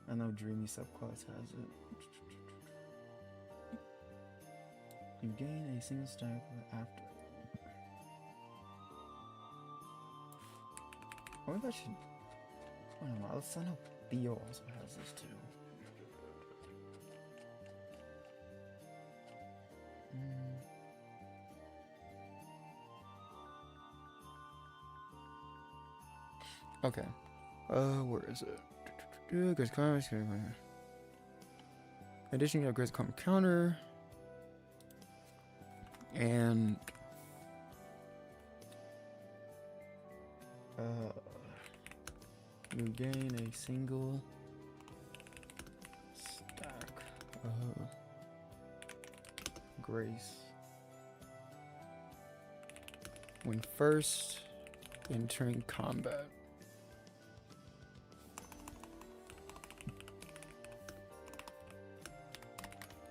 I know Dreamy Subclass has it. You gain a single stack after. I wonder if I should. I don't know. I know Theo also has this too. Okay. Where is it? Grace Common. In addition, you have Grace Common counter. And you gain a single stack of grace when first entering combat.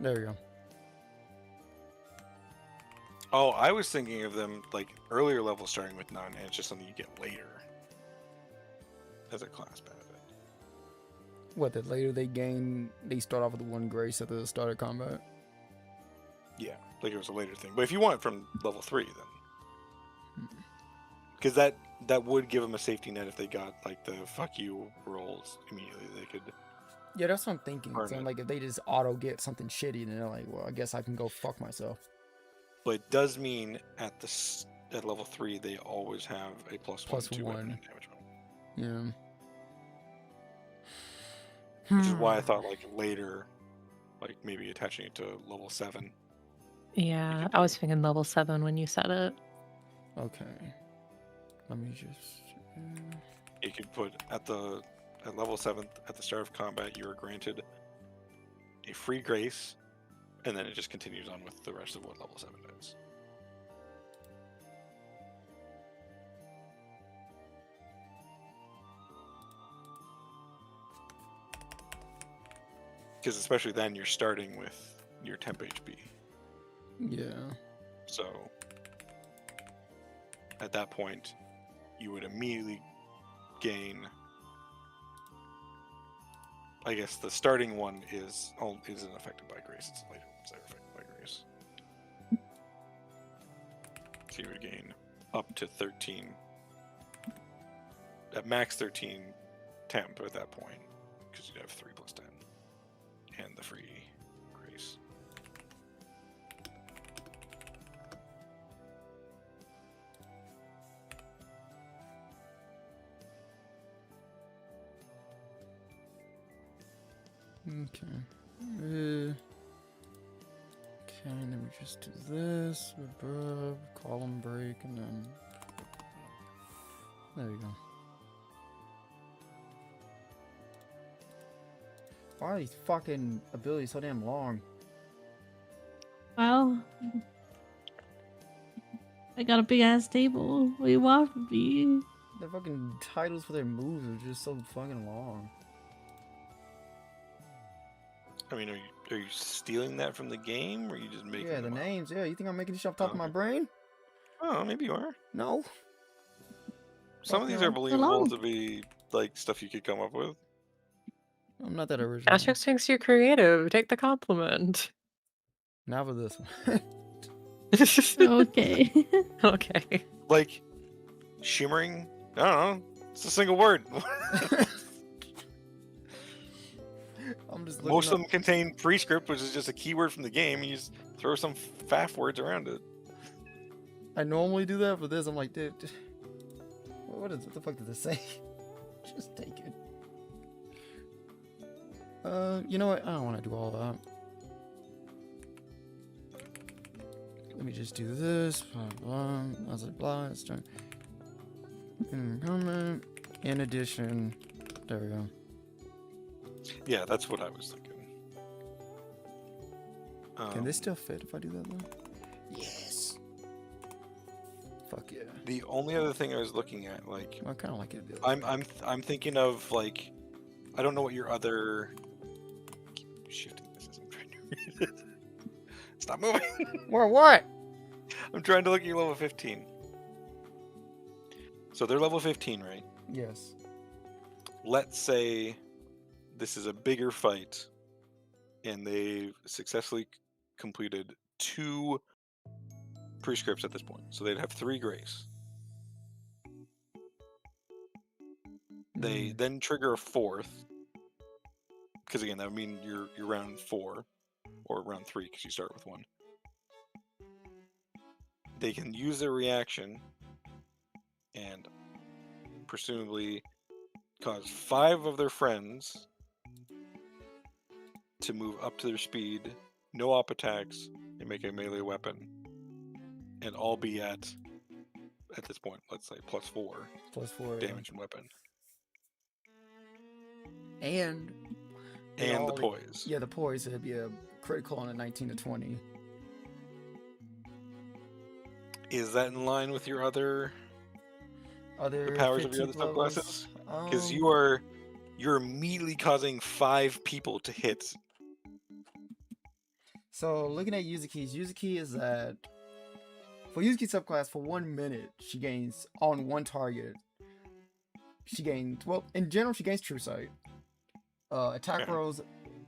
There we go. Oh, I was thinking of them like earlier levels starting with none, and it's just something you get later as a class benefit. What, that later they start off with 1 grace at the start of combat? Yeah, like it was a later thing. But if you want it from level 3, then. Because that would give them a safety net if they got like the fuck you rolls immediately. They could. Yeah, that's what I'm thinking. Earn So it. like if they just auto get something shitty, then they're like, well, I guess I can go fuck myself. But it does mean at level 3 they always have a +1 to weapon and damage roll. Yeah. Which is why I thought like later, like maybe attaching it to level 7. Yeah, I was thinking level 7 when you said it. Okay. Let me just. You could put at level 7th at the start of combat, you are granted a free grace, and then it just continues on with the rest of what level 7 is. Because especially then you're starting with your temp HP. Yeah. So at that point, you would immediately gain. I guess the starting one isn't affected by grace. It's the later ones that are affected by grace. So you would gain up to 13. At max 13 temp at that point, because you'd have 3 plus 10. And the free grace. Okay. Okay, then we just do this, column break, and then there you go. Why are these fucking abilities so damn long? Well, I got a big ass table. What do you want from me? The fucking titles for their moves are just so fucking long. I mean, are you stealing that from the game, or are you just making? Yeah, the them up? names. Yeah, you think I'm making this shit off the top of my brain? Oh, maybe you are. No. Some Fuck of these no. are believable Alone. to be like stuff you could come up with. I'm not that original. Asterix thinks you're creative. Take the compliment. Not for this one. Okay. Okay. Like shimmering. I don't know. It's a single word. I'm just Most of looking them contain prescript, which is just a keyword from the game. You just throw some faff words around it. I normally do that, but this I'm like, dude, what the fuck does it say? Just take it. You know what? I don't want to do all that. Let me just do this. Blah blah. I was like, blah. Let's try. Comment. In addition, there we go. Yeah, that's what I was thinking. Can this still fit if I do that though? Yes. Fuck yeah. The only other thing I was looking at, like, I kind of like it. I'm thinking of like, I don't know what your other. Keep shifting this as I'm trying to read it. Stop moving. Or what? I'm trying to look at your level 15. So they're level 15, right? Yes. Let's say this is a bigger fight, and they've successfully completed 2 prescripts at this point. So they'd have 3 grace. They then trigger a 4th, because again that would mean you're round 4 or round 3 because you start with 1. They can use their reaction and presumably cause 5 of their friends to move up to their speed, no op attacks, and make a melee weapon, and all be at this point, let's say +4 +4 damage and weapon. And The poise. Yeah, the poise would be a critical on a 19 to 20. Is that in line with your the powers of your other 15th levels? subclasses? Because you're immediately causing 5 people to hit. So looking at Yuzuki is that for Yuzuki subclass, for 1 minute she gains on one target. She gains, well, in general she gains True Sight. Attack rolls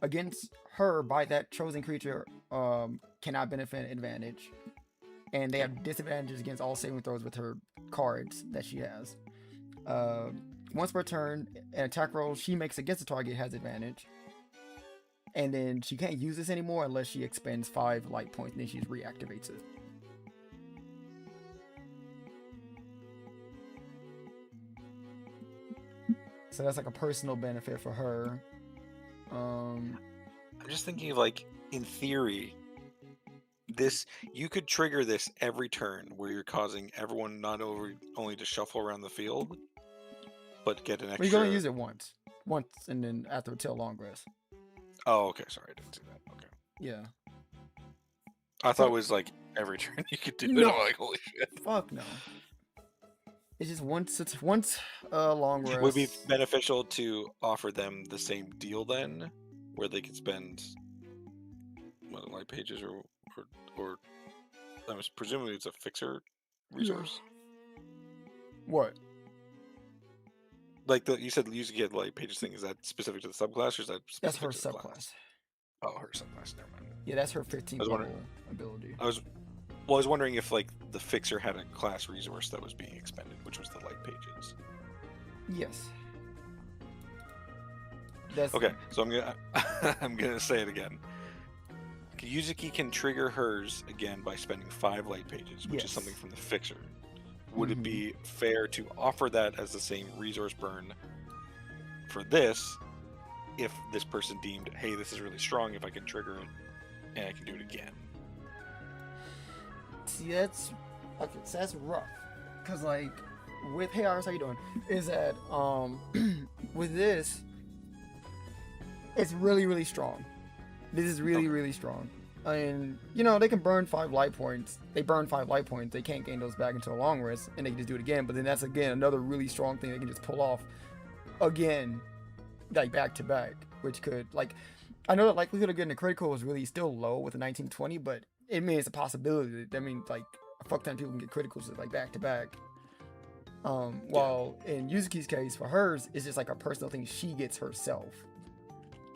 against her by that chosen creature cannot benefit advantage, and they have disadvantages against all saving throws with her cards that she has. Once per turn, an attack roll she makes against the target has advantage. And then she can't use this anymore unless she expends 5 light points, and then she just reactivates it. So that's like a personal benefit for her. I'm just thinking of, like, in theory, you could trigger this every turn where you're causing everyone not only to shuffle around the field, but get an extra. Well, you're gonna use it once, and then after till long rest. Oh, okay. Sorry, I didn't see that. Okay. Yeah. I thought it was like every turn you could do it. No. I'm like, holy shit. Fuck no. It's just once. It's once long rest. Would it be beneficial to offer them the same deal then, where they could spend light pages or I was presumably it's a fixer resource. What? Like you said, you get light pages thing. Is that specific to the subclass, or is that That's specific her to the subclass. class? Oh, her subclass. Never mind. Yeah, that's her 15th I was level wondering- ability. I was wondering if like the fixer had a class resource that was being expended, which was the light pages. Yes. That's Okay, so I'm gonna say it again. Yuzuki can trigger hers again by spending 5 light pages, which is Yes. something from the fixer. Would it Mhm. be fair to offer that as the same resource burn for this, if this person deemed, hey, this is really strong, if I can trigger it, and I can do it again? See, that's okay. So that's rough, cause like with hey Iris, how you doing? Is that with this, it's really strong. This is really strong. And you know they can burn 5 light points. They burn 5 light points. They can't gain those back until a long rest, and they can just do it again. But then that's again another really strong thing they can just pull off again, like back to back, which could like I know the likelihood of getting a critical was really still low with a 1920, but it means it's a possibility. That means like a fuck ton of people can get criticals like back to back. While in Yuzuki's case, for hers, it's just like a personal thing she gets herself.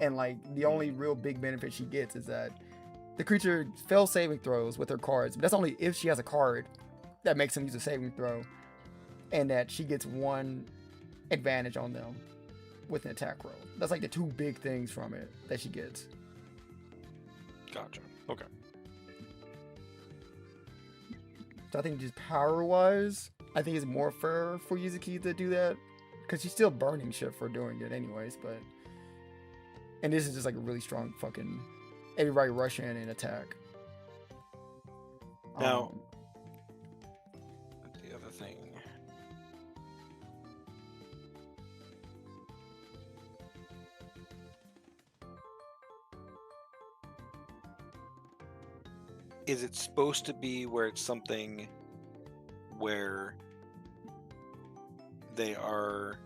And like the only real big benefit she gets is that the creature fails saving throws with her cards, but that's only if she has a card that makes them use a saving throw, and that she gets 1 advantage on them with an attack roll. That's like the 2 big things from it that she gets. Gotcha. Okay. So I think just power-wise, I think it's more fair for Yuzuki to do that, because she's still burning shit for doing it anyways, but... And this is just like a really strong fucking... Everybody rush in and attack. Now, the other thing. Is it supposed to be where it's something where they are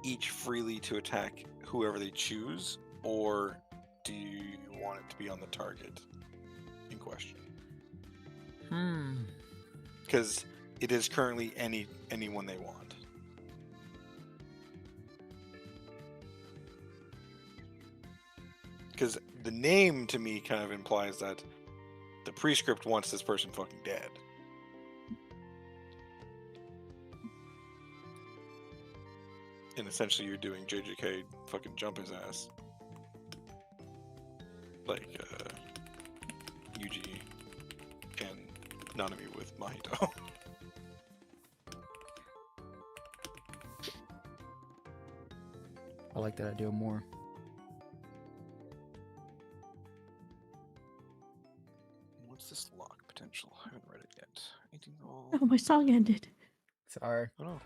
each freely to attack whoever they choose, or do you want it to be on the target in question? Because it is currently anyone they want. Because the name to me kind of implies that the prescript wants this person fucking dead. And essentially you're doing JJK fucking jump his ass. Like, Yuji and Nanami with Mahito. I like that idea more. What's this lock potential? I haven't read it yet. 18 roll. Oh, my song ended. Sorry. Oh no.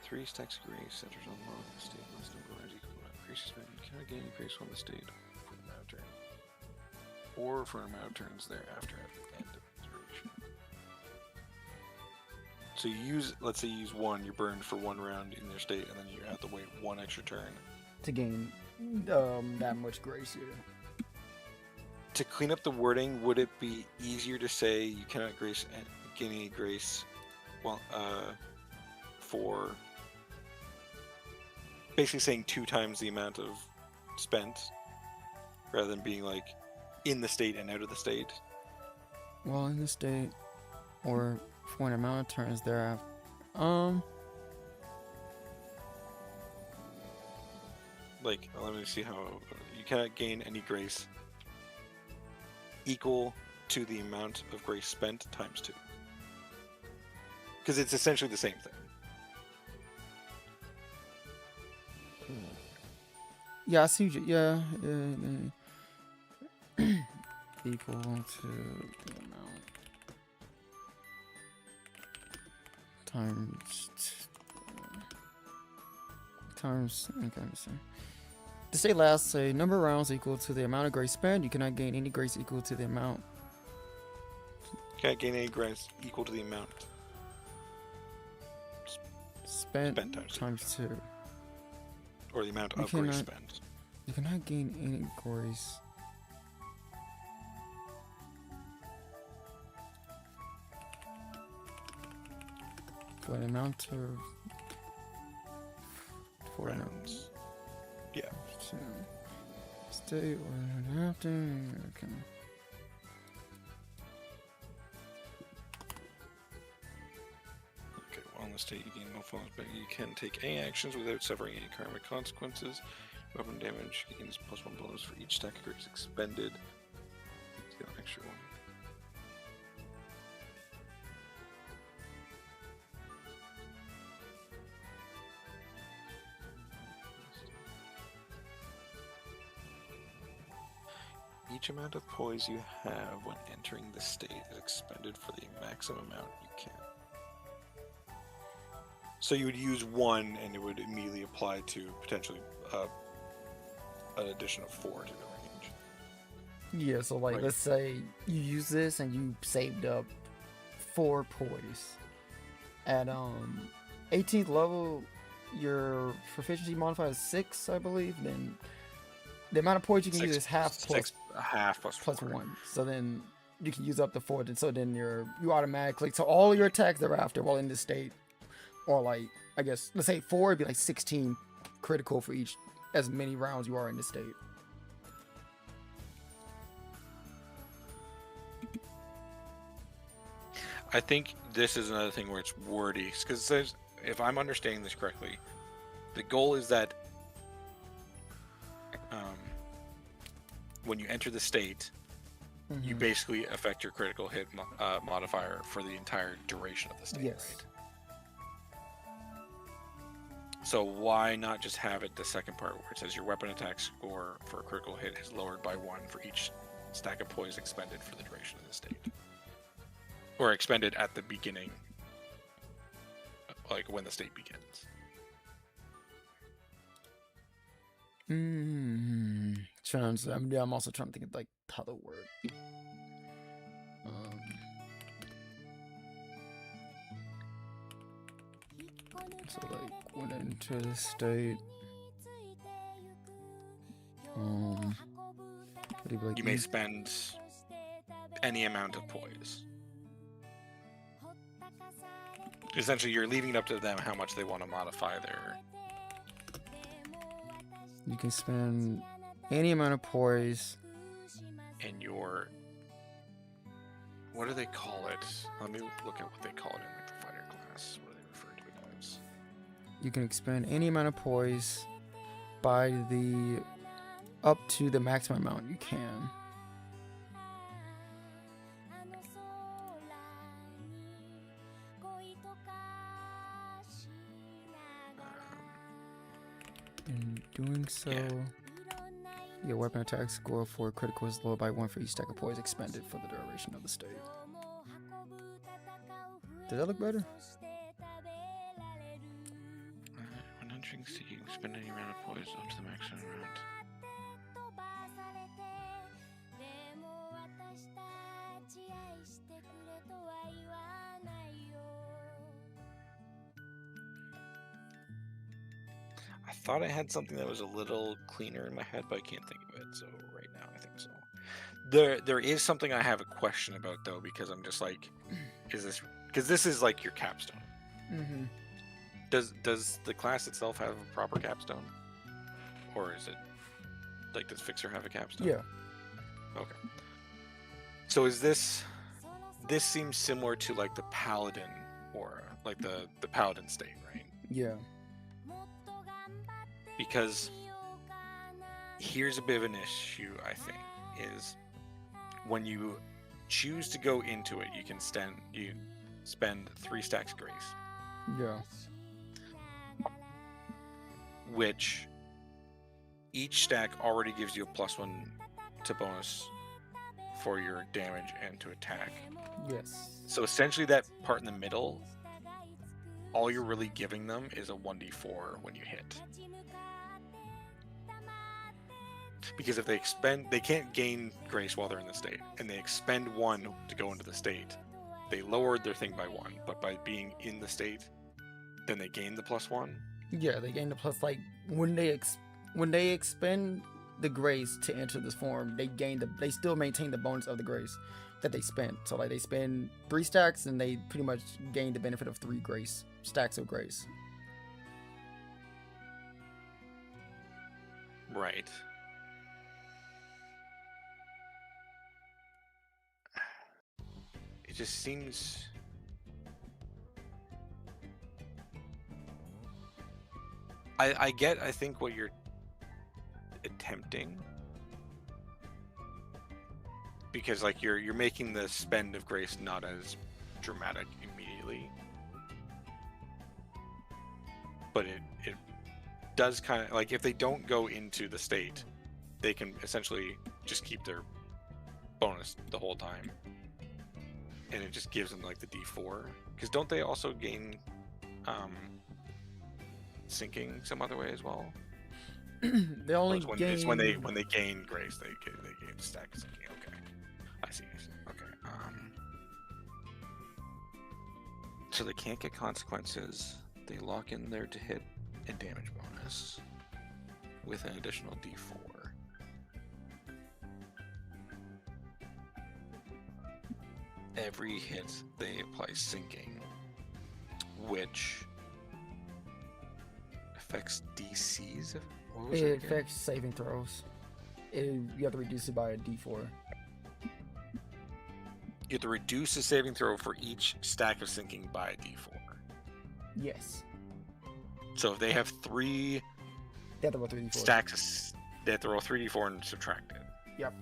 3 stacks of grace centers on low in the state less number is equal to grace spent. You cannot gain grace on the state for an amount of turn. Or for an amount of turns thereafter at the end of the duration. So you use, let's say you use 1, you're burned for 1 round in their state, and then you have to wait 1 extra turn. To gain that much grace here. To clean up the wording, would it be easier to say you cannot gain any grace for basically saying 2 times the amount of spent, rather than being like in the state and out of the state? Well, in the state, or for an amount of turns thereafter. Like, let me see how you cannot gain any grace equal to the amount of grace spent times 2, because it's essentially the same thing. Yeah, I see. Yeah. Equal to the amount times. Okay, so to stay lasts a number of rounds equal to the amount of grace spent. You cannot gain any grace equal to the amount. Can't gain any grace equal to the amount Spent Spent times 2. or the amount You of grace cannot- spent. You cannot gain any grace. For an amount of 4 rounds. Rounds. Yeah. So, stay or after. Okay. Okay, well, on the state you gain no funds, but you can take any actions without suffering any karmic consequences. Weapon damage gains +1 bonus for each stack of grace expended. Let's get an extra one. Each amount of poise you have when entering the state is expended for the maximum amount you can. So you would use 1 and it would immediately apply to potentially an addition of 4 to the range. Yeah, so like Right. let's say you use this and you saved up 4 poise. At 18th level, your proficiency modifier is 6, I believe. Then the amount of poise you can use is half plus half plus 4. 1. So then you can use up to 4. So then you automatically, so all your attacks thereafter while in this state, or like I guess let's say 4 would be like 16 critical for each as many rounds you are in this state. I think this is another thing where it's wordy because there's, if I'm understanding this correctly, the goal is that when you enter the state, you basically affect your critical hit modifier for the entire duration of the state. Yes. Right? So why not just have it the second part where it says your weapon attack score for a critical hit is lowered by 1 for each stack of poise expended for the duration of the state, or expended at the beginning, like when the state begins. I'm also trying to think of like how to word. So like when into the state, what do you like? You may spend any amount of poise. Essentially, you're leaving it up to them how much they want to modify their. You can spend any amount of poise. And your. What do they call it? Let me look at what they call it in like the fighter class. What do they refer to it as? You can expend any amount of poise by the up to the maximum amount you can. In doing so, your weapon attack score for critical is lowered by 1 for each stack of poise expended for the duration of the state. Did that look better? When entering state, you can spend any amount of poise up to the maximum amount. I thought I had something that was a little cleaner in my head, but I can't think of it. So right now, I think so. There is something I have a question about though, because I'm just like, is this because this is like your capstone? Mm-hmm. Does the class itself have a proper capstone, or is it like does Fixer have a capstone? Yeah. Okay. So is this seems similar to like the Paladin aura, like the Paladin state, right? Yeah. Because here's a bit of an issue, I think, is when you choose to go into it, you can spend 3 stacks of grace, Yeah. which each stack already gives you a +1 to bonus for your damage and to attack. Yes. So essentially that part in the middle all you're really giving them is a 1d4 when you hit. Because if they expend, they can't gain grace while they're in the state, and they expend 1 to go into the state. They lowered their thing by 1, but by being in the state, then they gain the +1. Yeah, they gain the plus, like when they expend the grace to enter this form, they still maintain the bonus of the grace that they spent. So like they spend 3 stacks and they pretty much gain the benefit of 3 grace stacks of grace. Right. It just seems... I think what you're attempting, because like you're making the spend of grace not as dramatic immediately, but it does kind of, like, if they don't go into the state, they can essentially just keep their bonus the whole time, and it just gives them like the D4, because don't they also gain sinking some other way as well? They only gain... It's when they gain grace, they gain the stack of sinking. Okay, I see. Okay. So they can't get consequences. They lock in their to hit and damage bonus with an additional D4. Every hit they apply sinking, which affects DCs. What was It affects saving throws. You have to reduce it by a D4. You have to reduce the saving throw for each stack of sinking by a D4. Yes. So if they have 3 They have to roll 3d4. stacks, they have to roll 3d4 and subtract it. Yep.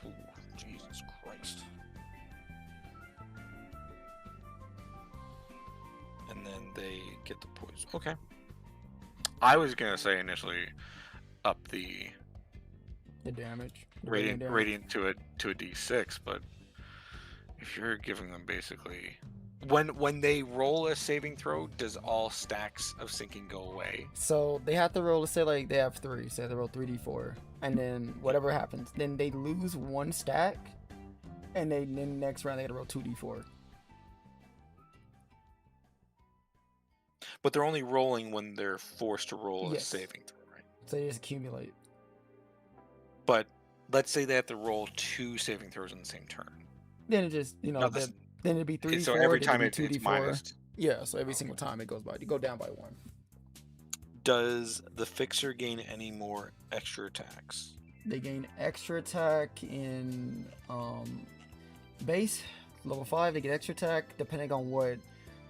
Ooh, Jesus Christ. And then they get the poison. Okay. I was gonna say initially up the damage. radiant to a D6, but if you're giving them basically, when they roll a saving throw, does all stacks of sinking go away? So they have to roll, let's say like they have 3, so they have to roll 3d4, and then whatever happens, then they lose 1 stack, and then next round they have to roll 2d4. But they're only rolling when they're forced to roll a saving throw, right? So they just accumulate. But let's say they have to roll 2 saving throws in the same turn. Then it just, then it'd be 3d4. So every time it's 2d4. it's minus. Yeah, so every single time it goes by, you go down by 1. Does the fixer gain any more extra attacks? They gain extra attack in base level 5. They get extra attack depending on what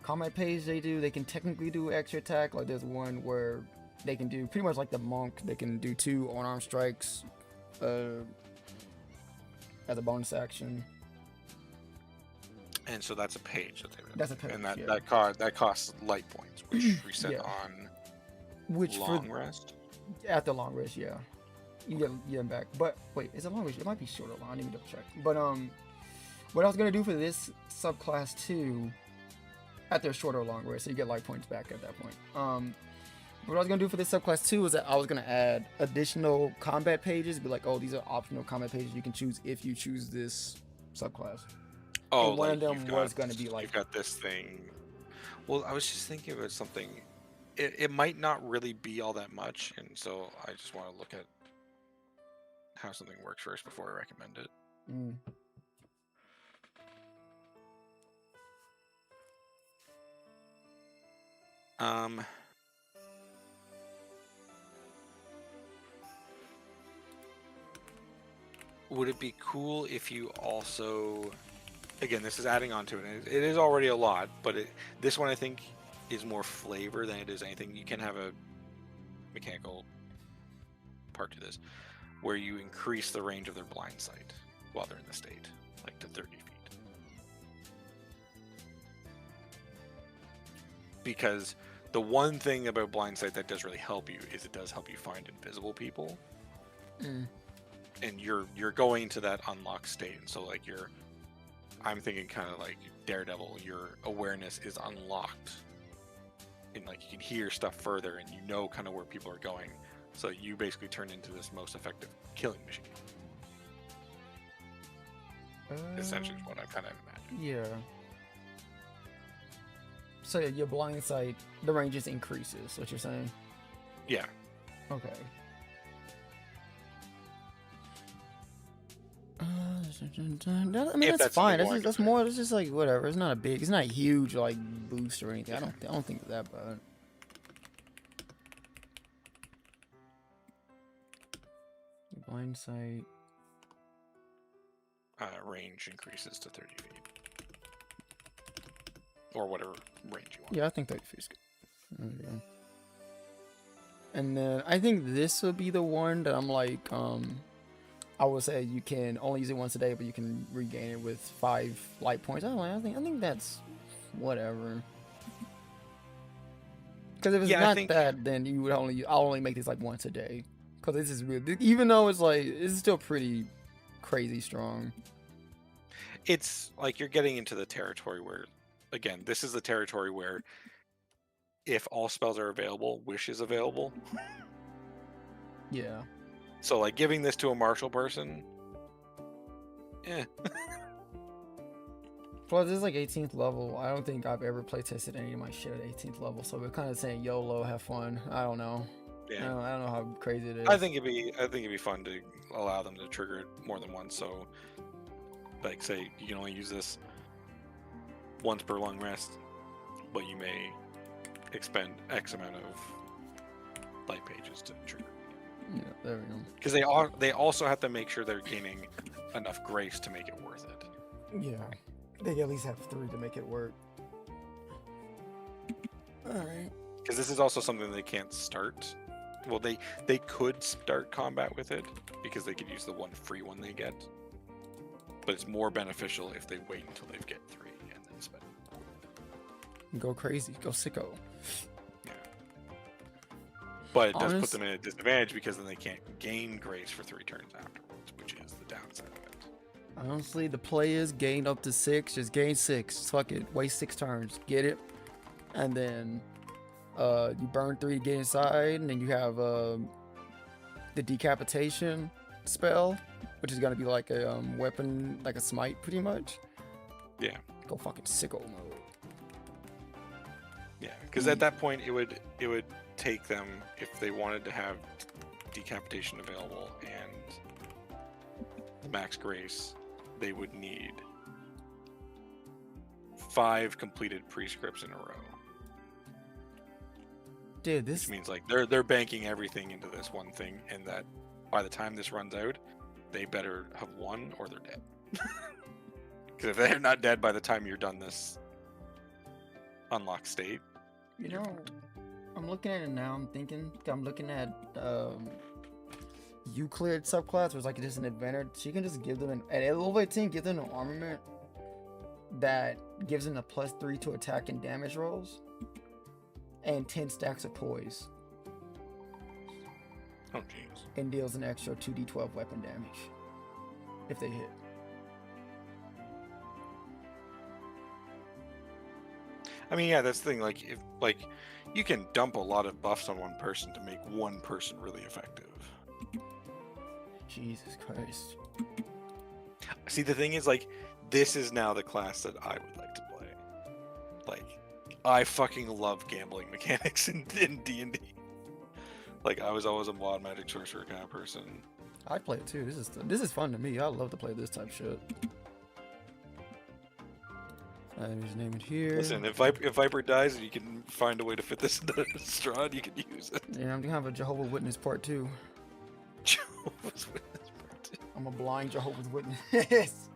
combat page they do. They can technically do extra attack. Like there's one where they can do pretty much like the monk. They can do 2 unarmed strikes as a bonus action. And so that's a page that they would. That's a page. And that yeah. that costs light points, which reset Yeah. on Which long rest. After long rest, yeah. You get them back. But wait, is it long rest? It might be shorter long. I need to double check. But what I was gonna do for this subclass 2, after a shorter long rest, so you get light points back at that point. What I was gonna do for this subclass 2 is that I was gonna add additional combat pages. Be like, oh, these are optional combat pages you can choose if you choose this subclass. Oh, and one like of them was gonna be like, you've got this thing. Well, I was just thinking about something. It might not really be all that much, and so I just want to look at how something works first before I recommend it. Would it be cool if you also, again, this is adding on to it. It is already a lot, but this one I think is more flavor than it is anything. You can have a mechanical part to this, where you increase the range of their blind sight while they're in the state, like to 30 feet. Because the one thing about blind sight that does really help you is it does help you find invisible people. And you're going to that unlocked state, and so like I'm thinking kind of like Daredevil. Your awareness is unlocked, and like you can hear stuff further, and you know kind of where people are going. So you basically turn into this most effective killing machine. Essentially, is what I kind of imagine. Yeah. So your blind sight, the range just increases. What you're saying? Yeah. Okay. I mean, that's fine. That's more. It's just like whatever. It's not a big. It's not a huge like boost or anything. I don't think it's that bad. Blind sight. Range increases to 30 feet. Or whatever range you want. Yeah, I think 30 feet is good. There we go. And then I think this would be the one that I'm like, I would say you can only use it once a day, but you can regain it with 5 light points. I think that's whatever. Because if it's not that, then you would I'll only make this like once a day. Because this is really, even though it's like, it's still pretty crazy strong. It's like you're getting into the territory where, again, this is the territory where if all spells are available, Wish is available. Yeah. So like giving this to a martial person, Plus, this is like 18th level. I don't think I've ever playtested any of my shit at 18th level, so we're kind of saying YOLO, have fun. I don't know. Yeah. I don't know how crazy it is. I think it'd be fun to allow them to trigger it more than once. So, like, say you can only use this once per long rest, but you may expend X amount of light pages to trigger. Yeah, there we go. Because they also have to make sure they're gaining enough grace to make it worth it. Yeah, they at least have 3 to make it work. All right. Because this is also something they can't start. Well, they could start combat with it because they could use the one free one they get. But it's more beneficial if they wait until they get 3 and then spend it. Go crazy, go sicko. Yeah. But it does put them in a disadvantage because then they can't gain grace for 3 turns afterwards, which is the downside of it. Honestly, the players gain up to 6. Just gain 6. Fuck it. Waste 6 turns. Get it, and then you burn 3 to get inside, and then you have the decapitation spell, which is gonna be like a weapon, like a smite, pretty much. Yeah. Go fucking sicko mode. Yeah, because at that point it would take them, if they wanted to have decapitation available and max grace, they would need 5 completed prescripts in a row. Dude, this Which means like they're banking everything into this one thing, and that by the time this runs out, they better have won or they're dead. Because if they're not dead by the time you're done this unlocked state, You know, I'm looking at it now. I'm looking at Euclid subclass, where it's like just an inventor. She can just give them at level 18, give them an armament that gives them a +3 to attack and damage rolls, and 10 stacks of poise, oh jeez, and deals an extra 2d12 weapon damage if they hit. I mean, yeah, that's the thing. Like, if you can dump a lot of buffs on one person to make one person really effective. Jesus Christ. See, the thing is, like, this is now the class that I would like to play. Like, I fucking love gambling mechanics in D&D. Like, I was always a wild magic sorcerer kind of person. I'd play it too. This is fun to me. I love to play this type of shit. Just name it here. Listen, if Viper dies and you can find a way to fit this into Strahd, you can use it. Yeah, I'm gonna have a Jehovah's Witness part 2. Jehovah's Witness part 2. I'm a blind Jehovah's Witness.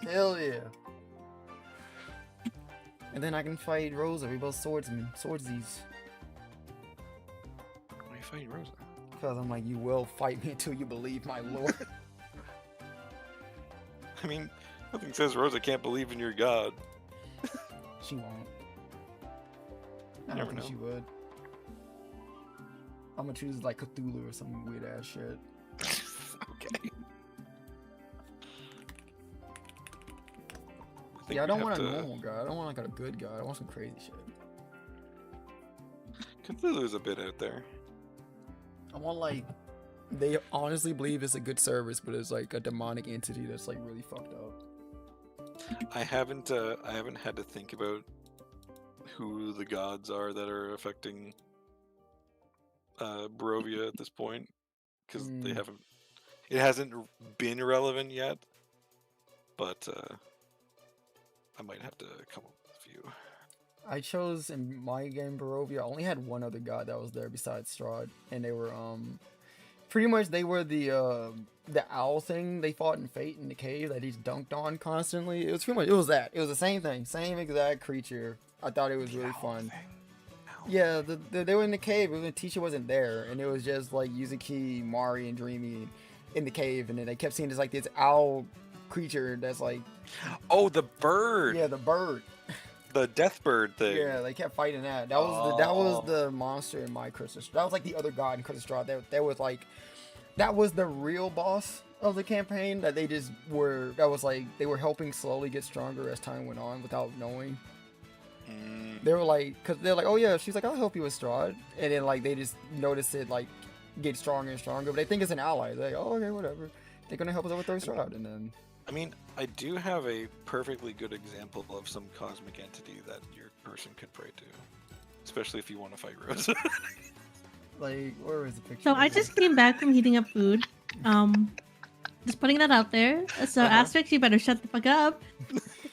Hell yeah. And then I can fight Rosa. We both swordsmen. Swordsies. Why are you fighting Rosa? Because I'm like, you will fight me until you believe my lord. I mean, nothing says Rosa can't believe in your god. She won't. I Never don't think know. she would. I'm gonna choose like Cthulhu or some weird ass shit. Okay. think Yeah, I we'd don't have want a to- normal guy. I don't want like a good guy. I want some crazy shit. Cthulhu's a bit out there. I want like they honestly believe it's a good service, but it's like a demonic entity that's like really fucked up. I haven't had to think about who the gods are that are affecting Barovia at this point, because they haven't. It hasn't been relevant yet, but I might have to come up with a few. I chose in my game Barovia. I only had one other god that was there besides Strahd, and they were pretty much they were the owl thing they fought in Fate in the cave that he's dunked on constantly. It was pretty much it was that. It was the same thing, same exact creature. I thought it was really fun. Yeah, they were in the cave. The teacher wasn't there, and it was just like Yuzuki, Mari, and Dreamy in the cave, and then they kept seeing this owl creature that's like, oh, the bird. Yeah, the bird. The death bird thing. Yeah, they kept fighting that. That was the monster in my Crystal. That was like the other god in Crystal Straw. That was like, that was the real boss of the campaign. That they just were. That was like they were helping slowly get stronger as time went on without knowing. They were like, cause they're like, oh yeah, she's like, I'll help you with Strahd, and then like they just notice it like get stronger and stronger. But they think it's an ally. They're like, oh okay, whatever. They're gonna help us overthrow Strahd, and then. I mean, I do have a perfectly good example of some cosmic entity that your person could pray to, especially if you want to fight Rose. Like, where is the picture? So I just came back from heating up food. Just putting that out there. So Asterix, you better shut the fuck up.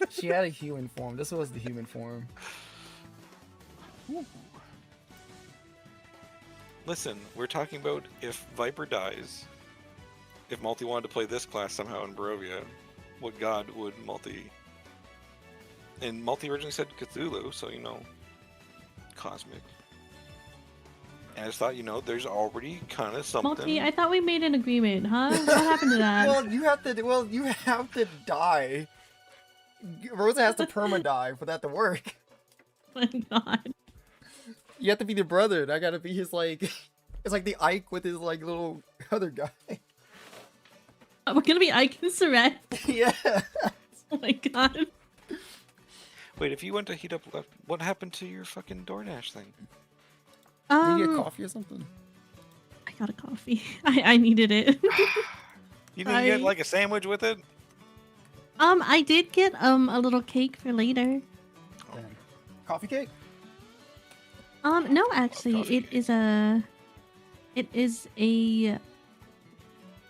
She had a human form. This was the human form. Ooh. Listen, we're talking about if Viper dies. If Multi wanted to play this class somehow in Barovia, what god would Multi? And Multi originally said Cthulhu, so cosmic. And I just thought, there's already kind of something. Multi, I thought we made an agreement, huh? What happened to that? Well, you have to die. Rosa has to perma die for that to work. Oh my god. You have to be the brother. And I gotta be his like. It's like the Ike with his like little other guy. We're gonna be Ike and Surette. Yeah. Oh my god. Wait, if you went to heat up left, what happened to your fucking DoorDash thing? Did you get coffee or something? I got a coffee. I needed it. You didn't get like a sandwich with it? I did get a little cake for later. Damn. Coffee cake? No, actually, it is a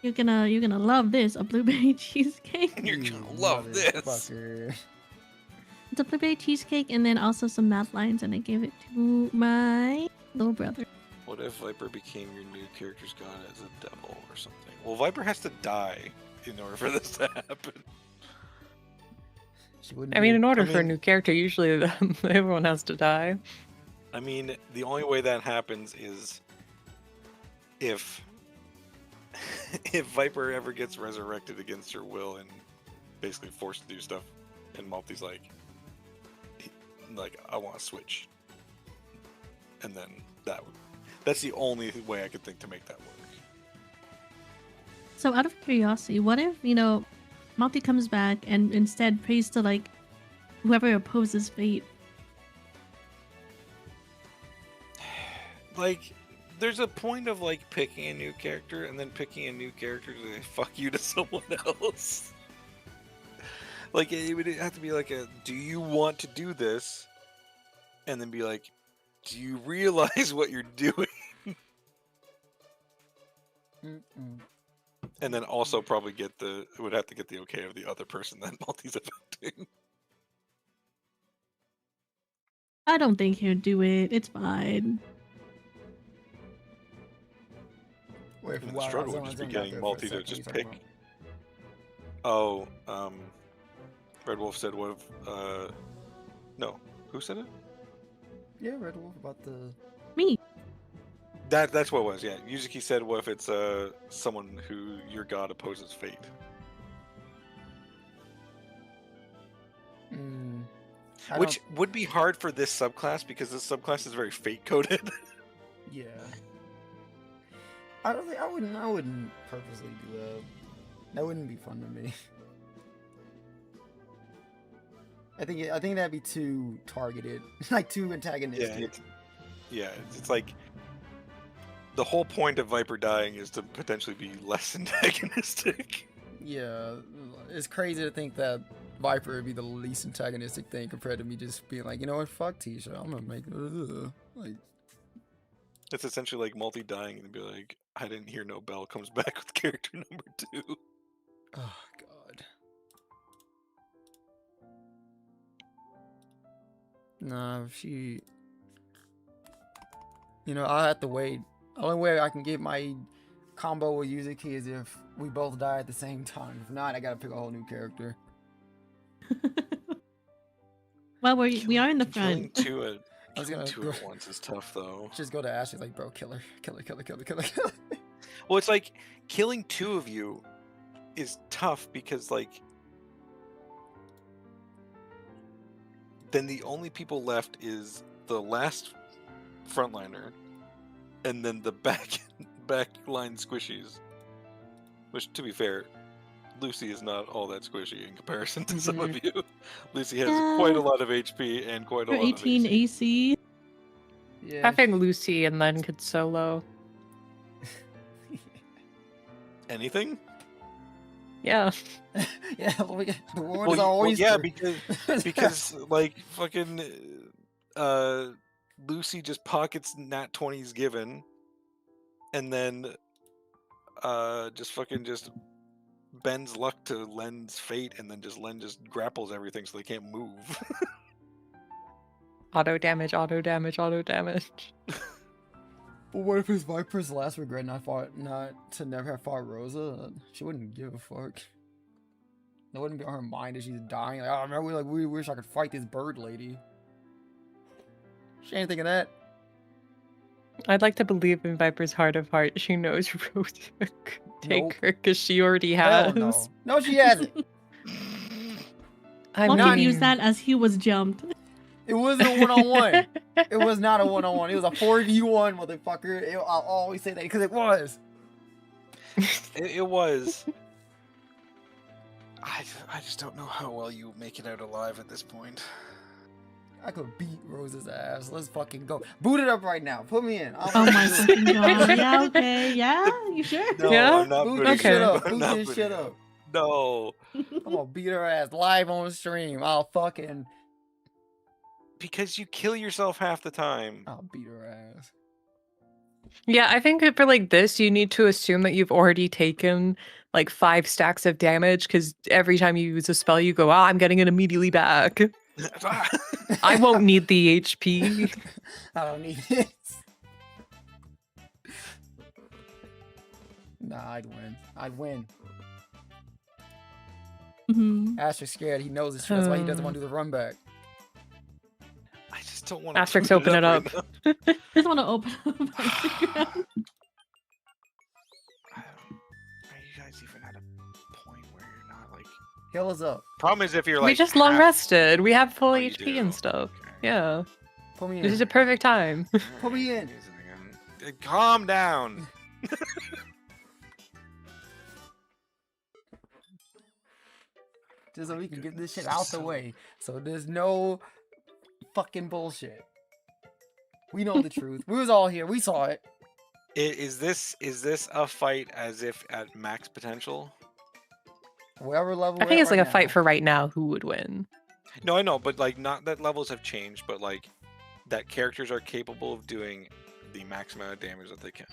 you're gonna love this, a blueberry cheesecake. You're gonna love this. Fucker. It's a blueberry cheesecake and then also some math lines, and I gave it to my little brother. What if Viper became your new character's god as a devil or something? Well, Viper has to die in order for this to happen. I mean, in order for a new character, usually everyone has to die. I mean, the only way that happens is if Viper ever gets resurrected against her will and basically forced to do stuff, and Multi's like, I want to switch, and then that's the only way I could think to make that work. So, out of curiosity, what if Multi comes back and instead prays to like whoever opposes fate? Like, there's a point of like picking a new character and then picking a new character to fuck you to someone else. Like, it would have to be like do you want to do this? And then be like, do you realize what you're doing? And then also probably would have to get the okay of the other person that Multi's affecting. I don't think he'll do it. It's fine. Wait, The struggle would just be getting Multi to just pick. Red Wolf said, what if, no, who said it? Yeah, Red Wolf about the... Me. That's what it was, yeah. Yuzuki said, what if it's someone who your god opposes fate? Which would be hard for this subclass because this subclass is very fate coded. Yeah. I wouldn't purposely do that. That wouldn't be fun to me. I think that'd be too targeted, like too antagonistic. It's like the whole point of Viper dying is to potentially be less antagonistic. Yeah, it's crazy to think that Viper would be the least antagonistic thing compared to me just being like, you know what, fuck Tisha, I'm gonna make like. It's essentially like multi-dying and be like, I didn't hear no bell, comes back with character number 2. Oh god. Nah, if she. You know, I'll have to wait. The only way I can get my combo with Yuzuki is if we both die at the same time. If not, I gotta pick a whole new character. Well, we are in the front. Killing two at once is tough, though. Just go to Ash. He's like, bro, kill her. Well, it's like killing 2 of you is tough because, like, then the only people left is the last frontliner and then the back line squishies. Which, to be fair, Lucy is not all that squishy in comparison to some of you. Lucy has quite a lot of HP and quite a lot 18 of AC. AC. Yeah. Having Lucy and then could solo. Anything? Yeah. Yeah, the war Well, is our oyster. because like fucking Lucy just pockets nat 20s given, and then just bends luck to Len's fate, and then Len just grapples everything so they can't move. Auto damage. But what if it's Viper's last regret not to never have fought Rosa? She wouldn't give a fuck. It wouldn't be on her mind if she's dying. Like, oh man, we wish I could fight this bird lady. She ain't thinking that. I'd like to believe in Viper's heart of heart. She knows Rosa could take her because she already has. Hell no. No, she hasn't. I'm I'll not use that as he was jumped. It wasn't a one-on-one. It was not a one-on-one. It was a 4v1, motherfucker. I'll always say that because it was. It was. I just don't know how well you make it out alive at this point. I could beat Rose's ass. Let's fucking go. Boot it up right now. Put me in. Oh my fucking god. Yeah, okay. Yeah, you sure? No, Yeah? I'm not Boot putting this shit it up. I'm Boot not this putting shit it up. No. I'm gonna beat her ass live on stream. I'll Because you kill yourself half the time. I'll beat her ass. Yeah, I think for like this, you need to assume that you've already taken like 5 stacks of damage because every time you use a spell, you go, I'm getting it immediately back. I won't need the HP. I don't need it. Nah, I'd win. Mm-hmm. Aster's scared. He knows it's true. That's why he doesn't want to do the run back. I just don't want to. Asterix, open it up. Just want to open up my Instagram. Are you guys even at a point where you're not like? Heal us up. Problem is if you're like. We just long rested. We have full Oh, you HP do? and stuff. Okay. Yeah. Put me This is in. a perfect time. Put me in. Calm down. Just so we can get this shit out the way. So there's no fucking bullshit. We know the truth. We was all here. We saw it. Is this a fight as if at max potential? Whatever level. I think we're it's at like a right fight now. for right now. Who would win? No, I know, but like not that levels have changed, but like that characters are capable of doing the max amount of damage that they can.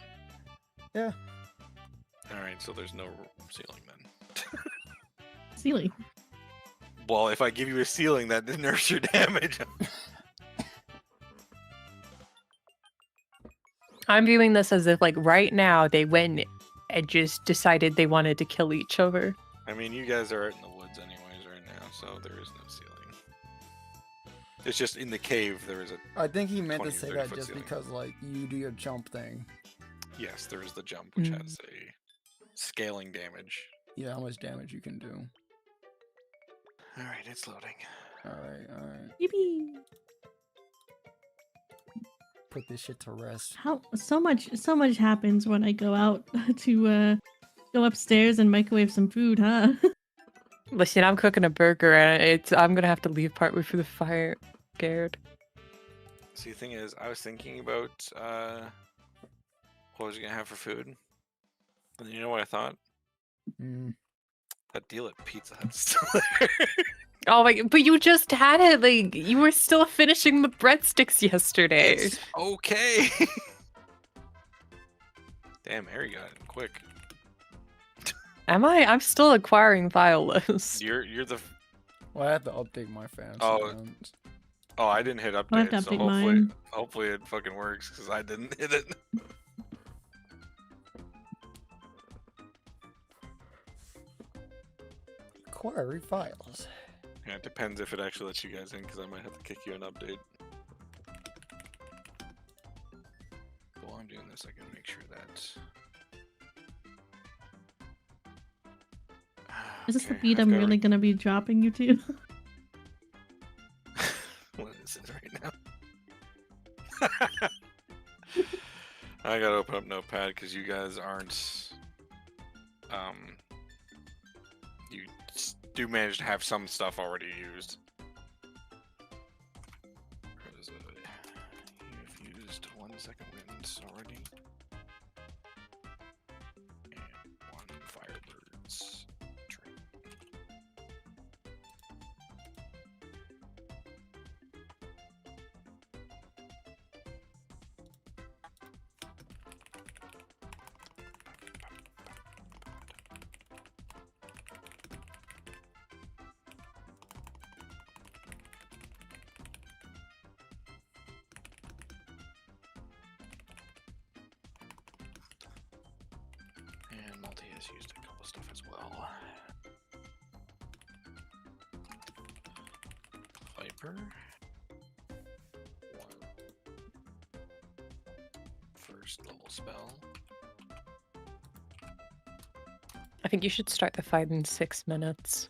Yeah. All right, so there's no ceiling then. Ceiling. Well, if I give you a ceiling, that nerfs your damage. I'm viewing this as if like right now they went and just decided they wanted to kill each other. I mean, you guys are out in the woods anyways right now, so there is no ceiling. It's just in the cave there is a. I think he meant to 20, say 30 that foot just ceiling. because like you do your jump thing. Yes, there is the jump, which has a scaling damage. Yeah, how much damage you can do. All right, it's loading. All right. Yippee. Put this shit to rest. How so much happens when I go out to go upstairs and microwave some food, huh? Listen, I'm cooking a burger and I'm gonna have to leave partway through the fire. Scared. See, the thing is, I was thinking about what was I gonna have for food, and you know what I thought? That deal at Pizza Hut's still there. Oh my! But you just had it. Like you were still finishing the breadsticks yesterday. It's okay. Damn, Harry got it quick. Am I? I'm still acquiring file lists. You're the. Well, I have to update my fancy Oh. ones. Oh, I didn't hit update, I'll have to so update mine. hopefully it fucking works because I didn't hit it. Query files. Yeah, it depends if it actually lets you guys in because I might have to kick you an update. While I'm doing this, I can make sure that. Is this the Okay, beat I've I'm got really gonna be dropping you to? What is it right now? I gotta open up Notepad because you guys aren't. You do manage to have some stuff already used. You've used 1 second winds already. And 1 Firebirds train. And Multi has used a couple stuff as well. Viper. 1 first level spell. I think you should start the fight in 6 minutes.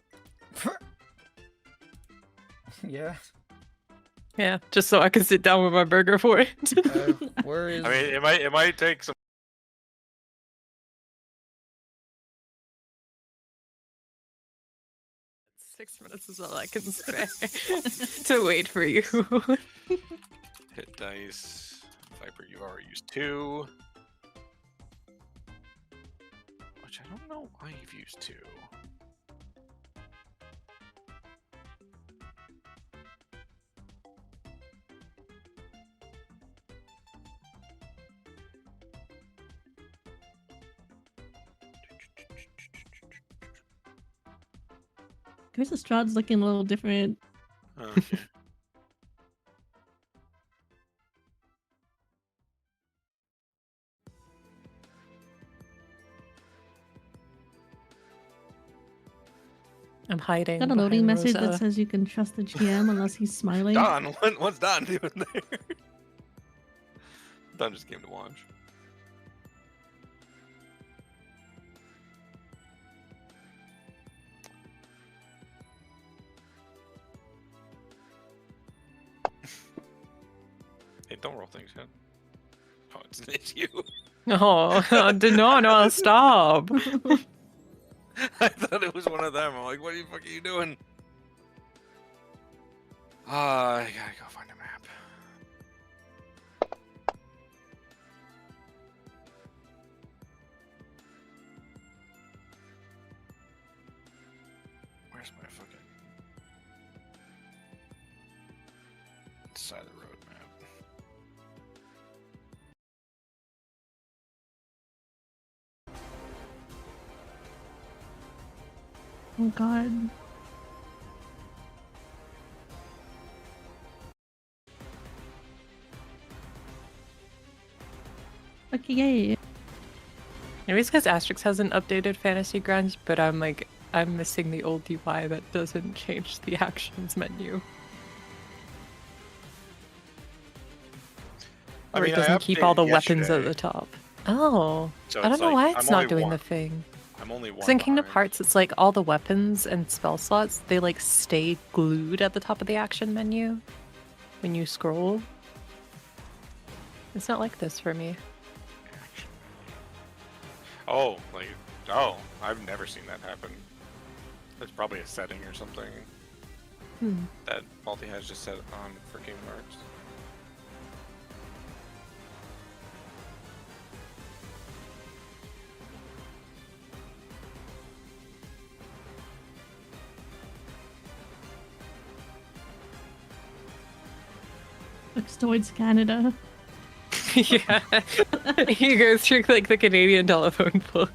Yeah. Yeah, just so I can sit down with my burger for it. Where is? I mean, it might take some. 6 minutes is all I can spare to wait for you. Hit dice. Viper, you've already used 2. Which I don't know why you've used 2. Chris Estrad's looking a little different. Okay. I'm hiding. Got a loading behind message Rosa. that says you can trust the GM unless he's smiling. Don, what's Don doing there? Don just came to watch. Hey, don't roll things, yet. Oh, it's you. Oh, no, stop. I thought it was one of them. I'm like, what the fuck are you doing? I gotta go find a map. Where's my fucking side of the road map? Oh god. Okay, yay. Maybe it's because Asterix hasn't updated Fantasy Grounds, but I'm missing the old UI that doesn't change the actions menu. I Or mean, it doesn't keep all the updated weapons at yesterday, the top. Oh, so I don't it's know like, why I'm it's not only doing one- the thing. I'm only one. Because in Kingdom behind. Hearts, it's like all the weapons and spell slots, they like stay glued at the top of the action menu when you scroll. It's not like this for me. Oh, I've never seen that happen. It's probably a setting or something that Multi has just set on for King Marks. Looks towards Canada. Yeah. He goes through like the Canadian telephone book.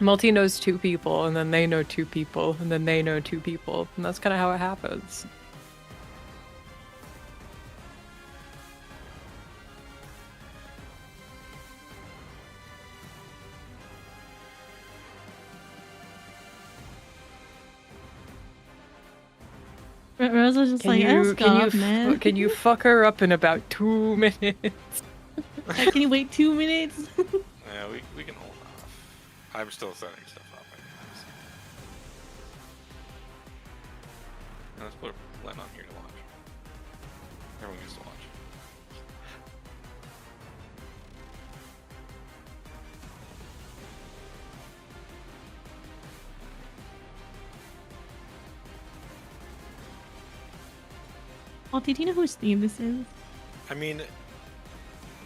Multi knows 2 people, and then they know 2 people, and then they know 2 people, and that's kind of how it happens. Rosa's just like, stop, man. Can you fuck her up in about 2 minutes? Like, can you wait 2 minutes? Yeah, we can hold off. I'm still setting stuff up. Now let's put Len on here to watch. Everyone gets to watch. Multi, do you know whose theme this is? I mean,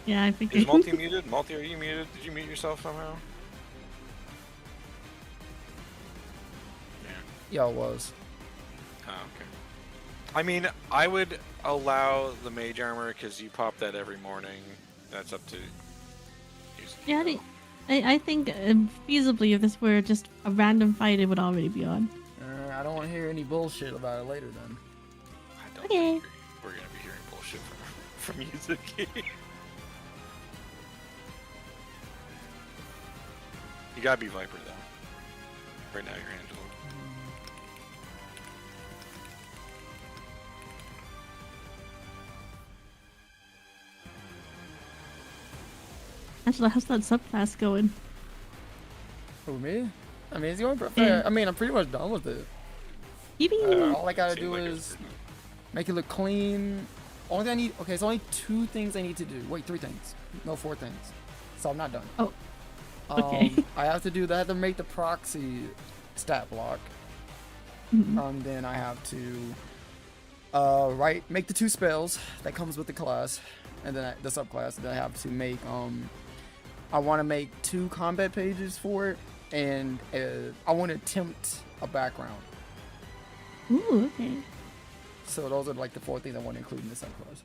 Yeah, I figured. is Multi muted? Multi, are you muted? Did you mute yourself somehow? Yeah, it was. Oh, okay. I mean, I would allow the mage armor because you pop that every morning. That's up to you. Yeah, I think feasibly, if this were just a random fight, it would already be on. I don't want to hear any bullshit about it later then. I don't Okay. think we're gonna be hearing bullshit from Yuzuki. You gotta be Viper though. Right now you're Angela. Angela, how's that subclass going? Who, me? I mean, it's going pretty. Yeah. I mean, I'm pretty much done with it. Even All I gotta Seems do like is it's- make it look clean. Only thing I need. Okay, it's only 2 things I need to do. Wait, 3 things. No, 4 things. So I'm not done. Oh, okay. I have to do that. I have to make the proxy stat block. Mhm. Then I have to make the 2 spells that comes with the class, and then the subclass. And then I have to make I want to make 2 combat pages for it, and I want to attempt a background. Ooh, okay. So those are like the 4 things I want to include in the subclass,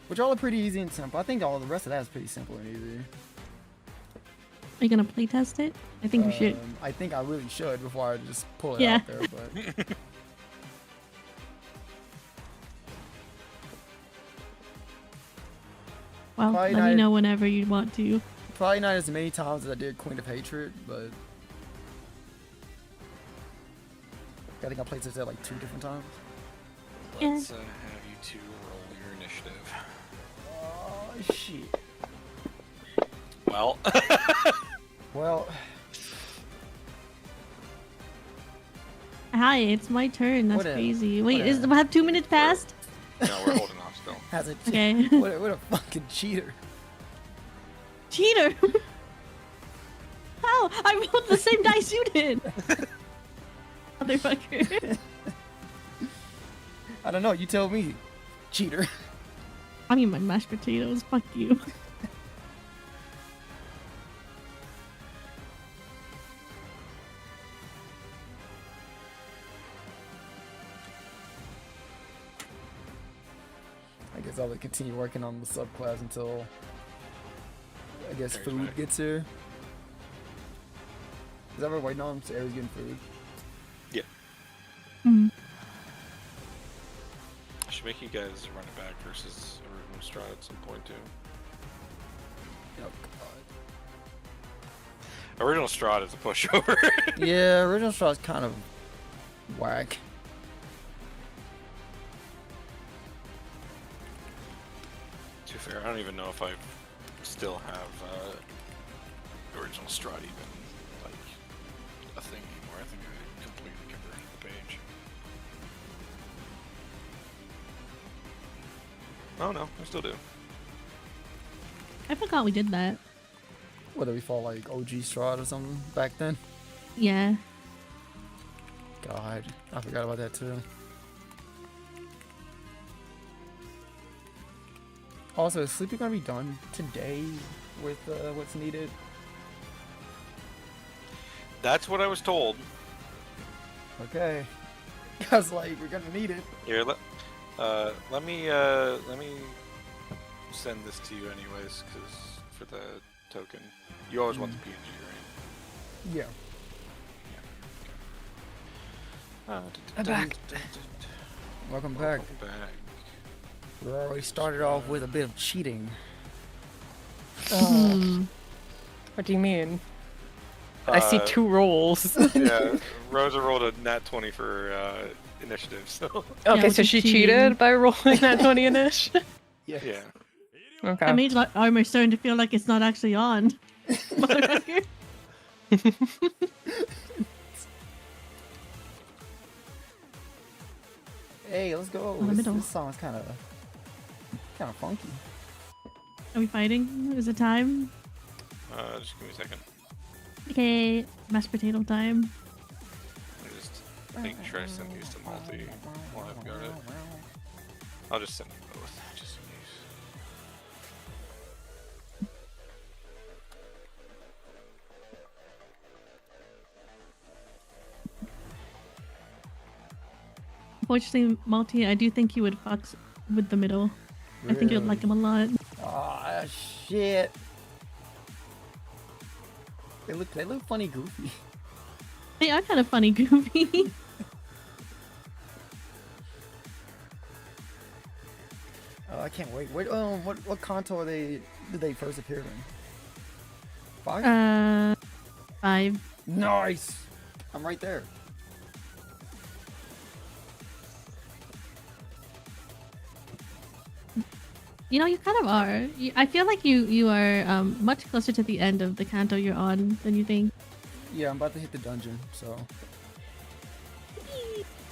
which all are pretty easy and simple. I think all the rest of that is pretty simple and easy. Are you gonna playtest it? I think we should. I think I really should before I just pull it Yeah. out there, but. Well, probably let me not- know whenever you want to. Probably not as many times as I did Queen of Hatred, but I think I played this at like 2 different times. Yeah. Let's have you 2 roll your initiative. Oh shit. Well, Well, Hi, it's my turn. That's Whatever. crazy. Wait, Whatever. have 2 minutes passed? no, we're holding off still. has it? Okay. What a fucking cheater. Cheater! How? I rolled the same dice you did. Motherfucker. I don't know. You tell me, cheater. I mean, my mashed potatoes. Fuck you. I guess I'll continue working on the subclass until I guess Aries food back. gets here. Is that what we're waiting on? So Aries getting food. Yeah. Mm. I should make you guys run it back versus original Strahd at some point too. Oh, Original Strahd is a pushover. God. Yeah, original straw is kind of whack. To be fair, I don't even know if I still have original Strahd even like a thing anymore. I think I completely converted the page. Oh no, I still do. I forgot we did that. What did we fall like OG Strahd or something back then? Yeah. God, I forgot about that too. Also, is Sleepy gonna be done today with what's needed? That's what I was told. Okay. Cause like we're gonna need it. Here, let me send this to you anyways, cause for the token, you always want the PNG, right? Yeah. I'm back. Welcome back. Welcome back. We already started off with a bit of cheating. What do you mean? I see 2 rolls. Yeah, Rosa rolled a nat 20 for initiative, so. Okay, which so is she cheating. cheated by rolling that 20 inch? Yeah. Yeah. Okay. I made armor starting to feel like it's not actually on. Motherfucker. Hey, let's go. the middle. This song's kind of funky. Are we fighting? Is it time? Just give me a second. Okay, mashed potato time. I'm just making sure I send these to multi while I've got it. I'll just send them both, just in case. Unfortunately, Malty, I do think you would fuck with the middle. I think you'd like him a lot. Ah, shit. They look funny, goofy. They are kind of funny, goofy. Oh, I can't wait. Wait, what contour did they first appear in? 5? 5. Nice. I'm right there. You know, you kind of are. I feel like you are much closer to the end of the canto you're on than you think. Yeah, I'm about to hit the dungeon, so.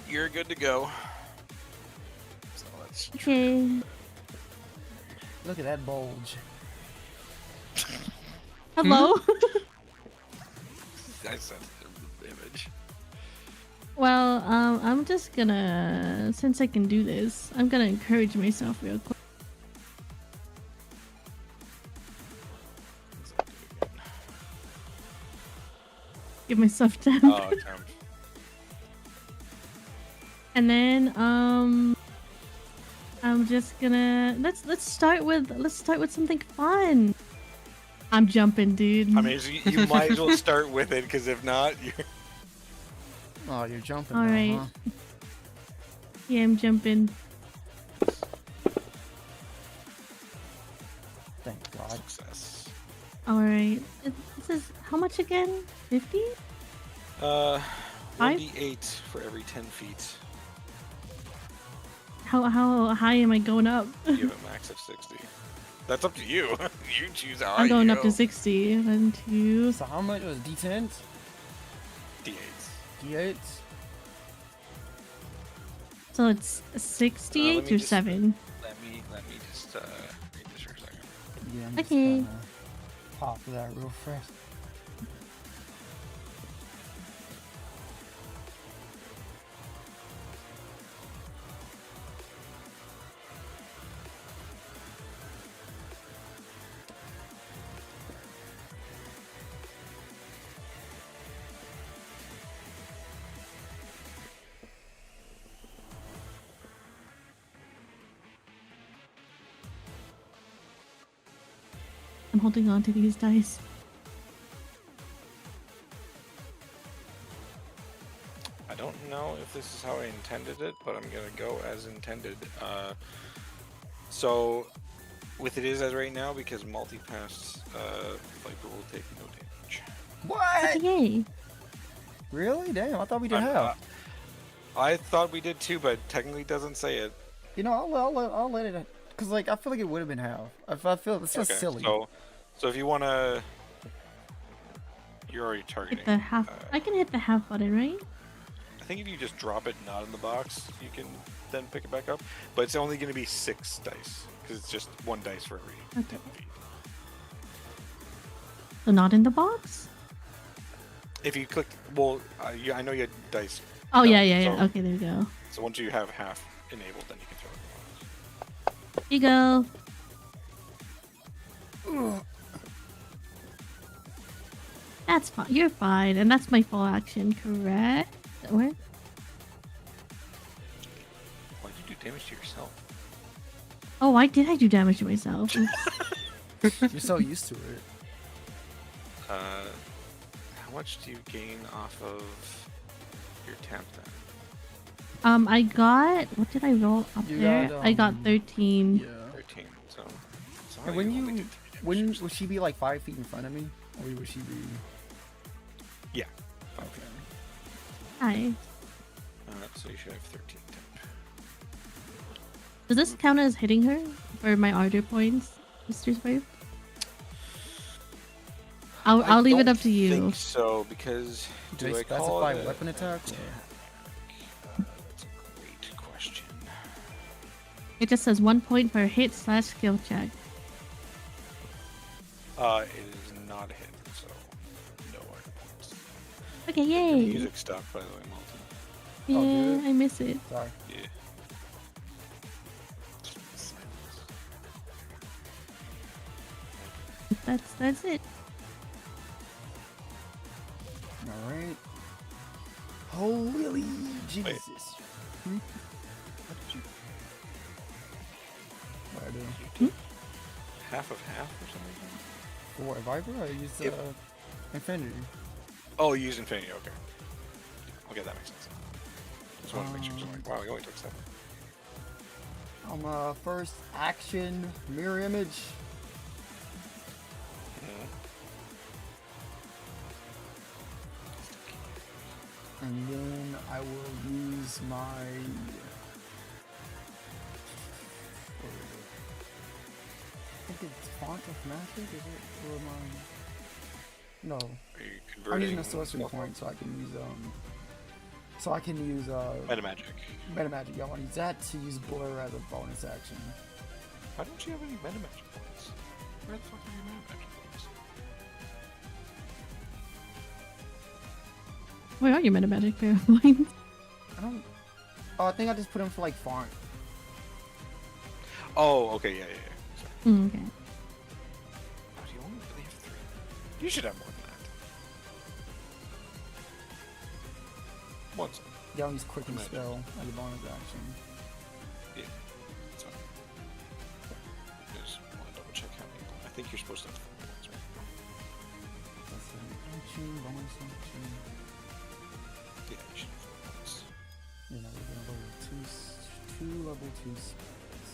You're good to go. So let's Okay. Look at that bulge. Hello? I sent the image. Well, I'm just gonna, since I can do this, I'm gonna encourage myself real quick. Give myself time. Oh, time. And then I'm just gonna let's start with something fun. I'm jumping, dude. I mean, you might as well start with it, because if not, you're... Oh, you're jumping. All now, right. huh? Yeah, I'm jumping. Thank God. Success. All right. This is how much again? 50? 1d8 for every 10 feet. How high am I going up? You have a max of 60. That's up to you. You choose how high I'm going you up go. to 60. 1, 2. So how much was D10s? D8s. D8s? So it's 68 me or just- 7. Let me just read this for a second. Yeah, I'm just Okay. gonna pop that real fast. I'm holding on to these dice. I don't know if this is how I intended it, but I'm gonna go as intended. So, with it is as right now, because multi-pass, Viper will take no damage. What? Yay. Really? Damn, I thought we did I'm- half. I thought we did too, but technically doesn't say it. You know, I'll let it, cause like I feel like it would have been half. I feel it's just Okay, silly. So if you wanna, you're already targeting. Hit the half. I can hit the half button, right? I think if you just drop it not in the box, you can then pick it back up. But it's only going to be 6 dice, because it's just 1 dice for every Okay. 10 feet. So not in the box? If you click, well, I know you had dice. Oh, No, yeah. so- Okay, there we go. So once you have half enabled, then you can throw it in the box. Here you go. That's fine. You're fine. And that's my full action, correct? Where? Why'd you do damage to yourself? Oh, why did I do damage to myself? You're so used to it. How much do you gain off of your tap then? I got... What did I roll up You there? got, I got 13. Yeah. 13. So. And wouldn't would she be like 5 feet in front of me, or would she be? Yeah. Okay. Hi. So you should have 13 tap. Does this count as hitting her for my order points, Mr. Swipe? I'll leave it up to I you. think so, because Do do they I call specify it weapon attack? That's a great question. It just says 1 point per hit / skill check. It is not a hit, so no order points. Okay, The yay! music stopped, by the way, Malton. Yeah, Oh, did it? I miss it. Sorry. Yeah. That's it. All right. Holy Jesus. Hmm? What did you What I do? half of half or something? For what, Viper? I used Yep. Infinity. Oh, you used Infinity, okay. Okay, that makes sense. Just wanted to make sure. So like, wow, we only took 7. First action mirror image. And then I will use my. I think it's font of magic. Is it or my? No, Are you I'm converting? using a sorcery point, so I can use Meta magic. meta magic. I want to use that to use blur as a bonus action. Why don't you have any meta magic points? Where the fuck are your meta magic points? Where are your meta magic pair of points? I don't. Oh, I think I just put them for like font. Oh, okay, yeah. Sorry. Okay. Oh, do you only really have 3? You should have more than that. What's Yeah, I'll use quicken Magic. spell as a bonus action. yeah? Sorry. Just want to double check how many. I think you're supposed to have 4 points, right? That's an action, bonus action. Yeah, you should have 4 points. You know, we're gonna roll two level 2 spells.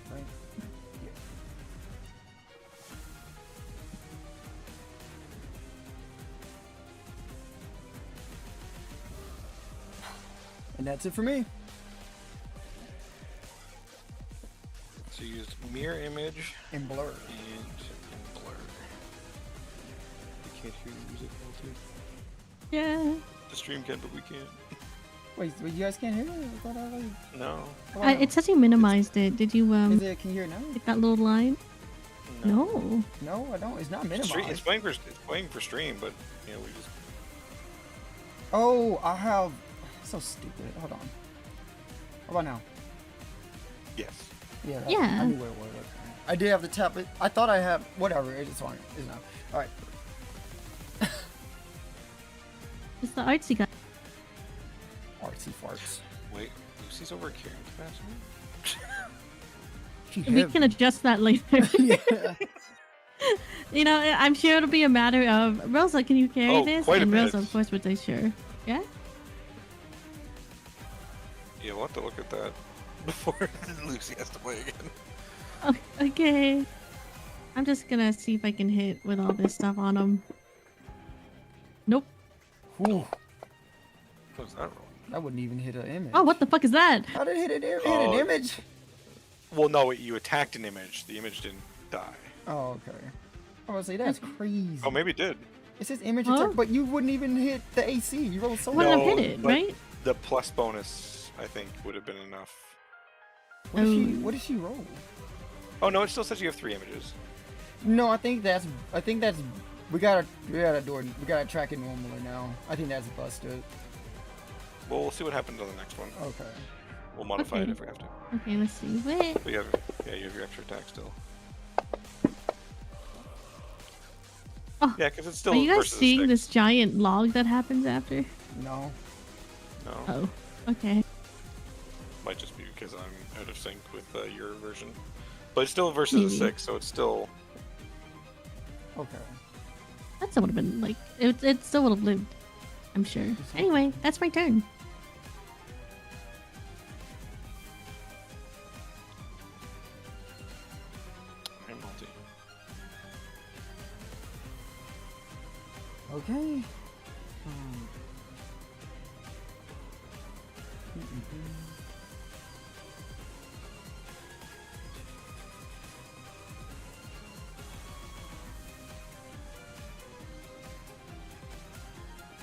Right? Yeah. And that's it for me. So you used mirror image And blur. and blur. We can't hear the music well too. Yeah. The stream can, but we can't. Wait, you guys can't hear it? I thought I like. No. Oh, no. It says you minimized it. Did you Is it? Can you hear it now? hit that little line? No. No, I don't. It's not It's minimized. playing for stream, but you know we just. Oh, I have. So stupid. Hold on. How about now? Yes. Yeah. Yeah. I knew where it was. I did have to tap it. I thought I had. Whatever. It's fine. It's not. All right. It's the artsy guy. Artsy farts. Wait, Lucy's over carrying capacity. She We heavy. can adjust that later. Yeah. You know, I'm sure it'll be a matter of Rosa, can you carry Oh, this? quite a And bit. Rosa, of course, would say sure. Yeah? Yeah, we'll have to look at that before Lucy has to play again. Oh, okay. I'm just gonna see if I can hit with all this stuff on him. Nope. Whew. What was that roll? That wouldn't even hit an image. Oh, what the fuck is that? How did it hit hit Oh. an image? Well, no, you attacked an image. The image didn't die. Oh, okay. I was say that's crazy. Oh, maybe it did. It says image Huh? attack, but you wouldn't even hit the AC. You rolled so Wouldn't low. have hit it, but right? The plus bonus, I think, would have been enough. What did she? Oh. What did she roll? Oh no, it still says you have 3 images. No, I think that's we gotta track it normally now. I think that's busted. Well, we'll see what happens on the next one. Okay. We'll modify it Okay. if we have to. Okay, let's see. Wait. But you have your extra attack still. Oh, Yeah, because it's still. are you guys versus a seeing stick. this giant log that happens after? No. No, Oh, okay. might just be because I'm out of sync with your version. But it's still versus a Maybe. 6, so it's still. Okay. That still would have been like it still would have lived. I'm sure. Anyway, that's my turn. I'm multi. Okay.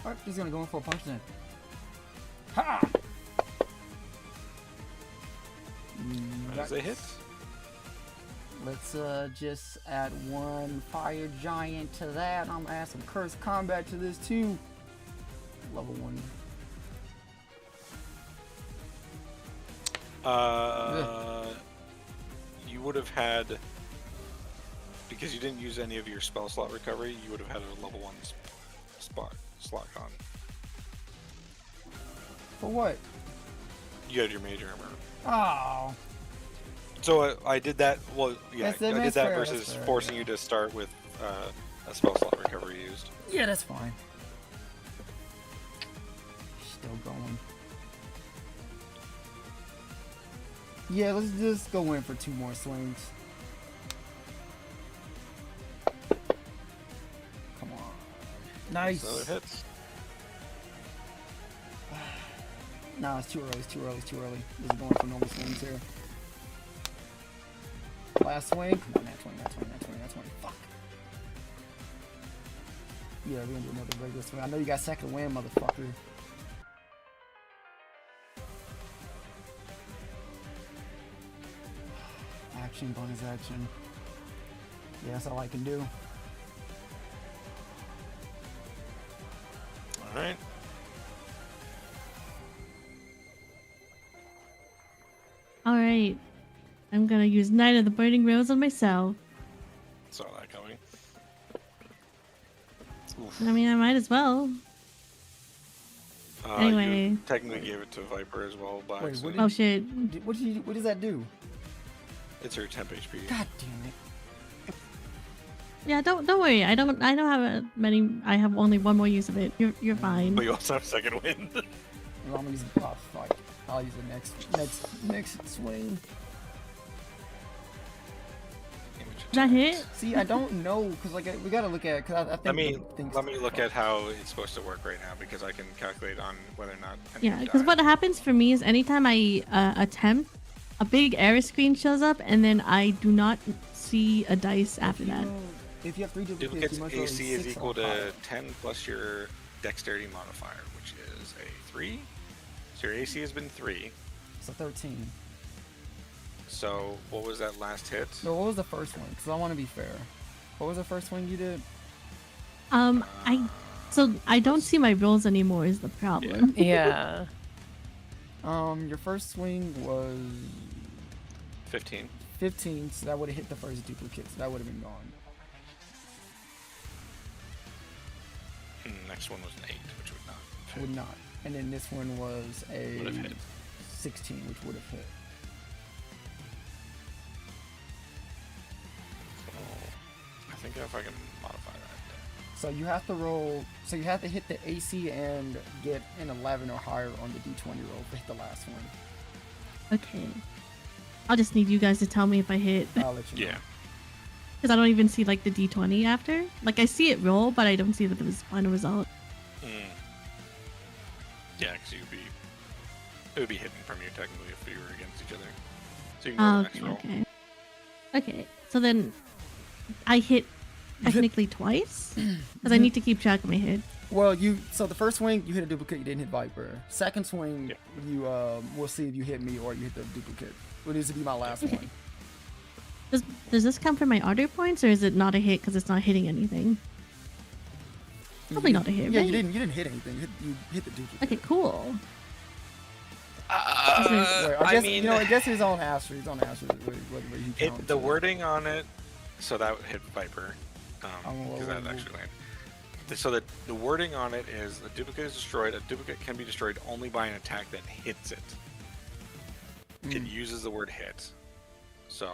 Alright, he's gonna go in for a punch then. Ha! That is a hit. Let's just add one fire giant to that. I'm gonna add some cursed combat to this too. Level 1. You would have had, because you didn't use any of your spell slot recovery, you would have had a level 1 slot on. For what? You had your major armor. Oh. So I did that. Well, yeah, That's- I did that's that fair, versus that's fair, forcing yeah. you to start with a spell slot recovery used. Yeah, that's fine. Still going. Yeah, let's just go in for 2 more swings. Come on. Nice. So it hits. Nah, it's too early. It's too early. It's too early. This is going for normal swings here. Last swing. Come on, that 20, that 20, that 20, that 20. Fuck. Yeah, we're gonna do another regular swing. I know you got second win, motherfucker. Action, bonus action. Yeah, that's all I can do. All right. All right. I'm gonna use Night of the Burning Rose on myself. Saw that coming. Oof. I mean, I might as well. Anyway. You technically gave it to Viper as well by Wait, accident. Oh shit. What does that do? It's her temp HP. God damn it. Yeah, don't worry. I don't have many. I have only one more use of it. You're fine. But you also have second wind. Well, I'm gonna use fuck. I'll use the next swing. That hit? See, I don't know, cause like we gotta look at, cause I think. Let me look at how it's supposed to work right now because I can calculate on whether or not. Yeah, because what happens for me is anytime I attempt, a big error screen shows up, and then I do not see a dice after that. If you have 3 duplicates, Duplicates you must roll AC is 6 equal or to higher. 10 plus your dexterity modifier, which is a 3. So your AC has been 3. So 13. So what was that last hit? No, what was the first one? Cause I want to be fair. What was the first one you did? I don't see my rolls anymore is the problem. Yeah. Your first swing was 15. 15, so that would have hit the first duplicate, so that would have been gone. Next one was an 8, which would not. Fit. Would not. And then this one was a Would have hit. 16, which would have hit. So I think if I can modify that. So you have to roll. So you have to hit the AC and get an 11 or higher on the D20 roll to hit the last one. Okay. I'll just need you guys to tell me if I hit. I'll let you know. Yeah. Because I don't even see like the D20 after. Like I see it roll, but I don't see the final result. Yeah, because it would be hidden from you technically if we were against each other. So you can roll the next roll. Okay. Okay. So then I hit technically twice because I need to keep track of my hit. Well, so the first swing you hit a duplicate, you didn't hit Viper. Second swing, Yeah. you we'll see if you hit me or you hit the duplicate. It needs to be my last Okay. one. Does this count for my order points, or is it not a hit because it's not hitting anything? Probably not a hit, Yeah, right? you didn't hit anything. You hit the duplicate. Okay, cool. Wait, I guess I guess it's on asterisk. Whether you count The it. wording on it, so that would hit Viper, because that actually landed. So that the wording on it is the duplicate is destroyed. A duplicate can be destroyed only by an attack that hits it. It uses the word hit. So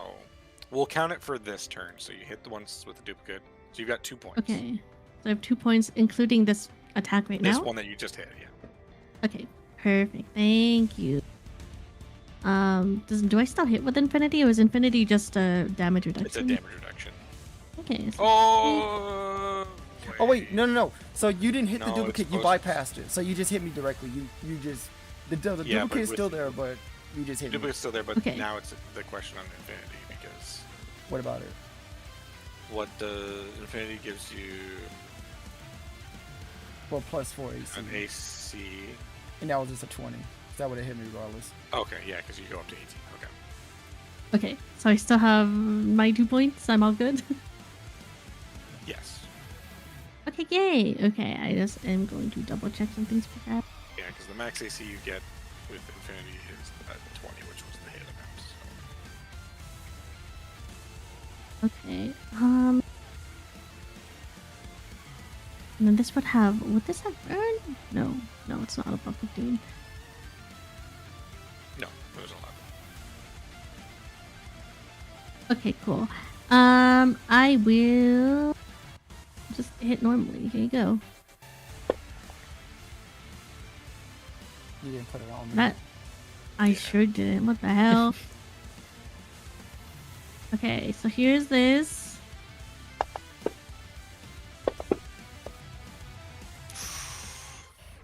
we'll count it for this turn. So you hit the ones with the duplicate. So you've got 2 points. Okay. So I have 2 points, including this attack right This now? one that you just hit, yeah. Okay, perfect. Thank you. Do I still hit with Infinity, or is Infinity just a damage reduction? It's a damage reduction. Okay. So Oh wait, no. So you didn't hit the No, duplicate. it's You supposed- bypassed it. So you just hit me directly. You just the Yeah, but duplicate's with- still there, but you just hit me. Duplicate's still there, but Okay. now it's the question on Infinity, because What about it? what the Infinity gives you Well, +4 AC. an AC. And that was just a 20. That would have hit me regardless. Okay, yeah, because you go up to 18. Okay. Okay, so I still have my 2 points. I'm all good. Yes. Okay, yay. Okay, I just am going to double check some things for that. Yeah, because the max AC you get with Infinity is at 20, which was the hit amount. So. Okay. And then this would this have burn? No, it's not above 15. No, it was 11. Okay, cool. I will just hit normally. Here you go. You didn't put it on me. That I sure didn't. What the hell? Okay, so here's this.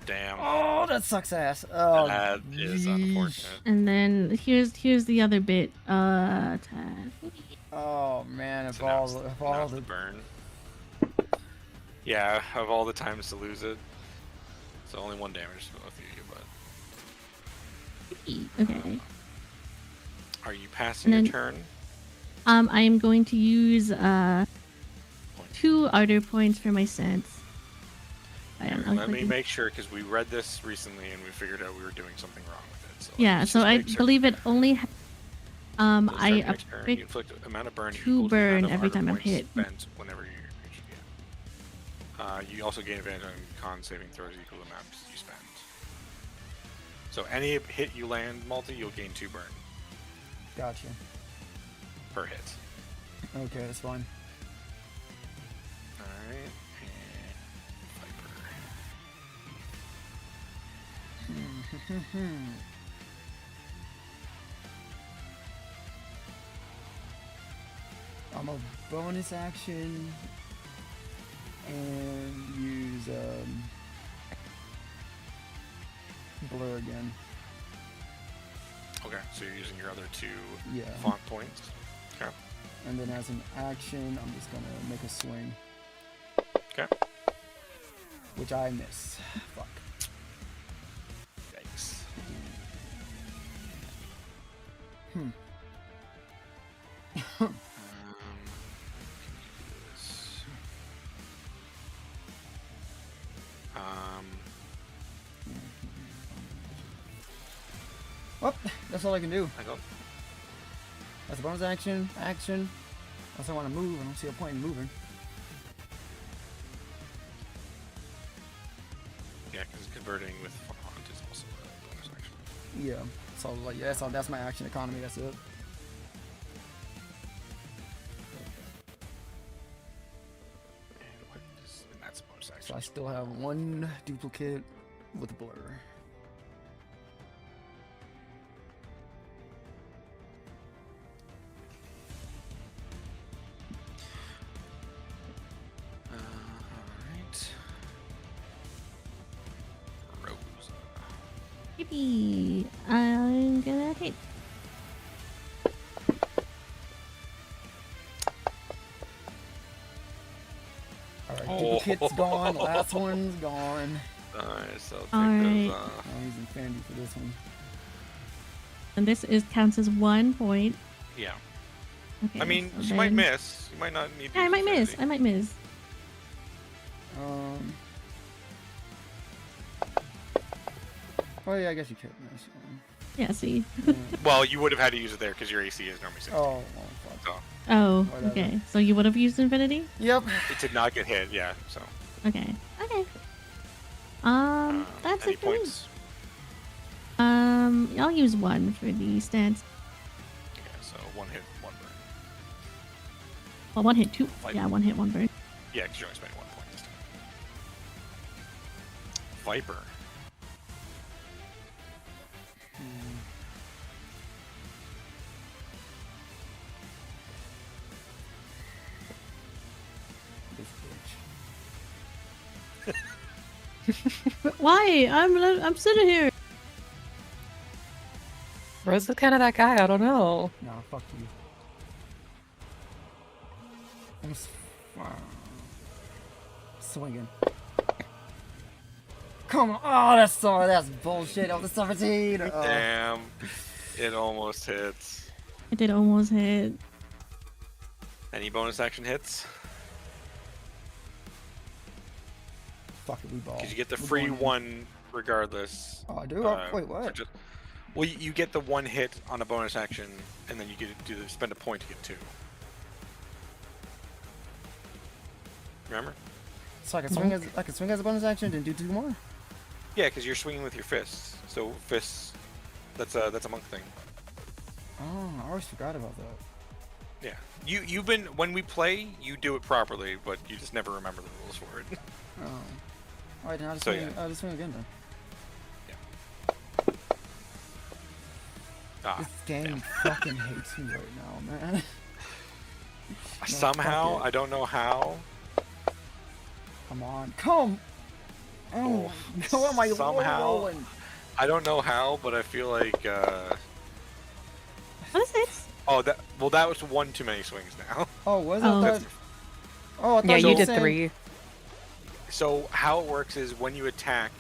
Damn. Oh, that sucks ass. Oh, That is yeesh. unfortunate. And then here's the other bit. Attack. Oh man, So now it's the burn. Yeah, of all the times to lose it, so only 1 damage to both of you. But Okay. are you passing And your then- turn? I am going to use 2 order points for my sense. Let me make sure, because we read this recently and we figured out we were doing something wrong with it. So Yeah, let's so just I make sure. believe it only. So I start your turn, you afflict inflict amount of burn 2 equals the burn amount of every order time I'm points hit. spent whenever you reach the end. You also gain advantage on con saving throws equal to the amounts you spend. So any hit you land multi, you'll gain 2 burn Gotcha. per hit. Okay, that's fine. Alright, and Viper. I'm a bonus action and use blur again. Okay, so you're using your other 2 Yeah. font points. Okay. And then as an action, I'm just gonna make a swing, Okay. which I miss. Fuck. Yikes. Hmm. This. Well, that's all I can do. I don't. That's a bonus action. Action. Unless I want to move, I don't see a point in moving. Yeah, because converting with font is also a bonus action. Yeah. So like, yeah, that's my action economy. That's it. And that's a bonus action. So I still have 1 duplicate with blur. Alright. Rosa. Yippee! I'm gonna hit. Alright, duplicate's gone. Last one's gone. Nice, I'll take Alright. those off. I'm using Infinity for this one. And this counts as 1 point. Yeah. Okay. I mean, so she might then- miss. You might not need to Yeah, I use might miss. Infinity. I might miss. Oh yeah, I guess you could. Yeah. See. Well, you would have had to use it there because your AC is normally 60. Oh, well, fuck. So Oh. Whatever. Okay. So you would have used infinity. Yep. it did not get hit. Yeah. So. Okay. Okay. That's any it for me. points? I'll use one for the stance. Yeah. So 1 hit, 1 burn. Well, one hit, two. Like- Yeah, one hit, one burn. Yeah, because you're only spending 1 point this time. Viper. This bitch. But why? I'm sitting here. Rose is kind of that guy. I don't know. Nah, fuck you. I'm swinging. Come on! Oh, that's bullshit. Of the 17. Damn. It almost hits. I did almost hit. Any bonus action hits? Fuck it, we ball. Because you get the We're free going in. 1 regardless. Oh, I do. Wait, for what? just- well, you get the 1 hit on a bonus action, and then you get to spend a point to get 2. Remember? So I can swing as a bonus action and do 2 more. Yeah, because you're swinging with your fists. So fists, that's a monk thing. Oh, I always forgot about that. Yeah. You've been when we play, you do it properly, but you just never remember the rules for it. Oh. Alright, then I'll just So, swing. yeah. I'll just swing again then. Ah, This game fucking hates me right now, man. somehow, fuck it. I don't know how. Come on, come! Oh, Oh, what am I somehow. rolling? I don't know how, but I feel like. What is it? Oh, that was 1 too many swings now. Oh, was it? Oh. I thought Yeah, you were did saying- 3. So how it works is when you attack,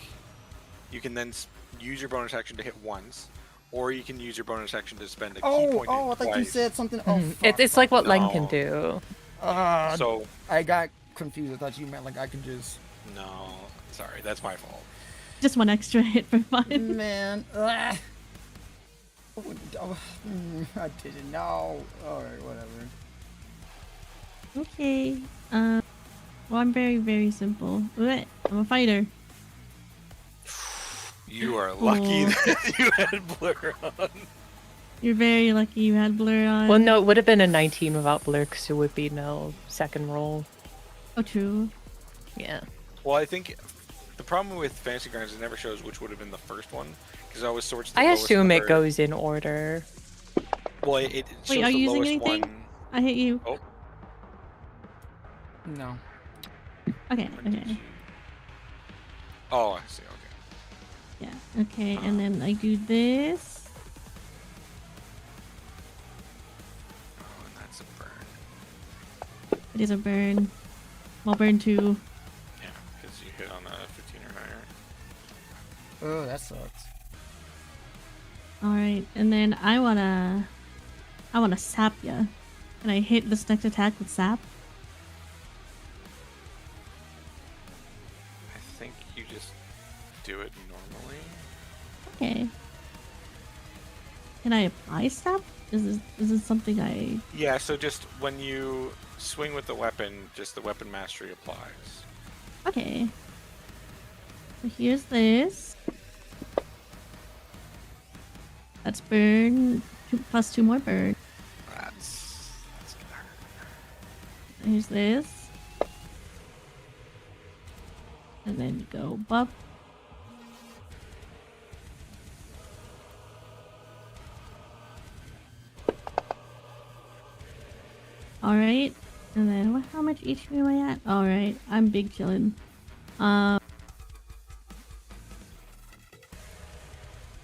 you can then use your bonus action to hit once, or you can use your bonus action to spend a key point. I thought you twice. said something. Oh, It's like what Len No. can do. So I got confused. I thought you meant like I can just. no, sorry, that's my fault. Just one extra hit for fun. Man. I didn't know. Alright, whatever. Okay. Well, I'm very, very simple. Blech, I'm a fighter. You are lucky Oh. that you had blur on. You're very lucky you had blur on. Well, no, it would have been a 19 without Blur, because it would be no second roll. Oh, true. Yeah. Well, I think the problem with Fantasy Grounds is it never shows which would have been the first one, because it always sorts the I lowest assume it number. goes in order. Well, it shows Wait, are the you using lowest anything? one. I hit you. Oh, No. Okay, okay. oh, I see. Okay. Yeah, okay, and then I do this. Oh, and that's a burn. It is a burn. Well, burn 2. Yeah, because you hit on a 15 or higher. Oh, that sucks. Alright, and then I wanna sap ya. Can I hit this next attack with sap? I think you just do it normally. Okay. Can I apply sap? Is this something I... Yeah, so just when you swing with the weapon, just the weapon mastery applies. Okay. So here's this. That's burn. Plus 2 more burn. That's gonna hurt. Here's this. And then go buff. Alright. And then how much HP am I at? Alright. I'm big chillin'.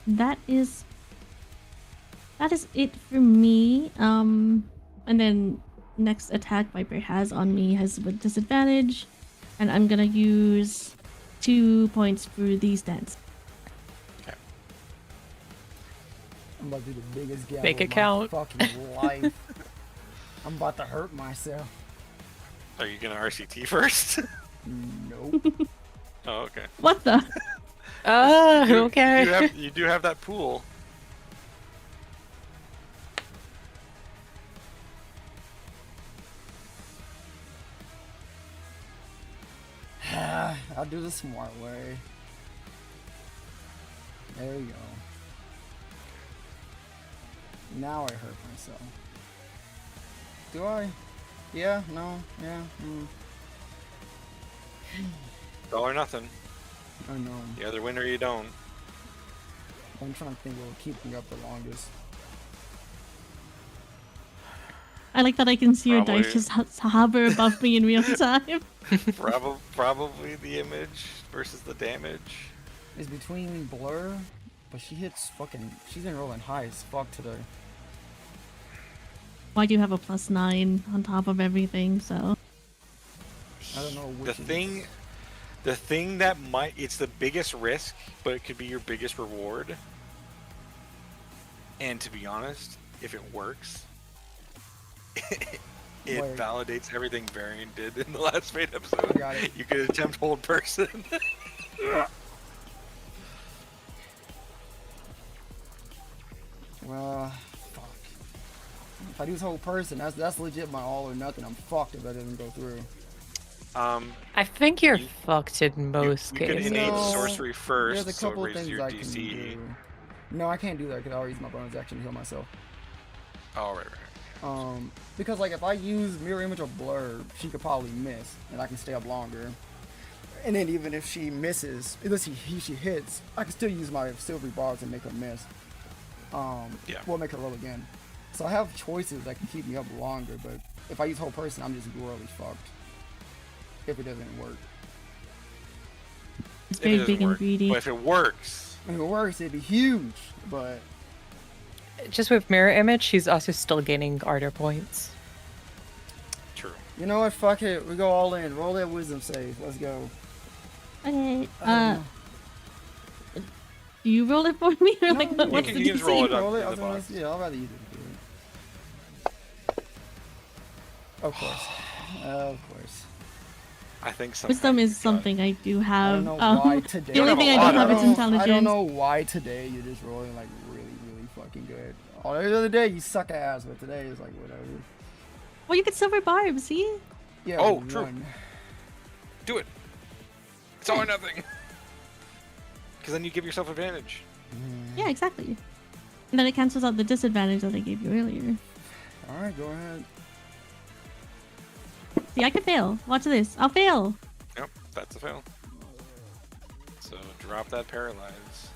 That is it for me. And then next attack Viper has on me has with disadvantage, and I'm gonna use 2 points for these dance. Okay. I'm about to do the biggest gamble Make it of my count. fucking life. I'm about to hurt myself. Are you gonna RCT first? Nope. Oh, okay. What the? Oh, You- okay. You do have that pool. I'll do the smart way. There you go. Now I hurt myself. Do I? Yeah, no, yeah. It's all or nothing. I know. You either win or you don't. I'm trying to think what will keep me up the longest. I like that I can see your Probably- dice just hover above me in real time. Probably the image versus the damage. It's between Blur, but she hits fucking. She's been rolling high as fuck today. Why do you have a +9 on top of everything? So I don't know The which. thing that it's the biggest risk, but it could be your biggest reward. And to be honest, if it works, it Wait. validates everything Varian did in the last Fate episode. Got it. You could attempt hold person. Well, fuck. If I do this whole person, that's legit my all or nothing. I'm fucked if that doesn't go through. I think you're You- fucked in most you could cases. innate No, sorcery first, There's a so it couple raises things your I can DC. do. No, I can't do that because I already used my bonus action to heal myself. Oh, right. Because like if I use mirror image or blur, she could probably miss, and I can stay up longer. And then even if she misses, unless she hits, I can still use my silvery bars and make her miss. Yeah. We'll make her roll again. So I have choices that can keep me up longer, but if I use whole person, I'm just royally fucked. If it doesn't work. it's If it very doesn't big and work. greedy. But if it works, If it works, it'd be huge, but Just with mirror image, she's also still gaining ardor points. true. you know what? Fuck it. We go all in. Roll that wisdom save. Let's go. Okay. Uh, Do you roll it for me, or No, like you what's can the use DC? roll it up. Roll it. in I was the gonna box. yeah, I'd rather you do it. Of course. Of course. I think so. Wisdom is something I do I have. don't know why today. The only don't thing I have a don't lot have of is them. intelligence. I don't know why today you're just rolling like really, really fucking good. All the other day you suck ass, but today is like whatever. Well, you get silver barb. See? Yeah. Oh, but true. one. Do it. It's all or nothing. Because then you give yourself advantage. Yeah, exactly. And then it cancels out the disadvantage that I gave you earlier. All right, go ahead. See, I can fail. Watch this. I'll fail. Yep, that's a fail. So drop that paralyze.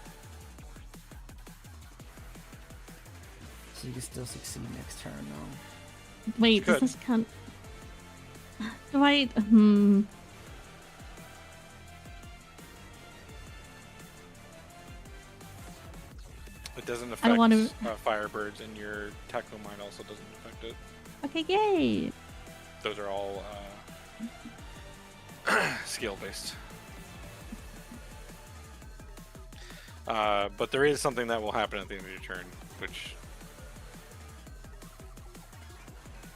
So you can still succeed next turn, though. Wait, does Good. this count? Do I? It doesn't I affect don't wanna- Firebirds, and your Techno Mine also doesn't affect it. Okay, yay. Those are all skill based. But there is something that will happen at the end of your turn, which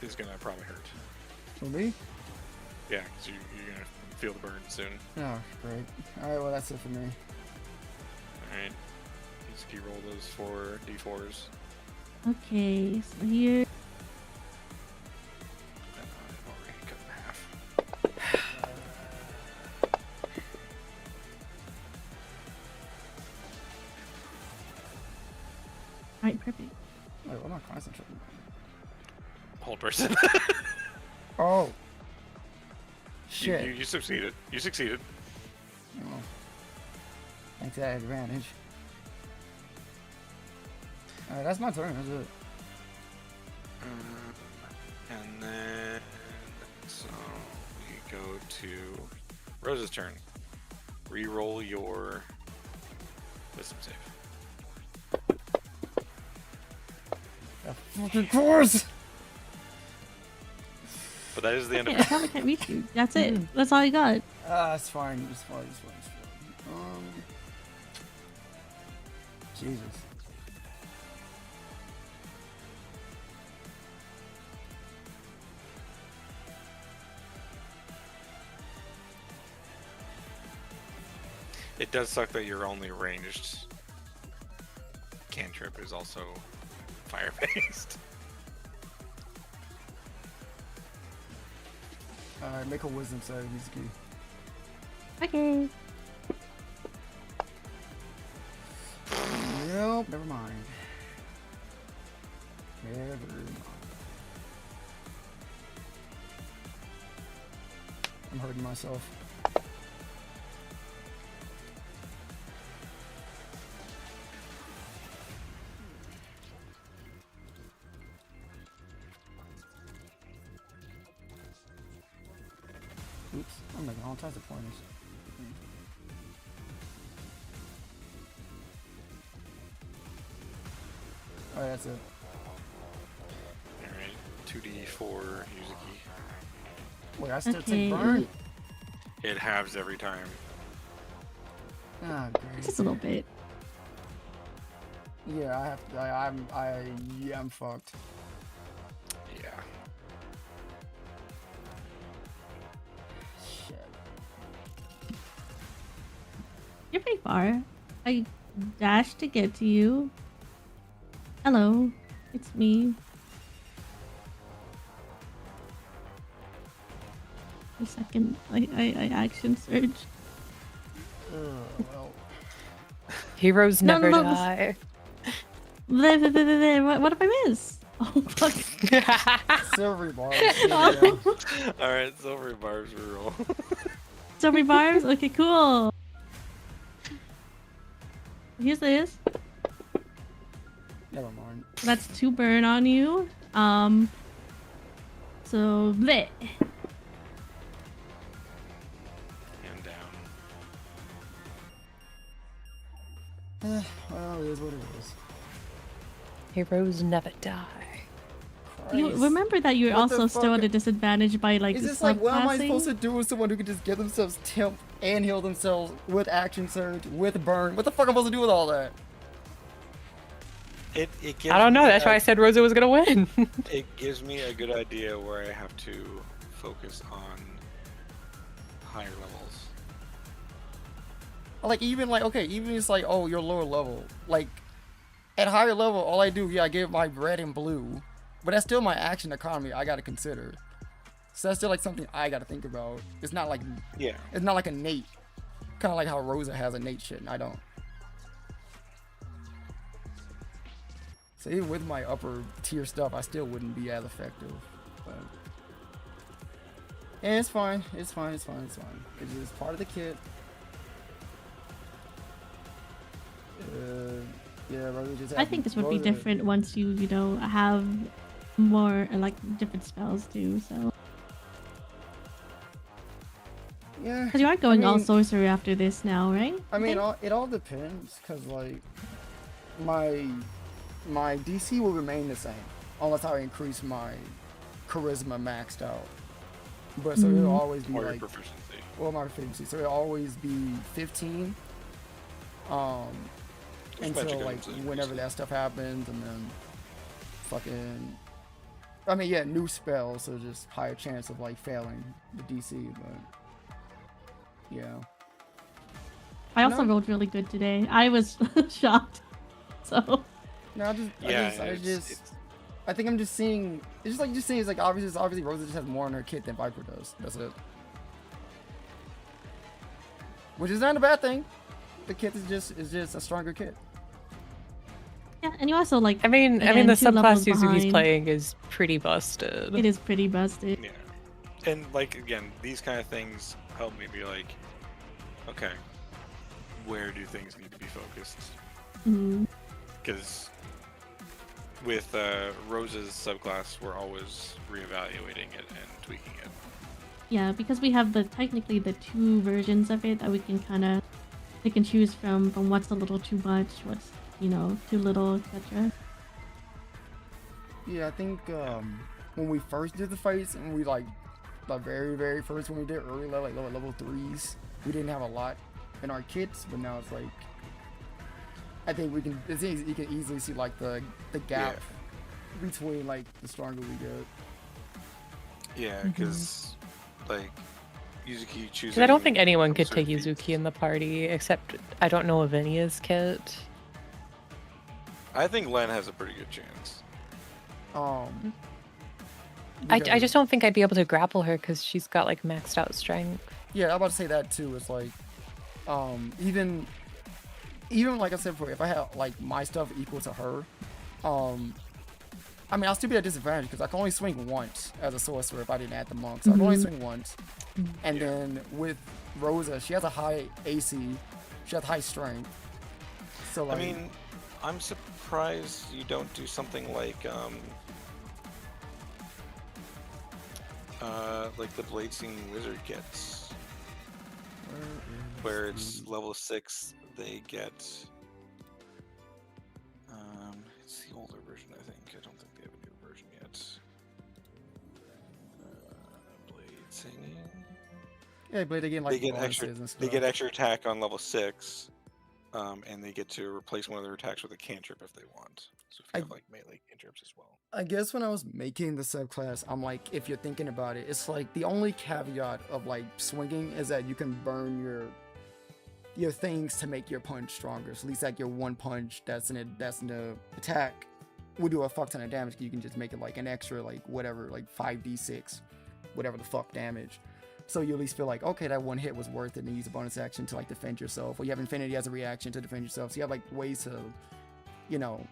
is gonna probably hurt. For me? Yeah, because you're gonna feel the burn soon. Oh, great. All right, well that's it for me. All right. Just roll those 4 d4s. Okay, so here. I've already cut in half. Alright, perfect. Wait, I'm not concentrating. Hold person. Oh. you, Shit. you succeeded. You succeeded. Oh. Thanks to that advantage. Alright, that's my turn. That's it. And then so we go to Rose's turn. Reroll your wisdom save. Of course. But that is the end Okay, of I it. probably can't reach you. That's it. That's all I got. That's fine. It's fine. It's fine. It's fine. Jesus. It does suck that your only ranged cantrip is also fire-based. Alright, make a wisdom save, Mizuki. Okay. Nope, never mind. Never mind. I'm hurting myself. Oops, I'm making all types of pointers. Alright, that's it. Alright, 2d4 Yuzuki. Wait, I still Okay. take burn? It halves every time. Ah, great. Just a little bit. Yeah, I have to, yeah, I'm fucked. Yeah. Shit. You're pretty far. I dashed to get to you. Hello, it's me. A second, I action surge. Well. Heroes No, never no, no, die. What if I miss? Oh, fuck. Silvery bars. Yeah. Alright, silvery barbs reroll. Silvery barbs? Okay, cool. Here's this. Never mind. That's 2 burn on you. So, bleh. And down. Well, it is what it is. Heroes never die. You Christ. remember that you're What the also still fuck? at a disadvantage by like It's the just like, what am I subclassing? supposed to do with someone who can just give themselves temp and heal themselves with action surge, with burn? What the fuck am I supposed to do with all that? It gives I don't know. me That's why I said Rosa was gonna win. It gives me a good idea where I have to focus on higher levels. Like, even like, okay, even it's like, oh, you're lower level. Like, at higher level, all I do, yeah, I give my red and blue. But that's still my action economy I gotta consider. So that's still like something I gotta think about. It's not like, Yeah. it's not like a Nate. Kind of like how Rosa has a Nate shit and I don't. So even with my upper tier stuff, I still wouldn't be as effective. But... And it's fine. It's fine. It's fine. It's fine. It's just part of the kit. Yeah, Rosa just. I think this would be Rosa- different once you know, have more like different spells too. So, Yeah. because you are going all mean- sorcerer after this now, right? I mean, think? it all depends, cause like my DC will remain the same unless I increase my charisma maxed out. But so it'll always be Or your like, proficiency. well, my proficiency, so it'll always be 15. Until magic like items that whenever increase it. that stuff happens, and then fucking. I mean, yeah, new spells, so just higher chance of like failing the DC, but yeah. I also No. rolled really good today. I was shocked. So, No, I Yeah, just I think I'm just seeing. It's just seeing. It's like obviously Rosa just has more on her kit than Viper does. That's it. Which is not a bad thing. The kit is just a stronger kit. yeah, and you also like. I mean, again, the 2 levels subclass Yuzuki's behind. playing is pretty busted. It is pretty busted. Yeah. And like again, these kind of things help me be like, okay, where do things need to be focused? Mhm. Because with Rose's subclass, we're always reevaluating it and tweaking it. Yeah, because we have technically the 2 versions of it that we can kind of pick and choose from what's a little too much, what's too little, etc. Yeah, I think when we first did the fights and we like the very first when we did early level, like level 3s, we didn't have a lot in our kits, but now it's like I think you can easily see like the gap between like the stronger we get. Yeah, because like Yuzuki choosing. Because I don't think anyone could certain take feats. Yuzuki in the party, except I don't know Lavinia's kit. I think Len has a pretty good chance. I because- just don't think I'd be able to grapple her because she's got like maxed out strength. Yeah, I'm about to say that too. It's like, even like I said before, if I had like my stuff equal to her, I mean, I'll still be at a disadvantage because I can only swing once as a sorcerer if I didn't add the monk. So I can only swing once. And then with Rosa, she has a high AC, she has high strength. So like, I mean, I'm surprised you don't do something like the Blade Singing Wizard gets, where it's level 6. They get. It's the older version, I think. I don't think they have a new version yet. Blade Singing. yeah, but they get like They get bonuses extra. and stuff. They get extra attack on level 6, and they get to replace one of their attacks with a cantrip if they want. So if you have like melee cantrips as well. I guess when I was making the subclass, I'm like, if you're thinking about it, it's like the only caveat of like swinging is that you can burn your things to make your punch stronger. So at least like your one punch that's in the attack will do a fuck ton of damage. You can just make it like an extra like whatever, like 5d6, whatever the fuck damage. So you at least feel like, okay, that one hit was worth it, and use a bonus action to like defend yourself. Or you have Infinity as a reaction to defend yourself. So you have like ways to, you know,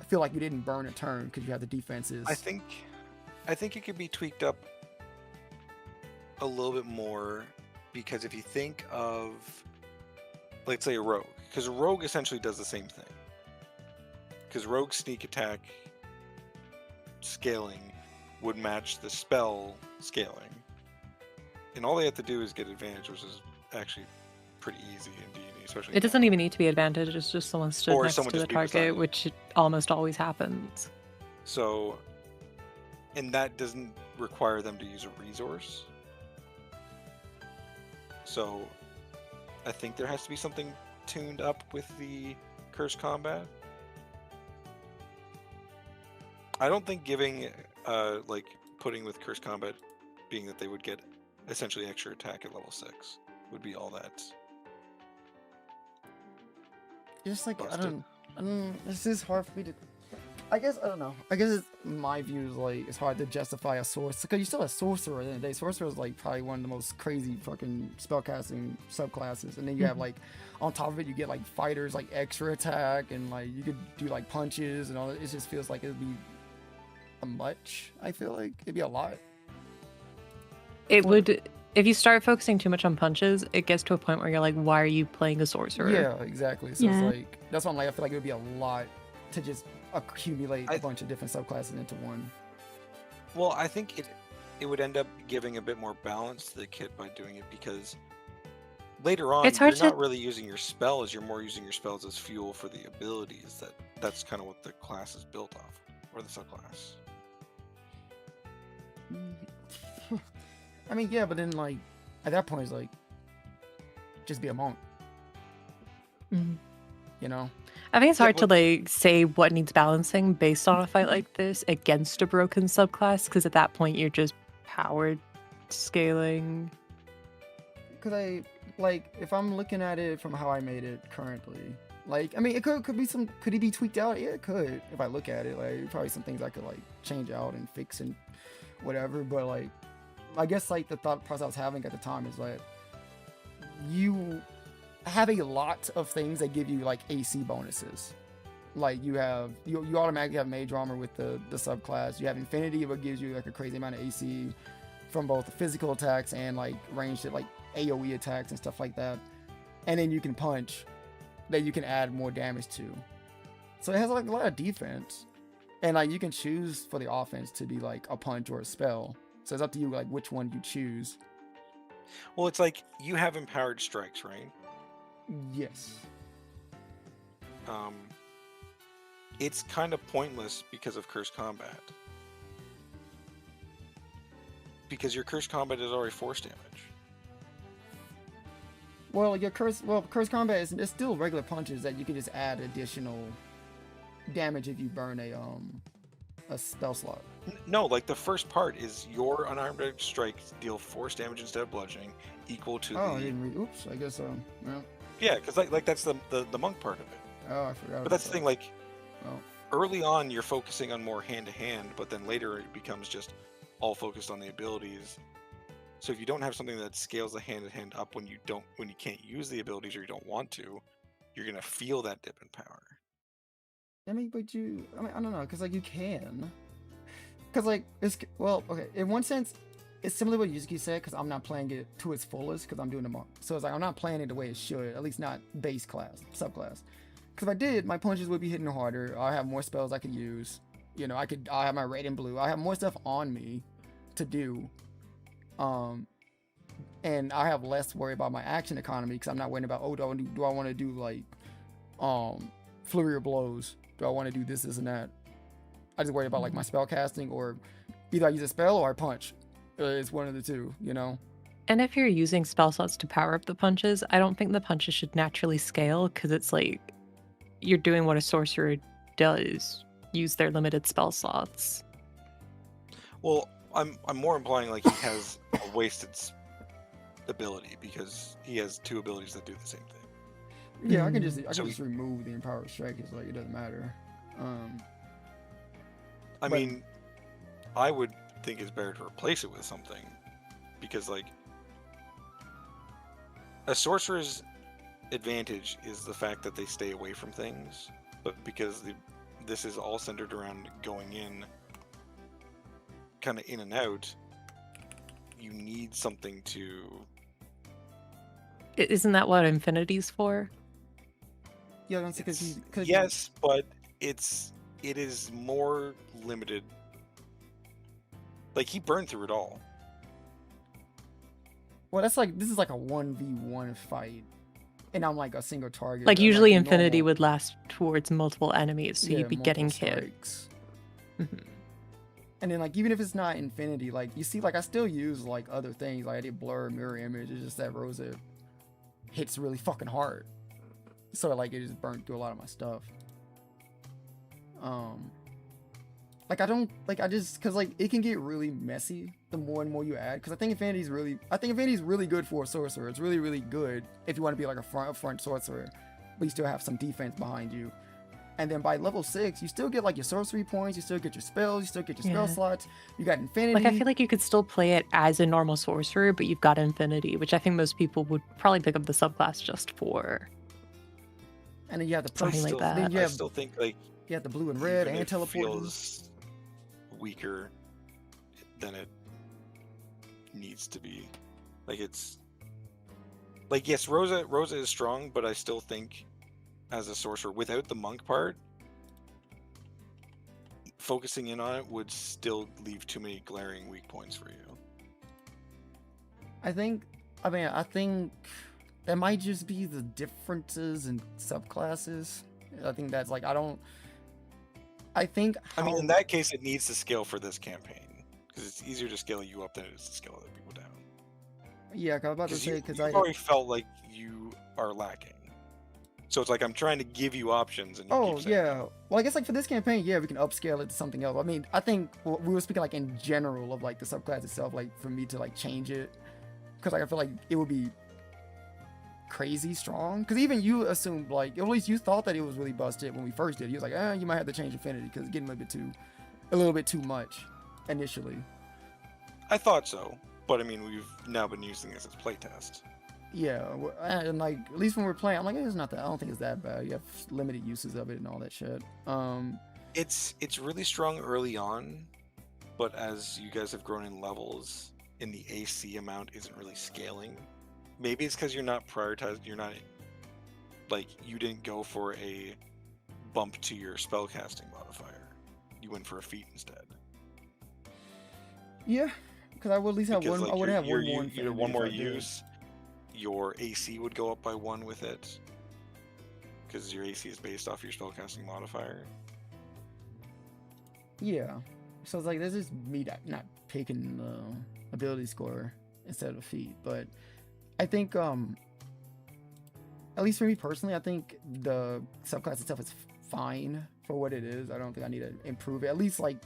feel like you didn't burn a turn because you have the defenses. I think it could be tweaked up a little bit more, because if you think of, let's say, a rogue, because a rogue essentially does the same thing. Because rogue sneak attack scaling would match the spell scaling, and all they have to do is get advantage, which is actually pretty easy in D&D, especially. It doesn't even need to be advantage, it's just someone stood Or next someone to the just be beside target, you. which almost always happens. So, and that doesn't require them to use a resource. So, I think there has to be something tuned up with the curse combat. I don't think giving, like, putting with curse combat being that they would get essentially extra attack at level 6 would be all that. Just like Busted. I don't. This is hard for me to. I guess I don't know. I guess my view is like it's hard to justify a source because you still have sorcerer at the end of the day. Sorcerer is like probably one of the most crazy fucking spellcasting subclasses, and then you have like on top of it you get like fighters like extra attack, and like you could do like punches and all that. It just feels like it'd be a much. I feel like it'd be a lot. It would, if you start focusing too much on punches, it gets to a point where you're like, why are you playing a sorcerer? Yeah, exactly. So Yeah. it's like that's why I'm like I feel like it would be a lot to just accumulate a bunch of different subclasses into one. Well, I think it would end up giving a bit more balance to the kit by doing it, because later on It's hard you're not to- really using your spells, you're more using your spells as fuel for the abilities. That's kind of what the class is built off, or the subclass. I mean, yeah, but then like at that point it's like just be a monk, Mhm. you know? I think it's Yeah, hard to like say what needs balancing based on a fight like this against a broken subclass, because at that point you're just powered scaling. Because I like if I'm looking at it from how I made it currently, like I mean it could it be tweaked out? Yeah, it could if I look at it. Like probably some things I could like change out and fix and whatever. But like I guess like the thought process I was having at the time is like you have a lot of things that give you like AC bonuses. Like you automatically have mage armor with the subclass. You have infinity, what gives you like a crazy amount of AC from both the physical attacks and like ranged like AoE attacks and stuff like that. And then you can punch that you can add more damage to. So it has like a lot of defense. And like you can choose for the offense to be like a punch or a spell. So it's up to you like which one you choose. Well, it's like you have empowered strikes, right? Yes. It's kind of pointless because of curse combat. Because your curse combat is already force damage. Well, curse combat is it's still regular punches that you can just add additional damage if you burn a spell slot. No, like the first part is your unarmed strikes deal force damage instead of bludgeoning, equal to Oh, I the. didn't read. Oops, I guess so. Yeah. Yeah, because like that's the monk part of it. Oh, I forgot. But that's the thing, like Oh. early on you're focusing on more hand to hand, but then later it becomes just all focused on the abilities. So if you don't have something that scales the hand to hand up when you can't use the abilities or you don't want to, you're gonna feel that dip in power. I mean, I don't know, because like you can. Because like okay. In one sense, it's similar to what Yuzuki said, because I'm not playing it to its fullest because I'm doing the monk. So it's like I'm not playing it the way it should, at least not base class, subclass. Because if I did, my punches would be hitting harder. I have more spells I could use. You know, I have my red and blue. I have more stuff on me to do. And I have less worry about my action economy because I'm not worrying about, do I want to do like flurry of blows? Do I want to do this and that? I just worry about like my spell casting, or either I use a spell or I punch. It's one of the two, you know? And if you're using spell slots to power up the punches, I don't think the punches should naturally scale, because it's like you're doing what a sorcerer does, use their limited spell slots. Well, I'm more implying like he has a wasted ability because he has two abilities that do the same thing. Yeah, I can just So remove the empowered strike. It's like it doesn't matter. I mean, I would think it's better to replace it with something, because like a sorcerer's advantage is the fact that they stay away from things, but because this is all centered around going in, kind of in and out, you need something to. Isn't that what Infinity's for? Yeah, I don't see because Yes, but it is more limited. Like he burned through it all. Well, this is like a 1v1 fight, and I'm like a single target. Like but, usually the Infinity normal- would last towards multiple enemies, so yeah, you'd be getting multiple hit. strikes. And then like even if it's not Infinity, like you see, like I still use like other things. Like I did blur, mirror image. It's just that Rosa hits really fucking hard, so like it just burnt through a lot of my stuff. Like because like it can get really messy the more and more you add. Because I think Infinity's really good for a sorcerer. It's really, really good if you want to be like a front sorcerer, but you still have some defense behind you. And then by level 6, you still get like your sorcery points, you still get your spells, you still get your spell slots. You got Infinity. Like I feel like you could still play it as a normal sorcerer, but you've got Infinity, which I think most people would probably pick up the subclass just for. And then you have the Something like that. Then you I have, still think like you have the blue and red even and if it teleporting. feels weaker than it needs to be. Like it's like, yes, Rosa is strong, but I still think as a sorcerer without the monk part, focusing in on it would still leave too many glaring weak points for you. I think that might just be the differences in subclasses. I think that's like I mean, in that case, it needs to scale for this campaign because it's easier to scale you up than it is to scale other people down. Yeah, 'cause I was about to say because I've already felt like you are lacking. So it's like I'm trying to give you options. And you keep saying, yeah. Well, I guess like for this campaign, yeah, we can upscale it to something else. I mean, I think we were speaking like in general of like the subclass itself, like for me to like change it, because like I feel like it would be crazy strong. Because even you assumed like, at least you thought that it was really busted when we first did. You was like, you might have to change Infinity because it's getting a little bit too much initially. I thought so, but I mean, we've now been using this as playtest. Yeah, and like at least when we're playing, I'm like, it's not that. I don't think it's that bad. You have limited uses of it and all that shit. It's really strong early on, but as you guys have grown in levels, in the AC amount isn't really scaling. Maybe it's because you're not prioritized. You're not like you didn't go for a bump to your spellcasting modifier. You went for a feat instead. Yeah, because I would at least have one. Like, I would have one more. You one more use. Your AC would go up by 1 with it, because your AC is based off your spellcasting modifier. Yeah, so it's like this is me not picking the ability score instead of a feat, but I think at least for me personally, I think the subclass itself is fine for what it is. I don't think I need to improve it. At least like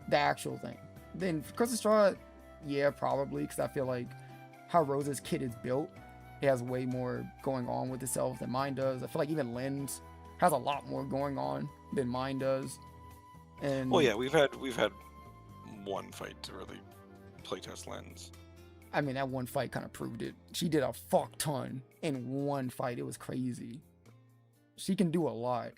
the actual thing. Then Crystal Straw, yeah, probably, because I feel like how Rose's kit is built, it has way more going on with itself than mine does. I feel like even Lynn's has a lot more going on than mine does. And well, yeah, we've had one fight to really playtest Lynn's. I mean, that one fight kind of proved it. She did a fuck ton in one fight. It was crazy. She can do a lot.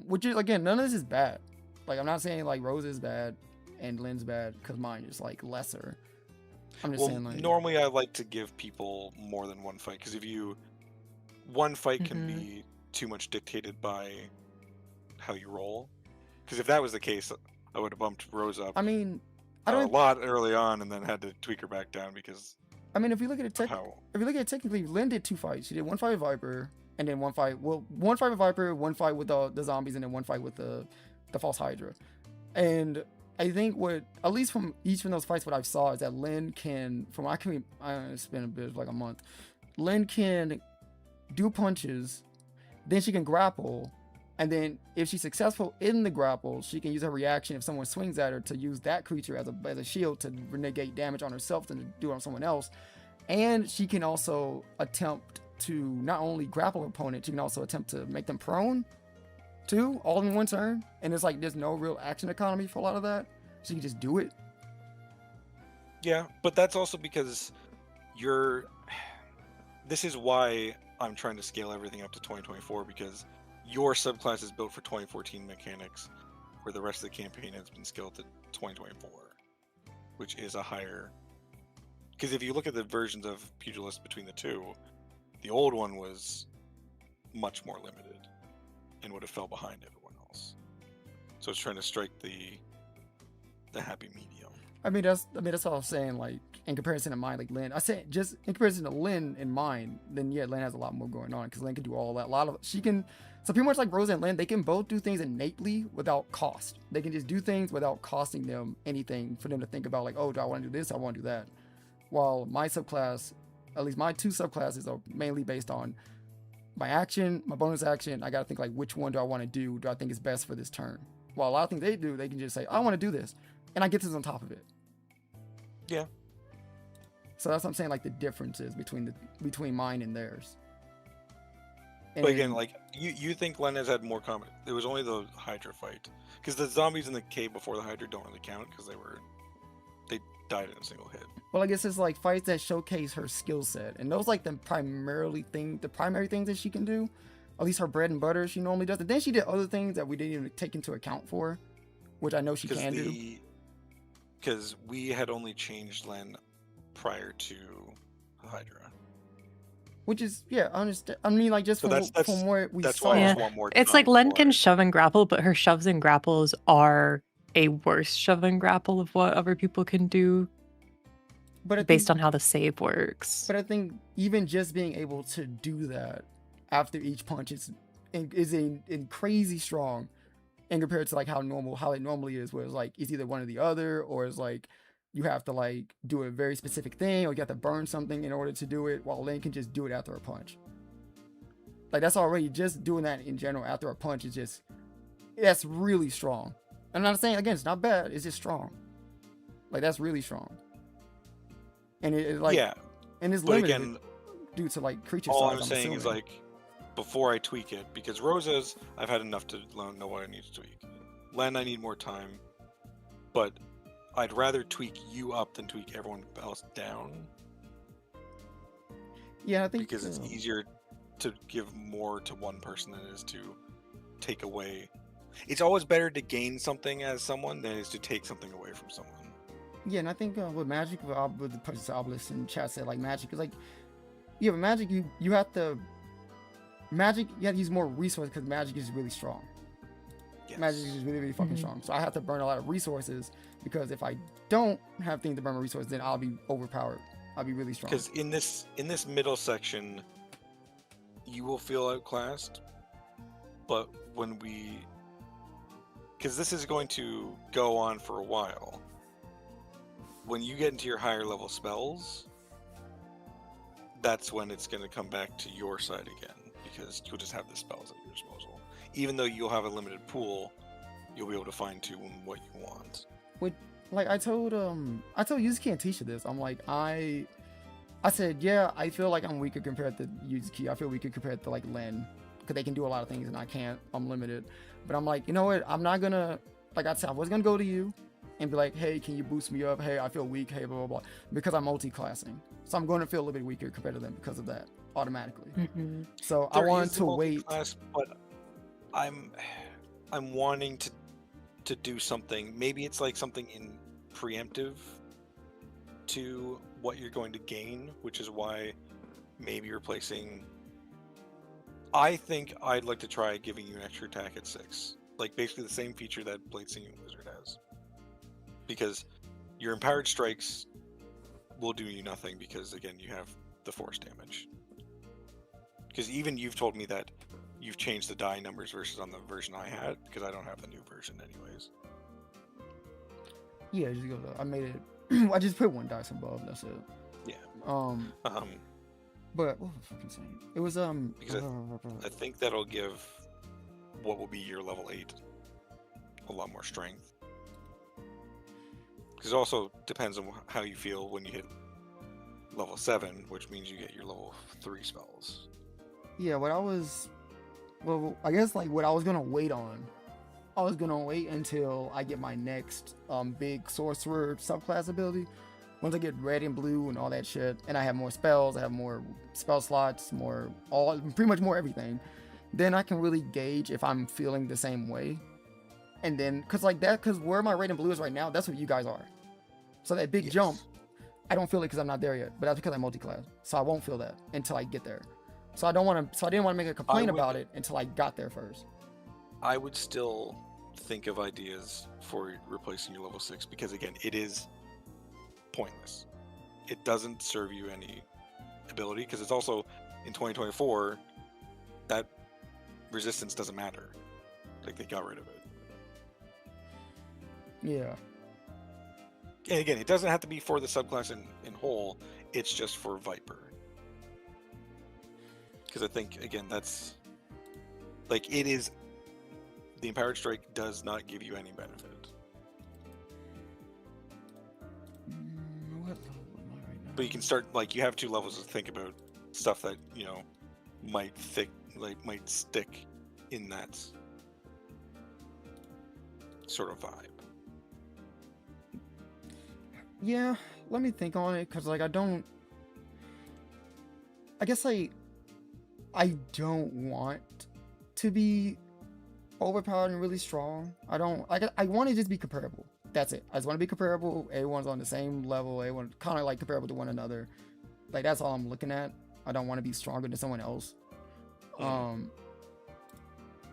Which is, again, none of this is bad. Like, I'm not saying like Rose is bad and Lynn's bad because mine is like lesser. I'm just saying like normally I like to give people more than one fight because one fight can Mhm. be too much dictated by how you roll. Because if that was the case, I would have bumped Rose up. I mean, I a don't. lot early on and then had to tweak her back down because I mean, if you look at it, how if you look at it technically, Lynn did 2 fights. She did 1 fight with Viper, and then 1 fight. Well, 1 fight with Viper, 1 fight with the zombies, and then 1 fight with the false Hydra. And I think what, at least from each of those fights, what I saw is that Lynn can, it's been a bit of like a month. Lynn can do punches, then she can grapple, and then if she's successful in the grapple, she can use her reaction if someone swings at her to use that creature as a shield to negate damage on herself than to do it on someone else. And she can also attempt to not only grapple her opponent, she can also attempt to make them prone too, all in one turn. And it's like there's no real action economy for a lot of that. She can just do it. yeah, but that's also because this is why I'm trying to scale everything up to 2024 because your subclass is built for 2014 mechanics, where the rest of the campaign has been scaled to 2024, which is a higher. Because if you look at the versions of Pugilist between the two, the old one was much more limited and would have fell behind everyone else. So it's trying to strike the happy medium. I mean that's all I'm saying. Like in comparison to mine, like Lynn, I said just in comparison to Lynn and mine, then yeah, Lynn has a lot more going on because Lynn can do all that. She can. So pretty much like Rose and Lynn, they can both do things innately without cost. They can just do things without costing them anything for them to think about like, oh, do I want to do this? I want to do that. While my subclass, at least my 2 subclasses are mainly based on my action, my bonus action. I got to think like, which one do I want to do? Do I think is best for this turn? While a lot of things they do, they can just say, I want to do this. And I get this on top of it. Yeah. So that's what I'm saying, like the differences between mine and theirs. And But again, like you think Len has had more comment. It was only the Hydra fight because the zombies in the cave before the Hydra don't really count because they died in a single hit. Well, I guess it's like fights that showcase her skill set, and those like the primary things that she can do. At least her bread and butter she normally does. And then she did other things that we didn't even take into account for, which I know she can do. Because we had only changed Len prior to Hydra. Which is, yeah, I understand. I mean, like just So from where we that's saw. why I Yeah. just want more. It's like design Len for can it. shove and grapple, but her shoves and grapples are a worse shove and grapple of what other people can do But based on how the save works. But I think even just being able to do that after each punch is in crazy strong, and compared to like how it normally is, where it's like it's either one or the other, or it's like you have to like do a very specific thing, or you have to burn something in order to do it. While Lane can just do it after a punch. Like that's already just doing that in general after a punch is that's really strong. I'm not saying again it's not bad, it's just strong. Like that's really strong. And it like yeah, and it's but limited again, due to like creature all size. I'm I'm saying is assuming. like before I tweak it, because Rosa's I've had enough to know what I need to tweak. Len, I need more time, but I'd rather tweak you up than tweak everyone else down. Yeah, I think Because it's easier to give more to one person than it is to take away. It's always better to gain something as someone than it is to take something away from someone. Yeah, and I think with Magic, with the person Obelisk in chat said like Magic is like, yeah, with Magic you have to use more resources because Magic is really strong. Yes. Magic is really really fucking strong. So I have to burn a lot of resources because if I don't have things to burn my resources, then I'll be overpowered. I'll be really strong. Because in this middle section, you will feel outclassed, but because this is going to go on for a while, when you get into your higher level spells, that's when it's going to come back to your side again, because you'll just have the spells at your disposal. Even though you'll have a limited pool, you'll be able to fine tune what you want. Like I told Yuzuki and Tisha this. I'm like, I said, yeah, I feel like I'm weaker compared to Yuzuki. I feel weaker compared to like Len, because they can do a lot of things and I can't. I'm limited. But I'm like, you know what? I'm not gonna, like I said, I was gonna go to you and be like, hey, can you boost me up? Hey, I feel weak. Hey, blah blah blah. Because I'm multi-classing, so I'm going to feel a little bit weaker compared to them because of that automatically. Mm-hmm. So There I wanted is to a wait. multi-class, but I'm wanting to do something. Maybe it's like something in preemptive to what you're going to gain, which is why maybe replacing. I think I'd like to try giving you an extra attack at 6, like basically the same feature that Blade Singing Lizard has, because your empowered strikes will do you nothing because again you have the force damage. Because even you've told me that you've changed the die numbers versus on the version I had, because I don't have the new version anyways. Yeah, just go. I made it. I just put one dice above. That's it. Yeah. But what was I fucking saying? It was Because I think that'll give what will be your level 8 a lot more strength. Because it also depends on how you feel when you hit level 7, which means you get your level 3 spells. Yeah, I guess like what I was gonna wait on. I was gonna wait until I get my next big sorcerer subclass ability. Once I get red and blue and all that shit, and I have more spells, I have more spell slots, pretty much more everything, then I can really gauge if I'm feeling the same way. And then, cause where my red and blue is right now, that's what you guys are. So that big jump, I don't feel it because I'm not there yet, but that's because I'm multi-class. So I won't feel that until I get there. So I didn't want to make a complaint about it until I got there first. I would still think of ideas for replacing your level 6, because again, it is pointless. It doesn't serve you any ability, because it's also in 2024 that resistance doesn't matter. Like they got rid of it. Yeah. And again, it doesn't have to be for the subclass in whole. It's just for Viper. Because I think again, that's like it is. The Empowered Strike does not give you any benefit. What level am I right now? But you can start, like, you have 2 levels to think about stuff that, you know, might stick in that sort of vibe. Yeah, let me think on it, because like I guess I don't want to be overpowered and really strong. I want to just be comparable. That's it. I just want to be comparable. Everyone's on the same level. Everyone kind of like comparable to one another. Like that's all I'm looking at. I don't want to be stronger than someone else.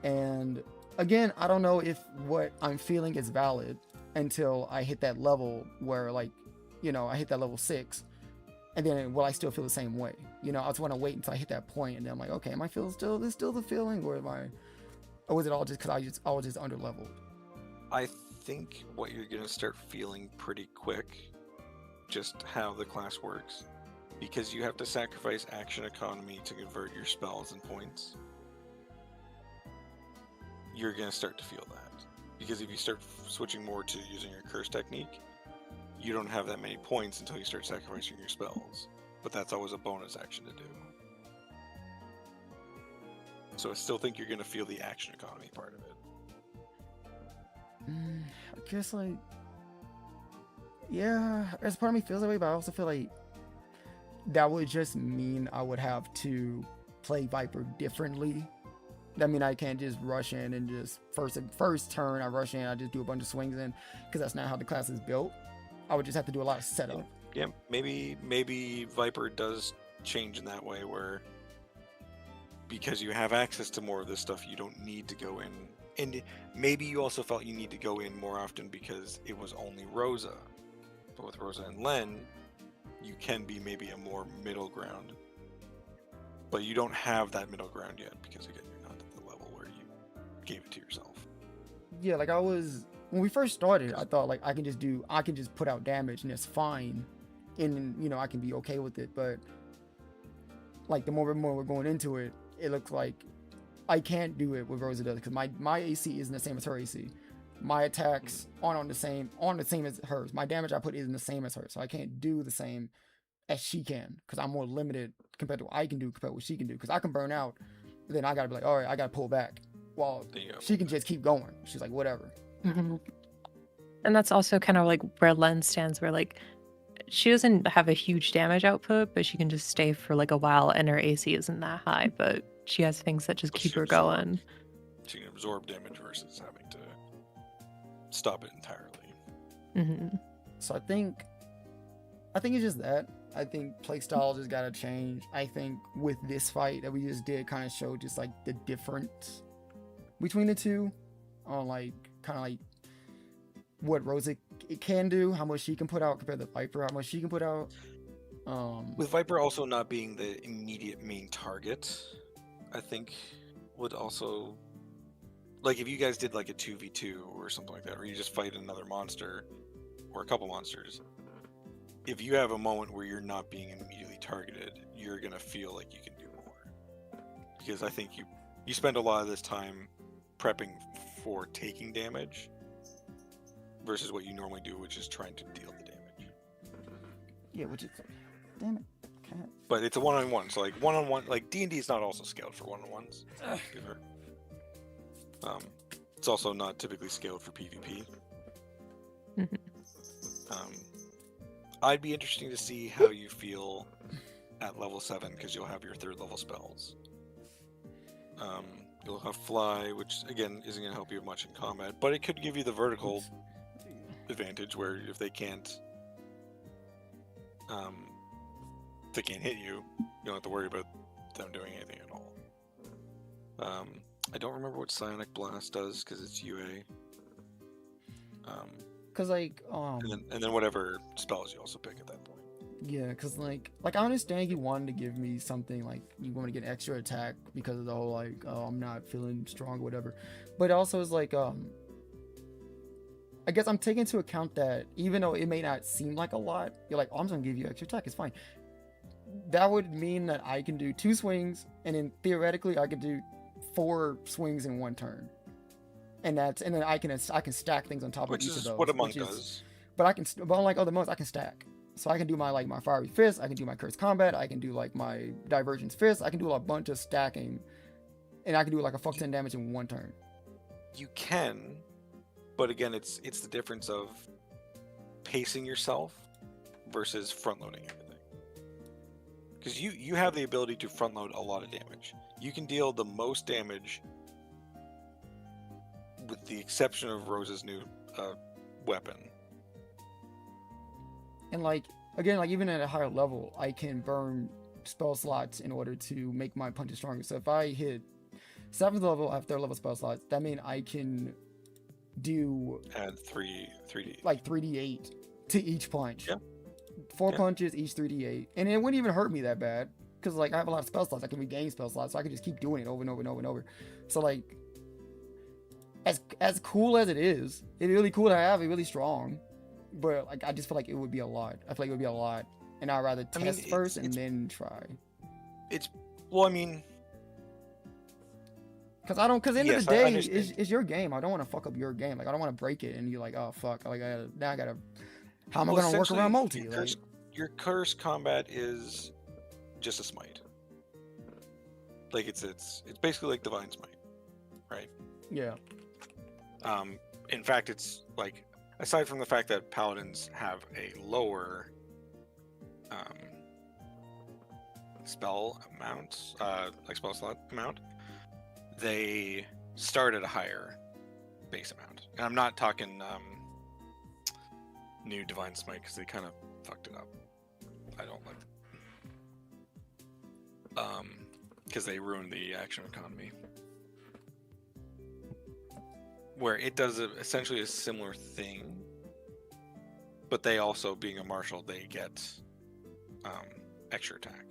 And again, I don't know if what I'm feeling is valid until I hit that level where, like, you know, I hit that level 6, and then will I still feel the same way? You know, I just want to wait until I hit that point, and then I'm like, okay, am I feeling still the feeling, or was it all just because I was just under leveled? I think what you're gonna start feeling pretty quick, just how the class works, because you have to sacrifice action economy to convert your spells and points. You're gonna start to feel that, because if you start switching more to using your curse technique, you don't have that many points until you start sacrificing your spells, but that's always a bonus action to do. So I still think you're gonna feel the action economy part of it. I guess, like, yeah, as part of me feels that way, but I also feel like that would just mean I would have to play Viper differently. I mean, I can't just rush in and just first turn I rush in, I just do a bunch of swings in, because that's not how the class is built. I would just have to do a lot of setup. Yeah, maybe Viper does change in that way, where because you have access to more of this stuff, you don't need to go in. And maybe you also felt you need to go in more often because it was only Rosa. But with Rosa and Len, you can be maybe a more middle ground. But you don't have that middle ground yet, because again, you're not at the level where you gave it to yourself. Yeah, like when we first started, I thought like I can just put out damage and it's fine, and you know I can be okay with it. But like the more and more we're going into it, it looks like I can't do it with Rosa does, because my AC isn't the same as her AC. my attacks aren't on the same as hers. My damage I put isn't the same as hers, so I can't do the same as she can because I'm more limited compared to what I can do compared to what she can do. Because I can burn out, then I gotta be like, all right, I gotta pull back. While she can just keep going. She's like, whatever. Mm-hmm. And that's also kind of like where Len stands, where like she doesn't have a huge damage output, but she can just stay for like a while, and her AC isn't that high, but she has things that just keep her going. She can absorb damage versus having to stop it entirely. Mm-hmm. So I think it's just that. I think playstyle just gotta change. I think with this fight that we just did, kind of showed just like the difference between the two, on like kind of like what Rosa can do, how much she can put out compared to Viper, how much she can put out. With Viper also not being the immediate main target, I think would also, like if you guys did like a 2v2 or something like that, or you just fight another monster or a couple monsters, if you have a moment where you're not being immediately targeted, you're gonna feel like you can do more. Because I think you spend a lot of this time prepping for taking damage versus what you normally do, which is trying to deal the damage. Yeah, which is, damn it. Cat. But it's a one-on-one, so like one-on-one, like D&D is not also scaled for one-on-ones. It's also not typically scaled for PvP. I'd be interesting to see how you feel at level 7, because you'll have your 3rd level spells. You'll have Fly, which again isn't going to help you much in combat, but it could give you the vertical advantage where if they can't hit you, you don't have to worry about them doing anything at all. I don't remember what Psionic Blast does because it's UA. Cause like and then whatever spells you also pick at that point. Yeah, cause like I understand you wanted to give me something like you want to get extra attack because of the whole like, oh, I'm not feeling strong or whatever, but also it's like I guess I'm taking into account that even though it may not seem like a lot, you're like, oh, I'm just gonna give you extra attack, it's fine. That would mean that I can do 2 swings, and then theoretically I could do 4 swings in 1 turn. And then I can stack things on top of each of those. Which is what a monk does. But unlike other monks, I can stack. So I can do my fiery fist, I can do my cursed combat, I can do like my divergence fist, I can do a bunch of stacking, and I can do like a fuck 10 damage in 1 turn. You can, but again, it's the difference of pacing yourself versus front loading everything. Because you have the ability to front load a lot of damage. You can deal the most damage, with the exception of Rose's new weapon. And like again, like even at a higher level, I can burn spell slots in order to make my punches stronger. So if I hit 7th level, I have 3rd level spell slots. That means I can do add 3d like 3d8 to each punch. Yeah. 4 punches each 3d8, and it wouldn't even hurt me that bad because like I have a lot of spell slots. I can regain spell slots, so I can just keep doing it over and over and over and over. So like, as cool as it is, it's really cool to have it, really strong. But like, I just feel like it would be a lot. I feel like it would be a lot, and I'd rather test first and then try. It's I mean, because at the end of the day, it's your game. I don't want to fuck up your game. Like I don't want to break it, and you're like, oh fuck, like now I gotta. How am I gonna work around multi? Your curse combat is just a smite. Like it's basically like divine smite, right? Yeah. In fact, it's like, aside from the fact that paladins have a lower spell amount, like spell slot amount, they start at a higher base amount. And I'm not talking new divine smite because they kind of fucked it up. I don't like it. Because they ruined the action economy. Where it does essentially a similar thing, but they also, being a martial, they get extra attack.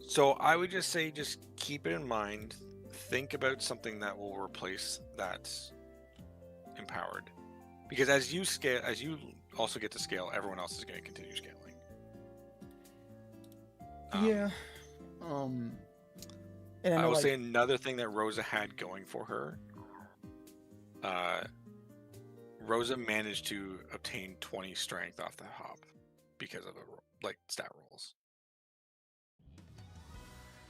So I would just say, just keep it in mind. Think about something that will replace that empowered, because as you also get to scale, everyone else is going to continue scaling. Yeah. And I will say another thing that Rosa had going for her Rosa managed to obtain 20 strength off the hop because of the stat rolls.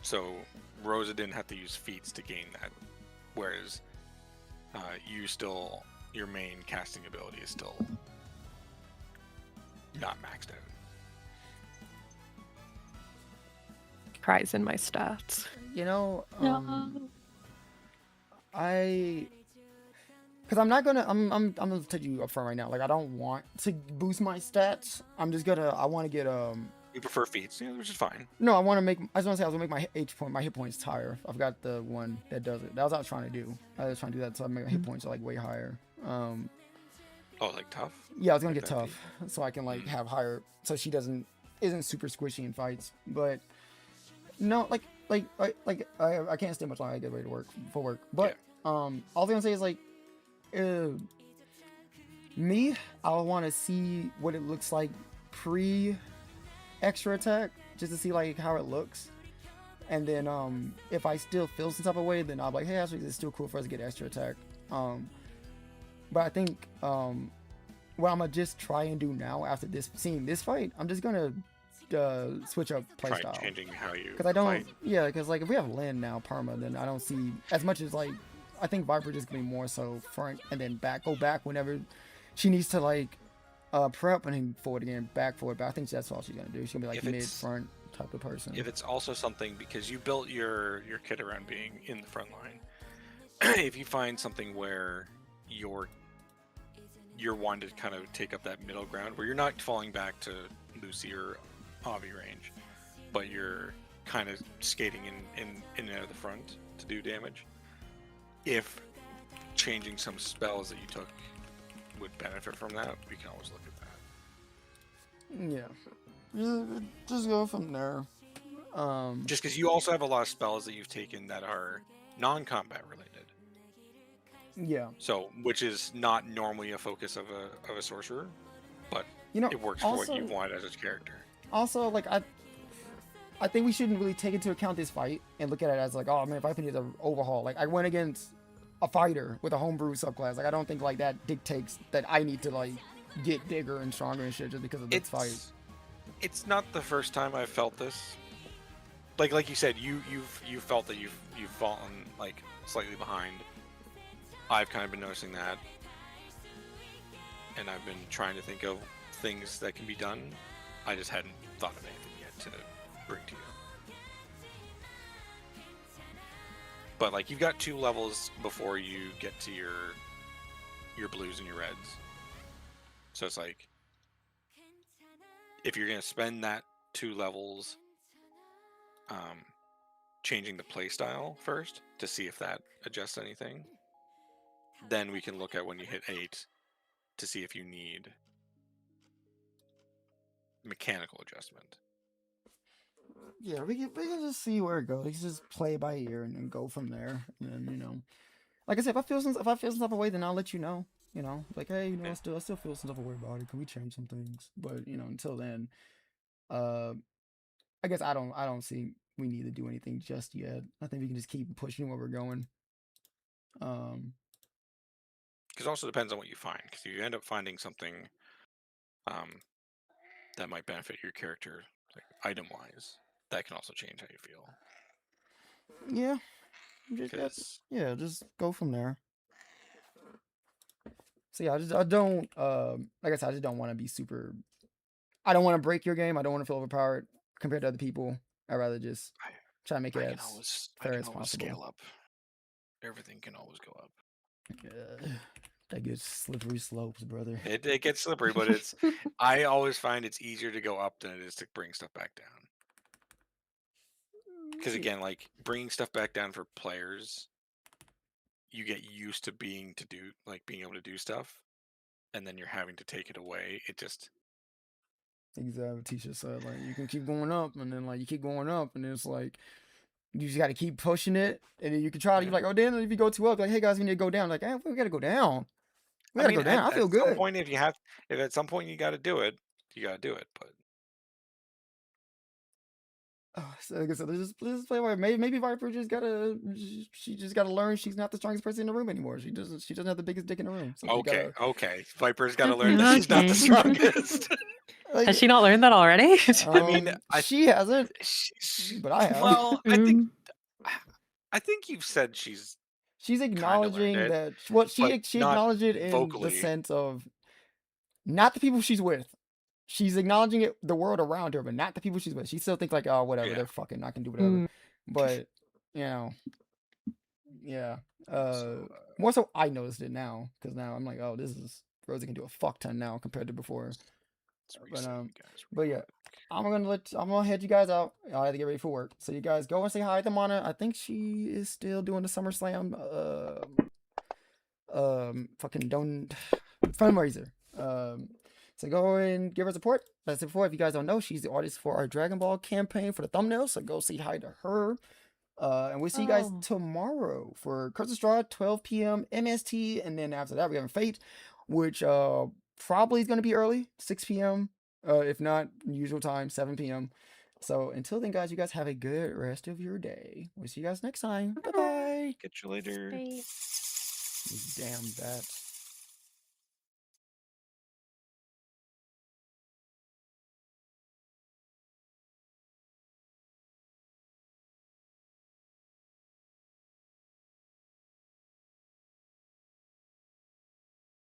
So Rosa didn't have to use feats to gain that, whereas your main casting ability is still not maxed out. Cries in my stats. You know, No. because I'm not gonna, I'm gonna tell you up front right now. Like, I don't want to boost my stats. I want to get You prefer feats, which is fine. No, I want to make. I was gonna say I was gonna make my hit points higher. I've got the one that does it. That was what I was trying to do. I was trying to do that so I make my hit points like way higher. Oh, like tough? Yeah, I was gonna Like get that tough so I can like have higher, so she isn't super squishy in fights. But no, I can't stay much longer. I get ready to work for work. But all I'm gonna say is like, me, I want to see what it looks like pre extra attack, just to see like how it looks. And then if I still feel some type of way, then I'll be like, hey, actually it's still cool for us to get extra attack. But I think what I'm gonna just try and do now after seeing this fight, I'm just gonna switch up playstyle. Changing how you Because I don't, fight. yeah, because like if we have Lynn now perma, then I don't see as much as like, I think Viper just gonna be more so front and then go back whenever she needs to like prep and then forward again, back forward. But I think that's all she's gonna do. She's gonna be like mid front type of person. If it's also something, because you built your kit around being in the front line, if you find something where you're wanting to kind of take up that middle ground where you're not falling back to Lucy or Avi range, but you're kind of skating in and out of the front to do damage, if changing some spells that you took would benefit from that, we can always look at that. Yeah, just go from there. Just because you also have a lot of spells that you've taken that are non-combat related. Yeah. So, which is not normally a focus of a sorcerer, but it works also, for what you want as a character. Also, like I think we shouldn't really take into account this fight and look at it as like, oh man, Viper needs an overhaul. Like I went against a fighter with a homebrew subclass. Like I don't think like that dictates that I need to like get bigger and stronger and shit just because of this fight. It's not the first time I've felt this. Like you said, you've felt that you've fallen like slightly behind. I've kind of been noticing that, and I've been trying to think of things that can be done. I just hadn't thought of anything yet to bring to you. But like you've got 2 levels before you get to your blues and your reds. So it's like if you're gonna spend that 2 levels changing the playstyle first to see if that adjusts anything, then we can look at when you hit 8 to see if you need mechanical adjustment. Yeah, we can just see where it goes. We can just play by ear and then go from there. And then, like I said, if I feel some type of way, then I'll let you know. Like, hey, I still feel some type of way about it. Can we change some things? But until then, I guess I don't see we need to do anything just yet. I think we can just keep pushing where we're going. Because it also depends on what you find. Because if you end up finding something that might benefit your character, like item-wise, that can also change how you feel. Yeah. Just go from there. So yeah, I don't like I said, I just don't want to be super. I don't want to break your game. I don't want to feel overpowered compared to other people. I'd rather just try to make it as fair as possible. Scale up. Everything can always go up. That gets slippery slopes, brother. It gets slippery, but it's. I always find it's easier to go up than it is to bring stuff back down. Because again, like bringing stuff back down for players, you get used to being able to do stuff, and then you're having to take it away. It just. Exactly. Teacher said like you can keep going up, and then like you keep going up, and it's like you just got to keep pushing it, and then you can try to be like, oh damn, if you go too up, like hey guys, we need to go down. Like hey, we gotta go down. We gotta go down. I feel good. At some point, if at some point you got to do it, you got to do it. But So, like I said, let's just play by. Maybe Viper just gotta. She just gotta learn she's not the strongest person in the room anymore. She doesn't have the biggest dick in the room. So she Okay, gotta, okay. Viper's got to Okay, learn that she's not the okay. strongest. like, Has she not learned that already? I mean, she hasn't, but I have. well, I think you've said she's She's learned acknowledging it, that. Well, but she not acknowledged it in the vocally. sense of not the people she's with. She's acknowledging it, the world around her, but not the people she's with. She still thinks like, oh, whatever, Yeah. they're fucking, I can do whatever. Mm. But you know, yeah. So, More so, I noticed it now because now I'm like, oh, this is Rosie can do a fuck ton now compared to before. let's But reset you guys but real yeah, quick. I'm gonna head you guys out. I have to get ready for work. So you guys go and say hi to Mana. I think she is still doing the SummerSlam fucking don't fundraiser. So go and give her support. As I said before, if you guys don't know, she's the artist for our Dragon Ball campaign for the thumbnail. So go say hi to her. And we'll see you guys Oh. tomorrow for Curse of Straw, 12 p.m. MST, and then after that we have Fate, which probably is gonna be early, 6 p.m. If not usual time, 7 p.m. So until then, guys, you guys have a good rest of your day. We'll see you guys next time. Bye bye. Catch you later. Bye. Damn that.